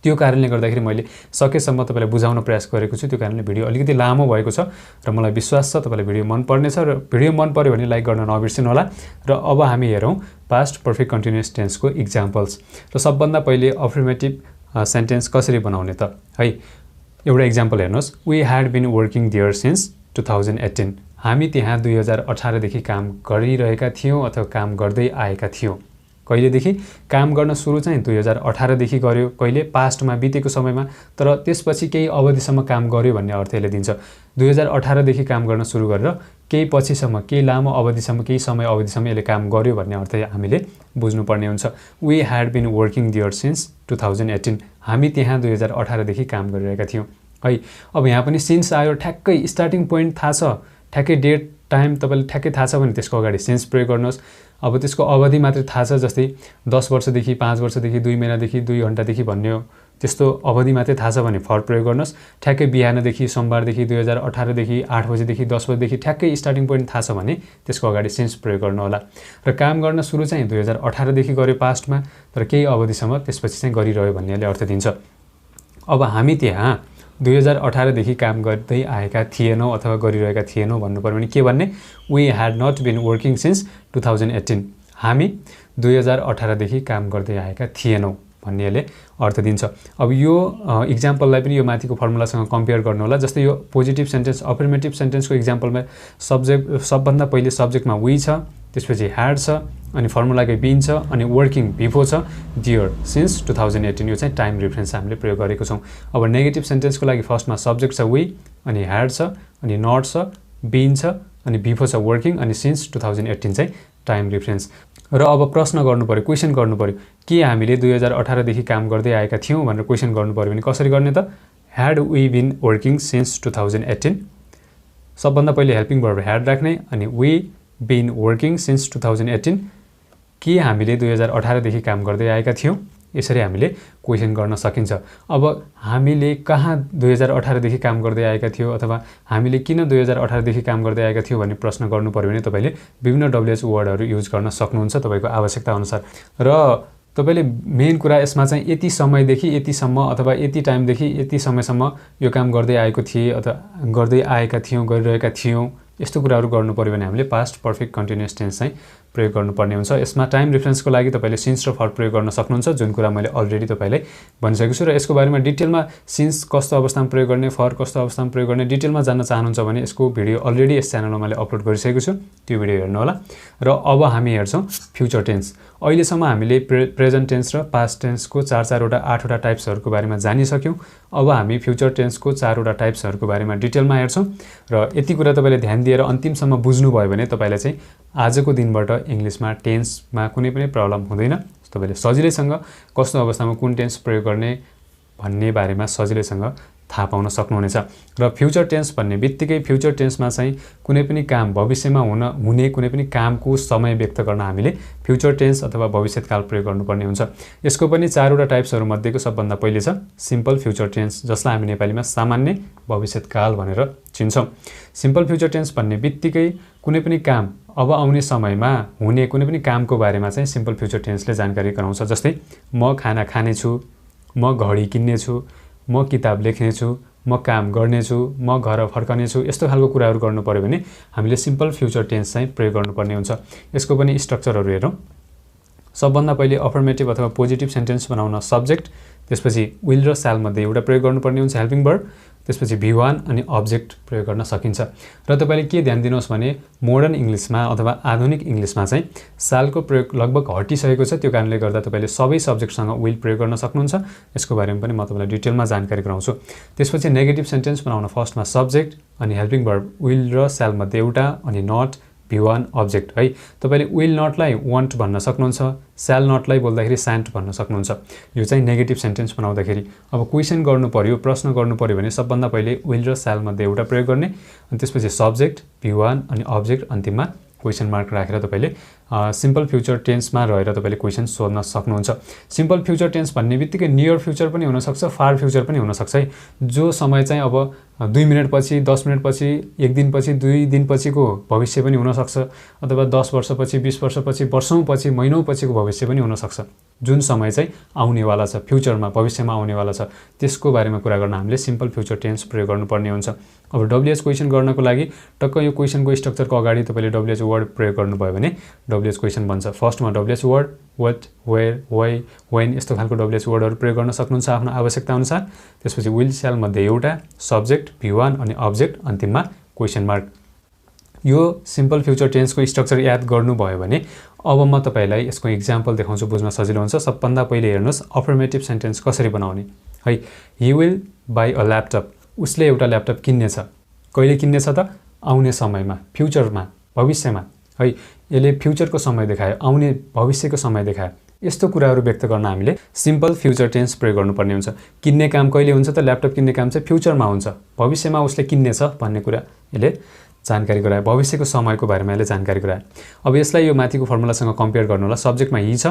त्यो कारणले गर्दाखेरि मैले सकेसम्म तपाईँलाई बुझाउन प्रयास गरेको छु। त्यो कारणले भिडियो अलिकति लामो भएको छ र मलाई विश्वास छ तपाईँलाई भिडियो मन पर्नेछ। र भिडियो मन पर्यो भने लाइक गर्न नबिर्सिनु होला। र अब हामी हेरौँ पास्ट पर्फेक्ट कन्टिन्युअस टेन्सको इक्जाम्पल्स। र सबभन्दा पहिले अफर्मेटिभ सेन्टेन्स कसरी बनाउने त है। एउटा इक्जाम्पल हेर्नुहोस्, we had been working there since 2018। हामी त्यहाँ 2018देखि काम गरिरहेका थियौँ अथवा काम गर्दै आएका थियौँ। कहिलेदेखि? काम गर्न सुरु चाहिँ 2018देखि गर्यो। कहिले? पास्टमा, बितेको समयमा, तर त्यसपछि केही अवधिसम्म काम गर्यो भन्ने अर्थ यसले दिन्छ। 2018देखि काम गर्न सुरु गरेर केही पछिसम्म, केही लामो अवधिसम्म, केही समय अवधिसम्म यसले काम गर्यो भन्ने अर्थ हामीले बुझ्नुपर्ने हुन्छ। We had been working there since 2018। हामी त्यहाँ 2018देखि काम गरिरहेका थियौँ है। अब यहाँ पनि सिन्स आयो, ठ्याक्कै स्टार्टिङ पोइन्ट थाहा छ, ठ्याक्कै डेट टाइम तपाईँले ठ्याक्कै थाहा छ भने त्यसको अगाडि सिन्स प्रयोग गर्नुहोस्। अब त्यसको अवधि मात्रै थाहा छ, जस्तै 10 वर्षदेखि, 5 वर्षदेखि, 2 महिनादेखि, 2 घन्टादेखि भन्ने त्यस्तो अवधि मात्रै थाहा छ भने फर प्रयोग गर्नुहोस्। ठ्याक्कै बिहानदेखि सोमबारदेखि 2018 देखि 8 बजेदेखि 10 बजेदेखि ठ्याक्कै स्टार्टिङ पोइन्ट थाहा छ भने त्यसको अगाडि सिन्स प्रयोग गर्नु होला। र काम गर्न सुरु चाहिँ 2018 देखि गर्यो पास्टमा, तर केही अवधिसम्म त्यसपछि चाहिँ गरिरह्यो भन्नेले अर्थ दिन्छ। अब हामी त्यहाँ 2018 देखि काम गर्दै आएका थिएनौँ अथवा गरिरहेका थिएनौँ भन्नु पर्यो भने के भन्ने? We had not been working since 2018। हामी 2018 देखि काम गर्दै आएका थिएनौँ भन्नेले अर्थ दिन्छ। अब यो इक्जाम्पललाई पनि यो माथिको फर्मुलासँग कम्पेयर गर्नु होला। जस्तै यो पोजिटिभ सेन्टेन्स अफर्मेटिभ सेन्टेन्सको इक्जाम्पलमा सबभन्दा पहिले सब्जेक्टमा वी छ, त्यसपछि ह्याड छ, अनि फर्मुलाकै बिन छ, अनि वर्किङ बिफोर छ डियर सिन्स 2018। यो चाहिँ टाइम रिफरेन्स हामीले प्रयोग गरेको छौँ। अब नेगेटिभ सेन्टेन्सको लागि फर्स्टमा सब्जेक्ट छ वी, अनि ह्याड छ, अनि नट छ, बिन छ, अनि बिफोर छ वर्किङ, अनि सिन्स 2018 चाहिँ टाइम रिफरेन्स। र अब प्रश्न गर्नु पर्यो, क्वेसन गर्नु पर्यो, के हामीले 2018 देखि काम गर्दै आएका थियौँ भनेर क्वेसन गर्नु पर्यो भने कसरी गर्ने त? Had we been working since 2018। सबभन्दा पहिले हेल्पिङ भर्ब ह्याड राख्ने, अनि वी बिन वर्किङ सिन्स 2018। के हामीले 2018 देखि काम गर्दै आएका थियौँ? यसरी हामीले क्वेसन गर्न सकिन्छ। अब हामीले कहाँ 2018 देखि काम गर्दै आएका थियौँ अथवा हामीले किन 2018 देखि काम गर्दै आएका थियौँ भन्ने प्रश्न गर्नु पर्यो भने तपाईँले विभिन्न WH वर्डहरू युज गर्न सक्नुहुन्छ तपाईँको आवश्यकता अनुसार। र तपाईँले मेन कुरा यसमा चाहिँ यति समयदेखि यतिसम्म अथवा यति टाइमदेखि यति समयसम्म यो काम गर्दै आएको थिएँ अथवा गर्दै आएका थियौँ, गरिरहेका थियौँ, यस्तो कुराहरू गर्नु पर्यो भने हामीले पास्ट पर्फेक्ट कन्टिन्युअस टेन्स चाहिँ प्रयोग गर्नुपर्ने हुन्छ। यसमा टाइम रिफरेन्सको लागि तपाईँले सिन्स र फर प्रयोग गर्न सक्नुहुन्छ, जुन कुरा मैले अलरेडी तपाईँलाई भनिसकेको छु। र यसको बारेमा डिटेलमा सिन्स कस्तो अवस्थामा प्रयोग गर्ने, फर कस्तो अवस्थामा प्रयोग गर्ने डिटेलमा जान्न चाहनुहुन्छ भने यसको भिडियो अलरेडी यस च्यानलमा मैले अपलोड गरिसकेको छु, त्यो भिडियो हेर्नु होला। र अब हामी हेर्छौँ फ्युचर टेन्स। अहिलेसम्म हामीले प्रेजेन्ट टेन्स र पास्ट टेन्सको 4-4वटा 8वटा टाइप्सहरूको बारेमा जानिसक्यौँ। अब हामी फ्युचर टेन्सको 4वटा टाइप्सहरूको बारेमा डिटेलमा हेर्छौँ। र यति कुरा तपाईँले ध्यान दिएर अन्तिमसम्म बुझ्नुभयो भने तपाईँलाई चाहिँ आजको दिनबाट इङ्ग्लिसमा टेन्समा कुनै पनि प्रब्लम हुँदैन। तपाईँले सजिलैसँग कस्तो अवस्थामा कुन टेन्स प्रयोग गर्ने भन्ने बारेमा सजिलैसँग थाहा पाउन सक्नुहुनेछ। र फ्युचर टेन्स भन्ने बित्तिकै फ्युचर टेन्समा चाहिँ कुनै पनि काम भविष्यमा हुने कुनै पनि कामको समय व्यक्त गर्न हामीले फ्युचर टेन्स अथवा भविष्यकाल प्रयोग गर्नुपर्ने हुन्छ। यसको पनि 4वटा टाइप्सहरू मध्येको सबभन्दा पहिले छ सिम्पल फ्युचर टेन्स, जसलाई हामी नेपालीमा सामान्य भविष्यकाल भनेर चिन्छौँ। सिम्पल फ्युचर टेन्स भन्ने बित्तिकै कुनै पनि काम अब आउने समयमा हुने कुनै पनि कामको बारेमा चाहिँ सिम्पल फ्युचर टेन्सले जानकारी गराउँछ। जस्तै म खाना खानेछु, म घडी किन्नेछु, म किताब लेख्नेछु, म काम गर्नेछु, म घर फर्कनेछु, यस्तो खालको कुराहरू गर्नु पर्यो भने हामीले सिम्पल फ्युचर टेन्स चाहिँ प्रयोग गर्नुपर्ने हुन्छ। यसको पनि स्ट्रक्चरहरू हेरौँ। सबभन्दा पहिले अफर्मेटिभ अथवा पोजिटिभ सेन्टेन्स बनाउन सब्जेक्ट, त्यसपछि विल र स्याल मध्ये एउटा प्रयोग गर्नुपर्ने हुन्छ हेल्पिङ भर्ब, त्यसपछि V1 अनि अब्जेक्ट प्रयोग गर्न सकिन्छ। र तपाईँले के ध्यान दिनुहोस् भने मोडर्न इङ्ग्लिसमा अथवा आधुनिक इङ्ग्लिसमा चाहिँ सालको प्रयोग लगभग हटिसकेको छ। त्यो कारणले गर्दा तपाईँले सबै सब्जेक्टसँग विल प्रयोग गर्न सक्नुहुन्छ। यसको बारेमा पनि म तपाईँलाई डिटेलमा जानकारी गराउँछु। त्यसपछि नेगेटिभ सेन्टेन्स बनाउन फर्स्टमा सब्जेक्ट अनि हेल्पिङ भर्ब विल र स्याल मध्ये एउटा अनि नट V1 अब्जेक्ट है। तपाईँले विल नटलाई वान्ट भन्न सक्नुहुन्छ, स्याल नटलाई बोल्दाखेरि स्यान्ट भन्न सक्नुहुन्छ। यो चाहिँ नेगेटिभ सेन्टेन्स बनाउँदाखेरि। अब क्वेसन गर्नु पर्यो, प्रश्न गर्नु पर्यो भने सबभन्दा पहिले विल र स्याल मध्ये एउटा प्रयोग गर्ने, अनि त्यसपछि सब्जेक्ट V1 अनि अब्जेक्ट अन्तिममा क्वेसन मार्क राखेर तपाईँले सिम्पल फ्युचर टेन्समा रहेर तपाईँले क्वेसन सोध्न सक्नुहुन्छ। सिम्पल फ्युचर टेन्स भन्ने बित्तिकै नियर फ्युचर पनि हुनसक्छ, फार फ्युचर पनि हुनसक्छ है। जो समय चाहिँ अब 2 मिनटपछि, 10 मिनटपछि, 1 दिनपछि, 2 दिनपछिको भविष्य पनि हुनसक्छ, अथवा 10 वर्षपछि, 20 वर्षपछि, वर्षौँपछि, महिनौँपछिको भविष्य पनि हुनसक्छ। जुन समय चाहिँ आउनेवाला छ, फ्युचरमा भविष्यमा आउनेवाला छ, त्यसको बारेमा कुरा गर्न हामीले सिम्पल फ्युचर टेन्स प्रयोग गर्नुपर्ने हुन्छ। अब WH क्वेसन गर्नको लागि टक्क यो क्वेसनको स्ट्रक्चरको अगाडि तपाईँले WH वर्ड प्रयोग गर्नुभयो भने WH क्वेसन बन्छ। फर्स्टमा WH word what, where, why, when यस्तो खालको WH वर्डहरू प्रयोग गर्न सक्नुहुन्छ आफ्नो आवश्यकता अनुसार। त्यसपछि विल स्याल मध्ये एउटा, सब्जेक्ट V1 अनि अब्जेक्ट अन्तिममा क्वेसन मार्क। यो सिम्पल फ्युचर टेन्सको स्ट्रक्चर याद गर्नुभयो भने अब म तपाईँलाई यसको इक्जाम्पल देखाउँछु, बुझ्न सजिलो हुन्छ। सबभन्दा पहिले हेर्नुहोस् अफर्मेटिभ सेन्टेन्स कसरी बनाउने है। He will by a laptop, उसले एउटा ल्यापटप किन्नेछ। कहिले किन्नेछ त? आउने समयमा, फ्युचरमा, भविष्यमा है। यसले फ्युचरको समय देखायो, आउने भविष्यको समय देखायो। यस्तो कुराहरू व्यक्त गर्न हामीले सिम्पल फ्युचर टेन्स प्रयोग गर्नुपर्ने हुन्छ। किन्ने काम कहिले हुन्छ त? ल्यापटप किन्ने काम चाहिँ फ्युचरमा हुन्छ, भविष्यमा उसले किन्नेछ भन्ने कुरा यसले जानकारी गरायो, भविष्यको समयको बारेमा यसले जानकारी गरायो। अब यसलाई यो माथिको फर्मुलासँग कम्पेयर गर्नु होला। सब्जेक्टमा हि छ,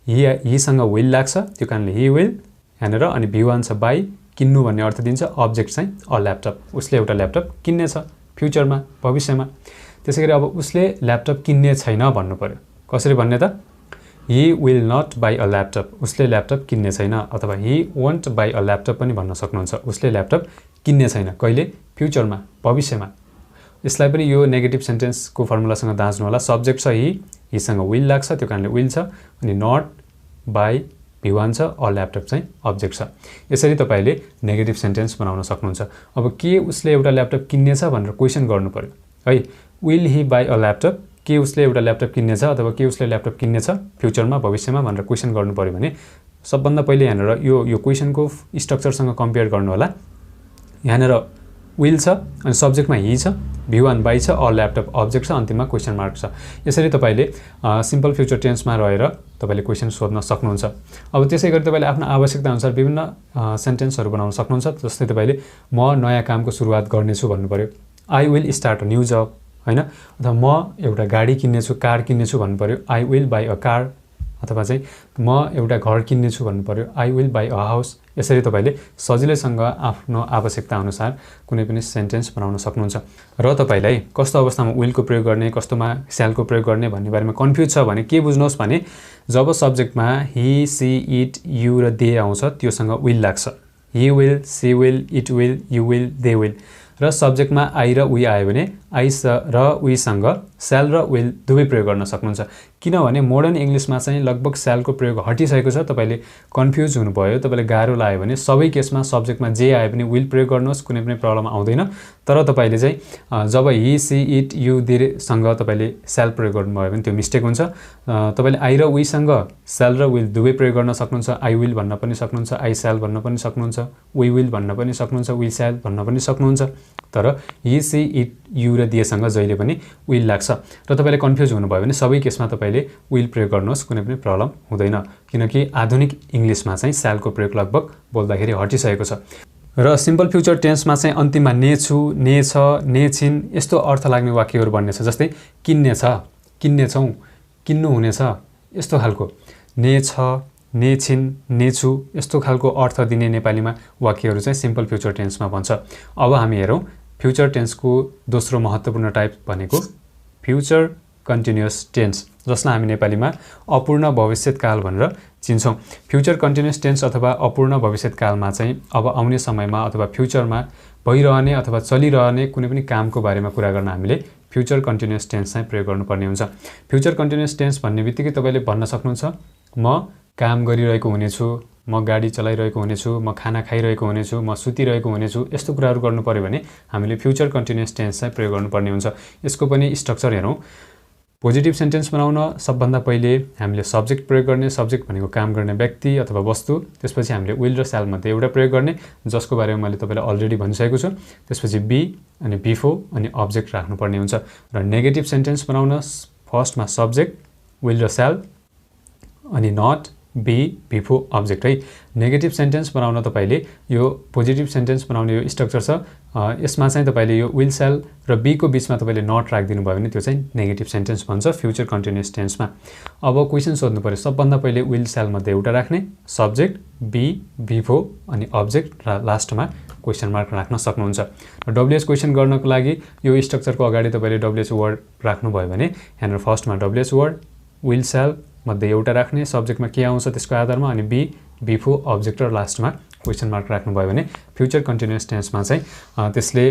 हिसँग विल लाग्छ, त्यो कारणले हि विल यहाँनिर अनि V1 छ बाई किन्नु भन्ने अर्थ दिन्छ अब्जेक्ट चाहिँ अ ल्यापटप उसले एउटा ल्यापटप किन्नेछ फ्युचरमा भविष्यमा त्यसैगरी अब उसले ल्यापटप किन्ने छैन भन्नु पर्यो कसरी भन्ने त he will not buy a laptop उसले ल्यापटप किन्ने छैन अथवा he won't buy a laptop पनि भन्न सक्नुहुन्छ उसले ल्यापटप किन्ने छैन कहिले फ्युचरमा भविष्यमा यसलाई पनि यो नेगेटिभ सेन्टेन्सको फर्मुलासँग दाँच्नु होला सब्जेक्ट छ he सँग will लाग्छ त्यो कारणले will छ अनि not buy V1 छ अ ल्यापटप चाहिँ अब्जेक्ट छ यसरी तपाईले नेगेटिभ सेन्टेन्स बनाउन सक्नुहुन्छ अब के उसले एउटा ल्यापटप किन्नेछ भनेर क्वेशन गर्नु पर्यो है will he buy a laptop के उसले एउटा ल्यापटप किन्नेछ अथवा के उसले ल्यापटप किन्नेछ फ्युचरमा भविष्यमा भनेर क्वेशन गर्नु पर्यो भने सबभन्दा पहिले यहाँनिर यो क्वेशनको स्ट्रक्चरसँग कम्पेयर गर्नु होला यहाँनिर will छ अनि सब्जेक्टमा he छ V1 buy छ अ ल्यापटप अब्जेक्ट छ अन्तिममा क्वेशन मार्क छ यसरी तपाईले सिम्पल फ्युचर टेन्समा रहेर तपाईले क्वेशन सोध्न सक्नुहुन्छ अब त्यसैगरी तपाईले आफ्नो आवश्यकता अनुसार विभिन्न सेन्टेन्सहरु बनाउन सक्नुहुन्छ जस्तै तपाईले म नयाँ कामको सुरुवात गर्नेछु भन्नु पर्यो I will start a new job हैन अथवा म एउटा गाडी किन्नेछु कार किन्नेछु भन्नु पर्यो I will buy a car अथवा चाहिँ म एउटा घर किन्नेछु भन्नु पर्यो I will buy a house यसरी तपाईले सजिलैसँग आफ्नो आवश्यकता अनुसार कुनै पनि सेन्टेन्स बनाउन सक्नुहुन्छ र तपाईलाई कस्तो अवस्थामा will को प्रयोग गर्ने कस्तोमा shall को प्रयोग गर्ने भन्ने बारेमा कन्फ्युज छ भने के बुझ्नुहोस् भने जब सब्जेक्टमा he she it you र they आउँछ त्योसँग will लाग्छ he will she will it will you will they will र सब्जेक्टमा I र we आयो भने I र we सँग shall र will दुवै प्रयोग गर्न सक्नुहुन्छ किनभने मोडर्न इंग्लिशमा चाहिँ लगभग shall को प्रयोग हटिसकेको छ तपाईले कन्फ्युज हुनुभयो तपाईले गाह्रो लाग्यो भने सबै केसमा सब्जेक्टमा जे आए पनि will प्रयोग गर्नुहोस् कुनै पनि प्रब्लम आउँदैन तर तपाईले चाहिँ जब he she it you they सँग तपाईले shall प्रयोग गर्नुभयो भने त्यो मिस्टेक हुन्छ तपाईले I र we सँग shall र will दुवै प्रयोग गर्न सक्नुहुन्छ I will भन्न पनि सक्नुहुन्छ I shall भन्न पनि सक्नुहुन्छ we will भन्न पनि सक्नुहुन्छ we shall भन्न पनि सक्नुहुन्छ तर he she it you र they सँग जहिले पनि will लाग्छ र तपाईले कन्फ्युज हुनुभयो भने सबै केसमा तपाईले will प्रयोग गर्नुहोस् कुनै पनि प्रब्लम हुँदैन किनकि आधुनिक इंग्लिशमा चाहिँ shall को प्रयोग लगभग बोल्दाखेरि हटिसकेको छ र सिम्पल फ्युचर टेन्समा चाहिँ अन्तिममा ने छु ने छ ने छिन यस्तो अर्थ लाग्ने वाक्यहरु बन्ने छ जस्तै किन्ने छ किन्ने छौ किन्नु हुने छ यस्तो खालको ने छ ने छिन ने छु यस्तो खालको अर्थ दिने नेपालीमा वाक्यहरु चाहिँ सिम्पल फ्युचर टेन्समा भन्छ अब हामी हेरौं फ्युचर टेन्सको दोस्रो महत्त्वपूर्ण टाइप भनेको फ्युचर कन्टिन्युअस टेन्स जसलाई हामी नेपालीमा अपूर्ण भविष्यकाल भनेर चिन्छौं फ्युचर कन्टिन्युअस टेन्स अथवा अपूर्ण भविष्यकालमा चाहिँ अब आउने समयमा अथवा फ्युचरमा भइरहने अथवा चलिरहने कुनै पनि कामको बारेमा कुरा गर्न हामीले फ्युचर कन्टिन्युअस टेन्स चाहिँ प्रयोग गर्नुपर्ने हुन्छ फ्युचर कन्टिन्युअस टेन्स भन्ने बित्तिकै तपाईले भन्न सक्नुहुन्छ म काम गरिरहेको हुनेछु म गाडी चलाइरहेको हुनेछु म खाना खाइरहेको हुनेछु म सुतिरहेको हुनेछु यस्तो कुराहरु गर्नु पर्यो भने हामीले फ्युचर कन्टिन्युअस टेन्स चाहिँ प्रयोग गर्नुपर्ने हुन्छ यसको पनि स्ट्रक्चर हेरौं पोजिटिभ सेन्टेन्स बनाउन सबभन्दा पहिले हामीले सब्जेक्ट प्रयोग गर्ने सब्जेक्ट भनेको काम गर्ने व्यक्ति अथवा वस्तु त्यसपछि हामीले will र shall मध्ये एउटा प्रयोग गर्ने जसको बारेमा मैले तपाईलाई अलरेडी भनिसकेको छु त्यसपछि be अनि before अनि अब्जेक्ट राख्नुपर्ने हुन्छ र नेगेटिभ सेन्टेन्स बनाउन फर्स्टमा सब्जेक्ट will र shall अनि not be before अब्जेक्ट है नेगेटिभ सेन्टेन्स बनाउन तपाईले यो पोजिटिभ सेन्टेन्स बनाउने यो स्ट्रक्चर छ यसमा चाहिँ तपाईले यो will shall र be को बीचमा तपाईले not राखिदिनु भयो भने त्यो चाहिँ नेगेटिभ सेन्टेन्स भन्छ फ्युचर कन्टिन्युअस टेन्समा अब क्वेशन सोध्नु पर्यो सबभन्दा पहिले will shall मध्ये एउटा राख्ने सब्जेक्ट be before अनि अब्जेक्ट र लास्टमा क्वेशन मार्क राख्न सक्नुहुन्छ र WH क्वेशन गर्नको लागि यो स्ट्रक्चरको अगाडि तपाईले WH वर्ड राख्नु भयो भने यहाँ फर्स्टमा WH वर्ड will shall मध्ये एउटा राख्ने सब्जेक्टमा के आउँछ त्यसको आधारमा अनि be before अब्जेक्ट र लास्टमा क्वेशन मार्क राख्नु भयो भने फ्युचर कन्टिन्युअस टेन्समा चाहिँ त्यसले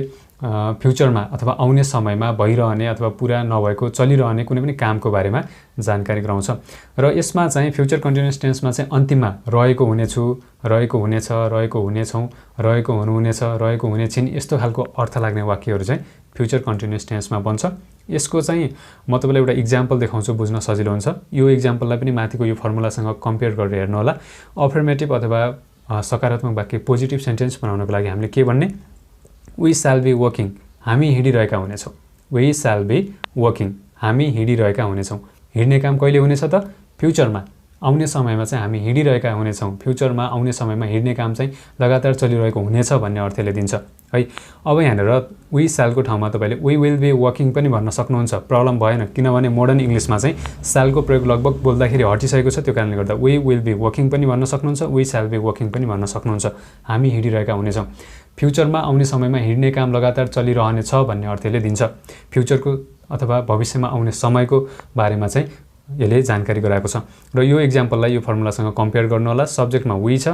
फ्युचरमा अथवा आउने समयमा भइरहने अथवा पूरा नभएको चलिरहने कुनै पनि कामको बारेमा जानकारी गराउँछ र यसमा चाहिँ फ्युचर कन्टिन्युअस टेन्समा चाहिँ अन्तिममा रहेको हुनेछु रहेको हुनेछ रहेको हुनेछौं रहेको हुनुहुनेछ रहेको हुनेछिन यस्तो खालको अर्थ लाग्ने वाक्यहरु चाहिँ फ्युचर कन्टिन्युअस टेन्समा बन्छ यसको चाहिँ म तपाईलाई एउटा एक्जाम्पल देखाउँछु बुझ्न सजिलो हुन्छ यो एक्जाम्पललाई पनि माथिको यो फर्मुलासँग कम्पेयर गरेर हेर्नु होला अफर्मेटिभ अथवा सकारात्मक वाक्य पोजिटिभ सेन्टेन्स बनाउनको लागि हामीले के भन्ने we shall be working हामी हिडिरहेका हुनेछौं we shall be working हामी हिडिरहेका हुनेछौं हिड्ने काम कहिले हुनेछ त फ्युचरमा आउने समयमा चाहिँ हामी हिँडिरहेका हुनेछौँ, फ्युचरमा आउने समयमा हिँड्ने काम चाहिँ लगातार चलिरहेको हुनेछ भन्ने अर्थले दिन्छ है। अब यहाँनिर वी स्यालको ठाउँमा तपाईँले वी विल बी वर्किङ पनि भन्न सक्नुहुन्छ, प्रब्लम भएन, किनभने मोडर्न इङ्ग्लिसमा चाहिँ स्यालको प्रयोग लगभग बोल्दाखेरि हटिसकेको छ। त्यो कारणले गर्दा वी विल बी वर्किङ पनि भन्न सक्नुहुन्छ, वी स्याल बी वर्किङ पनि भन्न सक्नुहुन्छ। हामी हिँडिरहेका हुनेछौँ, फ्युचरमा आउने समयमा हिँड्ने काम लगातार चलिरहनेछ भन्ने अर्थले दिन्छ। फ्युचरको अथवा भविष्यमा आउने समयको बारेमा चाहिँ यसले जानकारी गराएको छ। र यो इक्जाम्पललाई यो फर्मुलासँग कम्पेयर गर्नु होला। सब्जेक्टमा वी छ,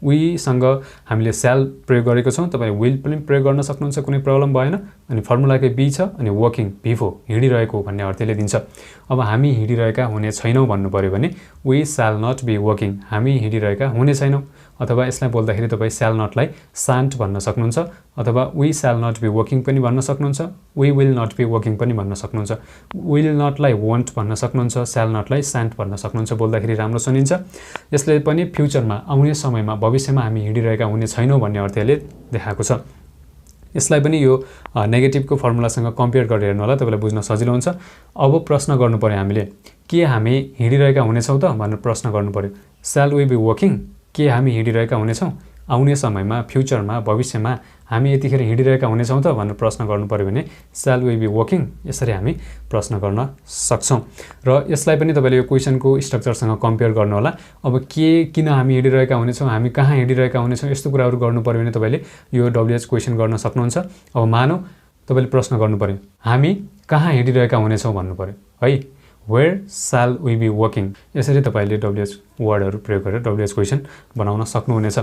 वीसँग हामीले स्याल प्रयोग गरेको छौँ, तपाईँ विल पनि प्रयोग गर्न सक्नुहुन्छ, कुनै प्रब्लम भएन। अनि फर्मुलाकै बी छ अनि वर्किङ भिफो हिँडिरहेको भन्ने अर्थले दिन्छ। अब हामी हिँडिरहेका हुने छैनौँ भन्नु पऱ्यो भने वी स्याल नट बी वर्किङ, हामी हिँडिरहेका हुने छैनौँ। अथवा यसलाई बोल्दाखेरि तपाईँ स्याल नटलाई सान्ट भन्न सक्नुहुन्छ, अथवा वी स्याल नट बी वर्किङ पनि भन्न सक्नुहुन्छ, we will not be working पनि भन्न सक्नुहुन्छ। विल नटलाई वन्ट भन्न सक्नुहुन्छ, स्याल नटलाई सान्ट भन्न सक्नुहुन्छ, बोल्दाखेरि राम्रो सुनिन्छ। यसले पनि फ्युचरमा आउने समयमा भविष्यमा हामी हिँडिरहेका हुने छैनौँ भन्ने अर्थले देखाएको छ। यसलाई पनि यो नेगेटिभको फर्मुलासँग कम्पेयर गरेर हेर्नु होला, तपाईँलाई बुझ्न सजिलो हुन्छ। अब प्रश्न गर्नु पर्यो हामीले, के हामी हिँडिरहेका हुनेछौँ त भनेर प्रश्न गर्नु पर्यो। स्याल वी बी वर्किङ, के हामी हिँडिरहेका हुनेछौँ आउने समयमा, फ्युचरमा, भविष्यमा हामी यतिखेर हिँडिरहेका हुनेछौँ त भनेर प्रश्न गर्नु पर्यो भने स्याल वी बी वर्किङ, यसरी हामी प्रश्न गर्न सक्छौँ। र यसलाई पनि तपाईँले यो क्वेसनको स्ट्रक्चरसँग कम्पेयर गर्नु होला। अब किन हामी हिँडिरहेका हुनेछौँ, हामी कहाँ हिँडिरहेका हुनेछौँ, यस्तो कुराहरू गर्नु पर्यो भने तपाईँले यो डब्लुएच क्वेसन गर्न सक्नुहुन्छ। अब मानौँ तपाईँले प्रश्न गर्नु पर्यो, हामी कहाँ हिँडिरहेका हुनेछौँ भन्नु पर्यो है, वेयर स्याल वी बी वर्किङ। यसरी तपाईँले डब्लुएच वर्डहरू प्रयोग गरेर डब्लुएच क्वेसन बनाउन सक्नुहुनेछ।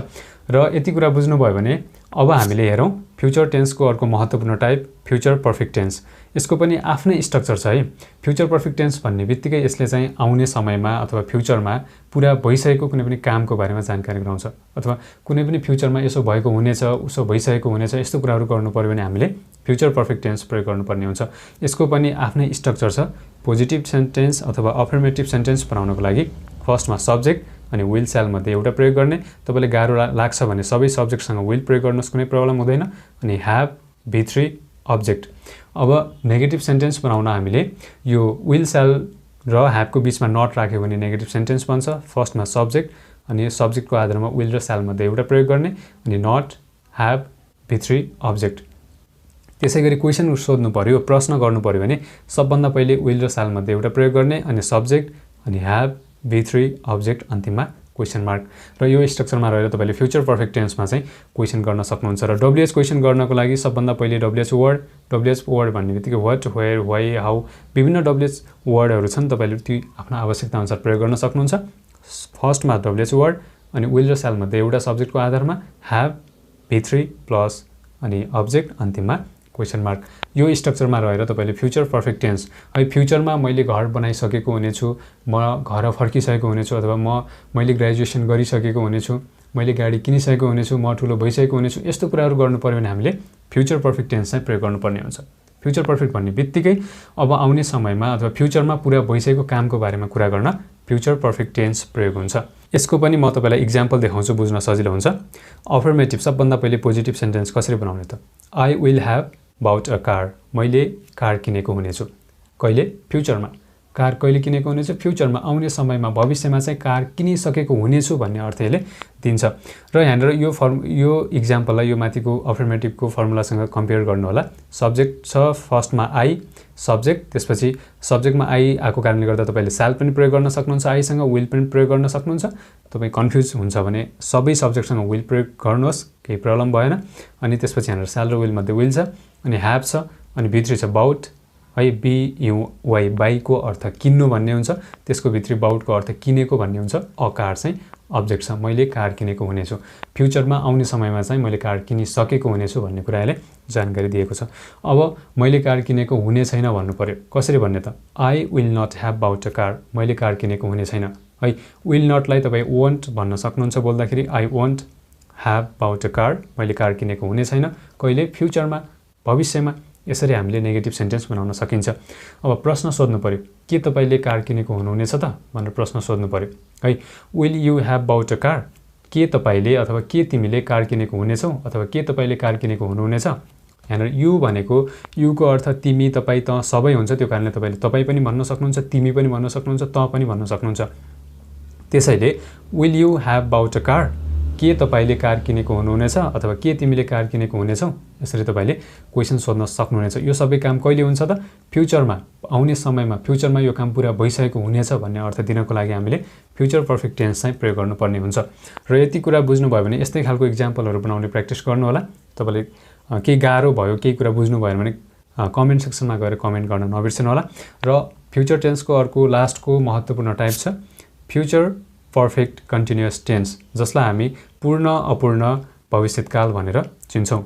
र यति कुरा बुझ्नुभयो भने अब हामीले हेरौँ फ्युचर टेन्सको अर्को महत्त्वपूर्ण टाइप फ्युचर पर्फेक्ट टेन्स। यसको पनि आफ्नै स्ट्रक्चर छ है। फ्युचर पर्फेक्ट टेन्स भन्ने बित्तिकै यसले चाहिँ आउने समयमा अथवा फ्युचरमा पुरा भइसकेको कुनै पनि कामको बारेमा जानकारी गराउँछ, अथवा कुनै पनि फ्युचरमा यसो भएको हुनेछ, उसो भइसकेको हुनेछ, यस्तो कुराहरू गर्नु पर्यो भने हामीले फ्युचर पर्फेक्ट टेन्स प्रयोग गर्नुपर्ने हुन्छ। यसको पनि आफ्नै स्ट्रक्चर छ। पोजिटिभ सेन्टेन्स अथवा अफर्मेटिभ सेन्टेन्स बनाउनको लागि फर्स्टमा सब्जेक्ट अनि विल स्याल मध्ये एउटा प्रयोग गर्ने। तपाईँले गाह्रो लाग्छ भने सबै सब्जेक्टसँग विल प्रयोग गर्नुहोस्, कुनै प्रब्लम हुँदैन। अनि ह्याभ, बी3, अब्जेक्ट। अब नेगेटिभ सेन्टेन्स बनाउन हामीले यो विल स्याल र ह्याभको बिचमा नट राख्यो भने नेगेटिभ सेन्टेन्स बन्छ। फर्स्टमा सब्जेक्ट अनि सब्जेक्टको आधारमा विल र स्याल मध्ये एउटा प्रयोग गर्ने, अनि नट, ह्याभ, बी3, अब्जेक्ट। त्यसै गरी क्वेसन सोध्नु पर्यो, प्रश्न गर्नु पर्यो भने सबभन्दा पहिले विल र स्याल मध्ये एउटा प्रयोग गर्ने, अनि सब्जेक्ट, अनि ह्याभ, बी3, अब्जेक्ट, अन्तिममा क्वेसन मार्क। र यो स्ट्रक्चरमा रहेर तपाईँले फ्युचर पर्फेक्ट टेन्समा चाहिँ क्वेसन गर्न सक्नुहुन्छ। र डब्लुएच क्वेसन गर्नको लागि सबभन्दा पहिले डब्लुएच वर्ड भन्ने बित्तिकै वाट, वेयर, वाइ, हाउ विभिन्न डब्लुएच वर्डहरू छन्, तपाईँले त्यो आफ्नो आवश्यकताअनुसार प्रयोग गर्न सक्नुहुन्छ। फर्स्टमा डब्लुएच वर्ड अनि विल र स्याल मध्ये एउटा सब्जेक्टको आधारमा ह्याभ, बी3 प्लस अनि अब्जेक्ट, अन्तिममा क्वेसन मार्क। यो स्ट्रक्चरमा रहेर तपाईँले फ्युचर पर्फेक्ट टेन्स है, फ्युचरमा मैले घर बनाइसकेको हुनेछु, म घर फर्किसकेको हुनेछु, अथवा मैले ग्रेजुएसन गरिसकेको हुनेछु, मैले गाडी किनिसकेको हुनेछु, म ठुलो भइसकेको हुनेछु, यस्तो कुराहरू गर्नु पर्यो भने हामीले फ्युचर पर्फेक्ट टेन्स चाहिँ प्रयोग गर्नुपर्ने हुन्छ। फ्युचर पर्फेक्ट भन्ने बित्तिकै अब आउने समयमा अथवा फ्युचरमा पुरा भइसकेको कामको बारेमा कुरा गर्न फ्युचर पर्फेक्ट टेन्स प्रयोग हुन्छ। यसको पनि म तपाईँलाई इक्जाम्पल देखाउँछु, बुझ्न सजिलो हुन्छ। अफर्मेटिभ, सबभन्दा पहिले पोजिटिभ सेन्टेन्स कसरी बनाउने त? I will have bought a car, मैले कार किनेको हुनेछु। कहिले? फ्युचरमा। कार कहिले किनेको हुनेछु? फ्युचरमा, आउने समयमा, भविष्यमा चाहिँ कार किनिसकेको हुनेछु भन्ने अर्थले दिन्छ। र यहाँनिर यो इक्जाम्पललाई यो माथिको अफर्मेटिभको फर्मुलासँग कम्पेयर गर्नु होला। सब्जेक्ट छ, फर्स्टमा आई, सब्जेक्ट, त्यसपछि सब्जेक्टमा आई आएको कारणले गर्दा तपाईँले स्याल पनि प्रयोग गर्न सक्नुहुन्छ, आईसँग विल पनि प्रयोग गर्न सक्नुहुन्छ। तपाईँ कन्फ्युज हुन्छ भने सबै सब्जेक्टसँग विल प्रयोग गर्नुहोस्, केही प्रब्लम भएन। अनि त्यसपछि यहाँनिर स्याल र विल मध्ये विल छ, अनि ह्याभ छ, अनि बी3 छ बाउट है, बीयुवाई, बाईको अर्थ किन्नु भन्ने हुन्छ, त्यसको भित्री बाउटको अर्थ किनेको भन्ने हुन्छ। अ कार चाहिँ अब्जेक्ट छ, मैले कार किनेको हुनेछु। फ्युचरमा आउने समयमा चाहिँ मैले कार किनिसकेको हुनेछु भन्ने कुराले जानकारी दिएको छ। अब मैले कार किनेको हुने छैन भन्नु पर्यो, कसरी भन्ने त? I will not have bought a car, मैले कार किनेको हुने छैन है। विल नटलाई तपाईँ वन्ट भन्न सक्नुहुन्छ बोल्दाखेरि, I won't have bought a car, मैले कार किनेको हुने छैन। कहिले? फ्युचरमा, भविष्यमा। यसरी हामीले नेगेटिभ सेन्टेन्स बनाउन सकिन्छ। अब प्रश्न सोध्नु पर्यो, के तपाईँले कार किनेको हुनुहुनेछ त भनेर प्रश्न सोध्नु पर्यो है। Will you have bought a car, के तपाईँले अथवा के तिमीले कार किनेको हुनेछौ, अथवा के तपाईँले कार किनेको हुनुहुनेछ। यहाँनिर यु भनेको, युको अर्थ तिमी, तपाईँ, त सबै हुन्छ, त्यो कारणले तपाईँले तपाईँ पनि भन्न सक्नुहुन्छ, तिमी पनि भन्न सक्नुहुन्छ, त पनि भन्न सक्नुहुन्छ। त्यसैले will you have bought a car, के तपाईले कार किनेको हुनुहुनेछ अथवा के तिमीले कार किनेको हुनेछौ, यसरी तपाईले क्वेशन सोध्न सक्नुहुनेछ। यो सबै काम कहिले हुन्छ त? फ्युचरमा, आउने समयमा, फ्युचरमा यो काम पुरा भइसकेको हुनेछ भन्ने अर्थ दिनको लागि हामीले फ्युचर पर्फेक्ट टेन्स चाहिँ प्रयोग गर्नुपर्ने हुन्छ। र यति कुरा बुझ्नुभयो भने यस्तै खालको इक्जाम्पलहरू बनाउने प्र्याक्टिस गर्नु होला। तपाईले केही गाह्रो भयो, केही कुरा बुझ्नु भएन भने कमेन्ट सेक्सनमा गएर कमेन्ट गर्न नबिर्सनु होला। र फ्युचर टेन्सको अर्को लास्टको महत्त्वपूर्ण टाइप छ फ्युचर पर्फेक्ट कन्टिन्युअस टेन्स, जसलाई हामी पूर्ण अपूर्ण भविष्यकाल भनेर चिन्छौँ।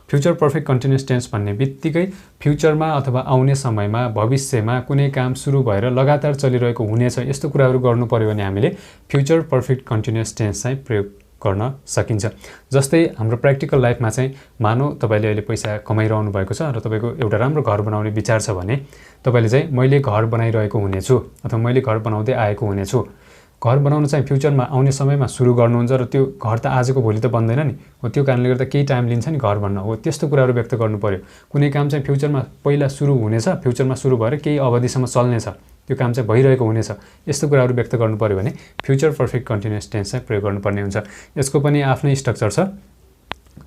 फ्युचर पर्फेक्ट कन्टिन्युअस टेन्स भन्ने बित्तिकै फ्युचरमा अथवा आउने समयमा, भविष्यमा कुनै काम सुरु भएर लगातार चलिरहेको हुनेछ, यस्तो कुराहरू गर्नु पर्यो भने हामीले फ्युचर पर्फेक्ट कन्टिन्युअस टेन्स चाहिँ प्रयोग गर्न सकिन्छ। जस्तै हाम्रो प्र्याक्टिकल लाइफमा चाहिँ मानौ तपाईले अहिले पैसा कमाइरहनु भएको छ र तपाईको एउटा राम्रो घर बनाउने विचार छ भने तपाईले चाहिँ मैले घर बनाइरहेको हुनेछु अथवा मैले घर बनाउँदै आएको हुनेछु। घर बनाउन चाहिँ फ्युचरमा आउने समयमा सुरु गर्नुहुन्छ र त्यो घर त आजको भोलि त बन्दैन नि, हो त्यो कारणले गर्दा केही टाइम लिन्छ नि घर बन्न, हो त्यस्तो कुराहरू व्यक्त गर्नु पर्यो। कुनै काम चाहिँ फ्युचरमा पहिला सुरु हुनेछ, फ्युचरमा सुरु भएर केही अवधिसम्म चल्नेछ, त्यो काम चाहिँ भइरहेको हुनेछ, यस्तो कुराहरू व्यक्त गर्नु पर्यो भने फ्युचर पर्फेक्ट कन्टिन्युअस टेन्स चाहिँ प्रयोग गर्नुपर्ने हुन्छ। यसको पनि आफ्नै स्ट्रक्चर छ।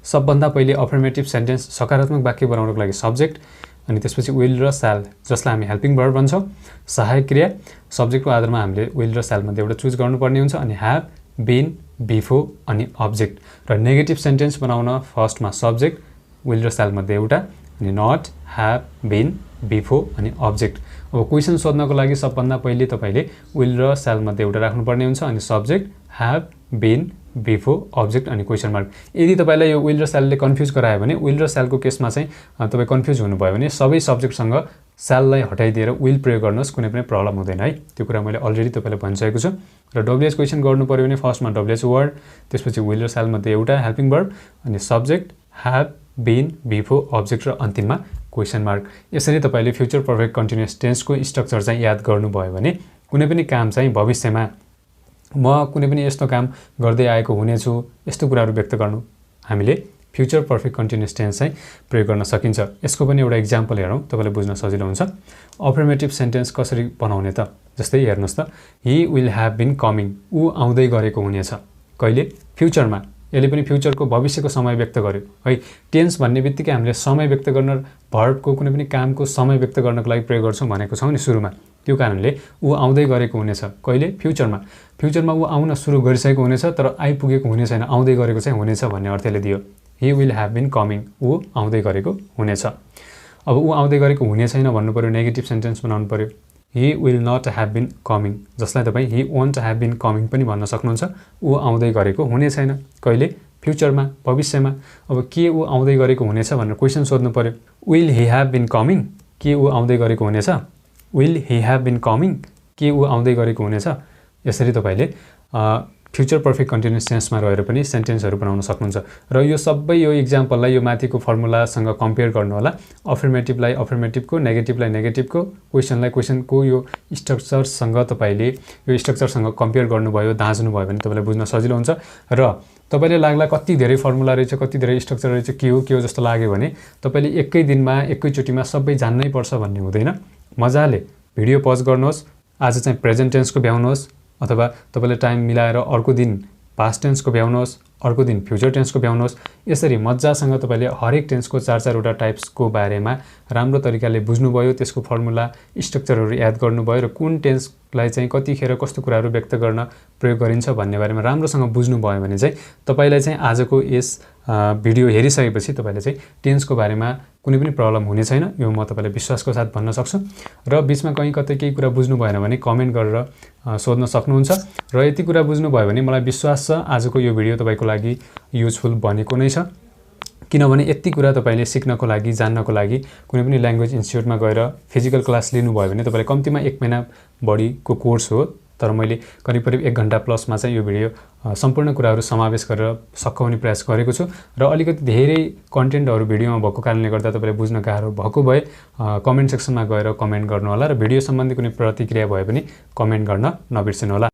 सबभन्दा पहिले अफर्मेटिभ सेन्टेन्स सकारात्मक वाक्य बनाउनको लागि सब्जेक्ट, अनि त्यसपछि विल र स्याल, जसलाई हामी हेल्पिङ भर्ब भन्छौँ, सहायक क्रिया। सब्जेक्टको आधारमा हामीले विल र स्यालमध्ये एउटा चुज गर्नुपर्ने हुन्छ। अनि ह्याभ, बिन, बिफोर अनि अब्जेक्ट। र नेगेटिभ सेन्टेन्स बनाउन फर्स्टमा सब्जेक्ट, विल र स्यालमध्ये एउटा, अनि नट, ह्याभ, बिन, बिफोर अनि अब्जेक्ट। अब क्वेसन सोध्नको लागि सबभन्दा पहिले तपाईले विल र स्यालमध्ये एउटा राख्नुपर्ने हुन्छ। अनि subject, have, been, before, object अनि क्वेसन मार्क। यदि तपाईलाई यो विल र स्यालले कन्फ्युज गरायो भने, विल र स्यालको केसमा चाहिँ तपाईँ कन्फ्युज हुनुभयो भने सबै सब्जेक्टसँग स्याललाई हटाइदिएर विल प्रयोग गर्नुहोस्, कुनै पनि प्रब्लम हुँदैन है। त्यो कुरा मैले अलरेडी तपाईँलाई भनिसकेको छु। र डब्ल्युएच क्वेसन गर्नु पर्यो भने फर्स्टमा डब्ल्युएच वर्ड, त्यसपछि विल र स्यालमध्ये एउटा हेल्पिङ भर्ब, अनि subject, have, been, before, object र अन्तिममा क्वेसन मार्क। यसरी तपाईँले फ्युचर पर्फेक्ट कन्टिन्युअस टेन्सको स्ट्रक्चर चाहिँ याद गर्नुभयो भने कुनै पनि काम चाहिँ भविष्यमा म कुनै पनि यस्तो काम गर्दै आएको हुनेछु, यस्तो कुराहरू व्यक्त गर्नु हामीले फ्युचर पर्फेक्ट कन्टिन्युअस टेन्स चाहिँ प्रयोग गर्न सकिन्छ। यसको पनि एउटा इक्जाम्पल हेरौँ, तपाईँलाई बुझ्न सजिलो हुन्छ। अफर्मेटिभ सेन्टेन्स कसरी बनाउने त? जस्तै हेर्नुहोस् त, he will have been coming, ऊ आउँदै गरेको हुनेछ। कहिले? फ्युचरमा। यसले पनि फ्युचरको भविष्यको समय व्यक्त गर्यो है। टेन्स भन्ने बित्तिकै हामीले समय व्यक्त गर्न, भर्बको कुनै पनि कामको समय व्यक्त गर्नको लागि प्रयोग गर्छौँ भनेको छौँ नि सुरुमा। त्यो कारणले ऊ आउँदै गरेको हुनेछ। कहिले? फ्युचरमा। फ्युचरमा ऊ आउन सुरु गरिसकेको हुनेछ तर आइपुगेको हुने छैन, आउँदै गरेको चाहिँ हुनेछ भन्ने अर्थले दियो। He will have been coming, ऊ आउँदै गरेको हुनेछ। अब ऊ आउँदै गरेको हुने छैन भन्नु पर्यो, नेगेटिभ सेन्टेन्स बनाउनु पर्यो। He will not have been coming, जसलाई तपाईँ he won't have been coming पनि भन्न सक्नुहुन्छ। ऊ आउँदै गरेको हुने छैन। कहिले? फ्युचरमा, भविष्यमा। अब के ऊ आउँदै गरेको हुनेछ भनेर क्वेसन सोध्नु पर्यो। Will he have been coming, के ऊ आउँदै गरेको हुनेछ? Will he have been coming, के ऊ आउँदै गरेको हुनेछ? यसरी तपाईँले फ्युचर पर्फेक्ट कन्टिन्युअस टेन्समा रहेर पनि सेन्टेन्सहरू बनाउन सक्नुहुन्छ। र यो सबै यो इक्जाम्पललाई यो माथिको फर्मुलासँग कम्पेयर गर्नु होला। अफर्मेटिभलाई अफर्मेटिभको, नेगेटिभलाई नेगेटिभको, क्वेसनलाई क्वेसनको यो स्ट्रक्चरसँग तपाईँले यो स्ट्रक्चरसँग कम्पेयर गर्नुभयो, दाँच्नुभयो भने तपाईँलाई बुझ्न सजिलो हुन्छ। र तपाईँले लाग्ला कति धेरै फर्मुला रहेछ, कति धेरै स्ट्रक्चर रहेछ, के हो जस्तो लाग्यो भने तपाईँले एकै दिनमा एकैचोटिमा सबै जान्नै पर्छ भन्ने हुँदैन। मजाले भिडियो पज गर्नुहोस्, आज चाहिँ प्रेजेन्ट टेन्सको भ्याउनुहोस्, अथवा तपाईँले टाइम मिलाएर अर्को दिन पास्ट टेन्सको भ्याउनुहोस्, अर्को दिन फ्युचर टेन्सको भ्याउनुहोस्। यसरी मजासँग तपाईँले हरेक टेन्सको 4-4वटा टाइप्सको बारेमा राम्रो तरिकाले बुझ्नुभयो, त्यसको फर्मुला स्ट्रक्चरहरू याद गर्नुभयो र कुन टेन्सलाई चाहिँ कतिखेर कस्तो कुराहरू व्यक्त गर्न प्रयोग गरिन्छ भन्ने बारेमा राम्रोसँग बुझ्नुभयो भने चाहिँ तपाईँलाई चाहिँ आजको यस भिडियो हेरिसकेपछि तपाईँले चाहिँ टेन्सको बारेमा कुनै पनि प्रब्लम हुने छैन, यो म तपाईँलाई विश्वासको साथ भन्न सक्छु। र बिचमा कहीँ कतै केही कुरा बुझ्नु भएन भने कमेन्ट गरेर सोध्न सक्नुहुन्छ। र यति कुरा बुझ्नुभयो भने मलाई विश्वास छ आजको यो भिडियो तपाईँको लागि युजफुल बनेको नै छ। किनभने यति कुरा तपाईँले सिक्नको लागि, जान्नको लागि कुनै पनि ल्याङ्ग्वेज इन्स्टिट्युटमा गएर फिजिकल क्लास लिनुभयो भने तपाईँले कम्तीमा 1 महिना बढीको कोर्स हो, तर मैले करिब 1 घण्टा प्लसमा चाहिँ यो भिडियो सम्पूर्ण कुराहरू समावेश गरेर सघाउने प्रयास गरेको छु। र अलिकति धेरै कन्टेन्टहरू भिडियोमा भएको कारणले गर्दा तपाईँले बुझ्न गाह्रो भएको भए कमेन्ट सेक्सनमा गएर कमेन्ट गर्नु होला। र भिडियो सम्बन्धी कुनै प्रतिक्रिया भए पनि कमेन्ट गर्न नबिर्सनु होला।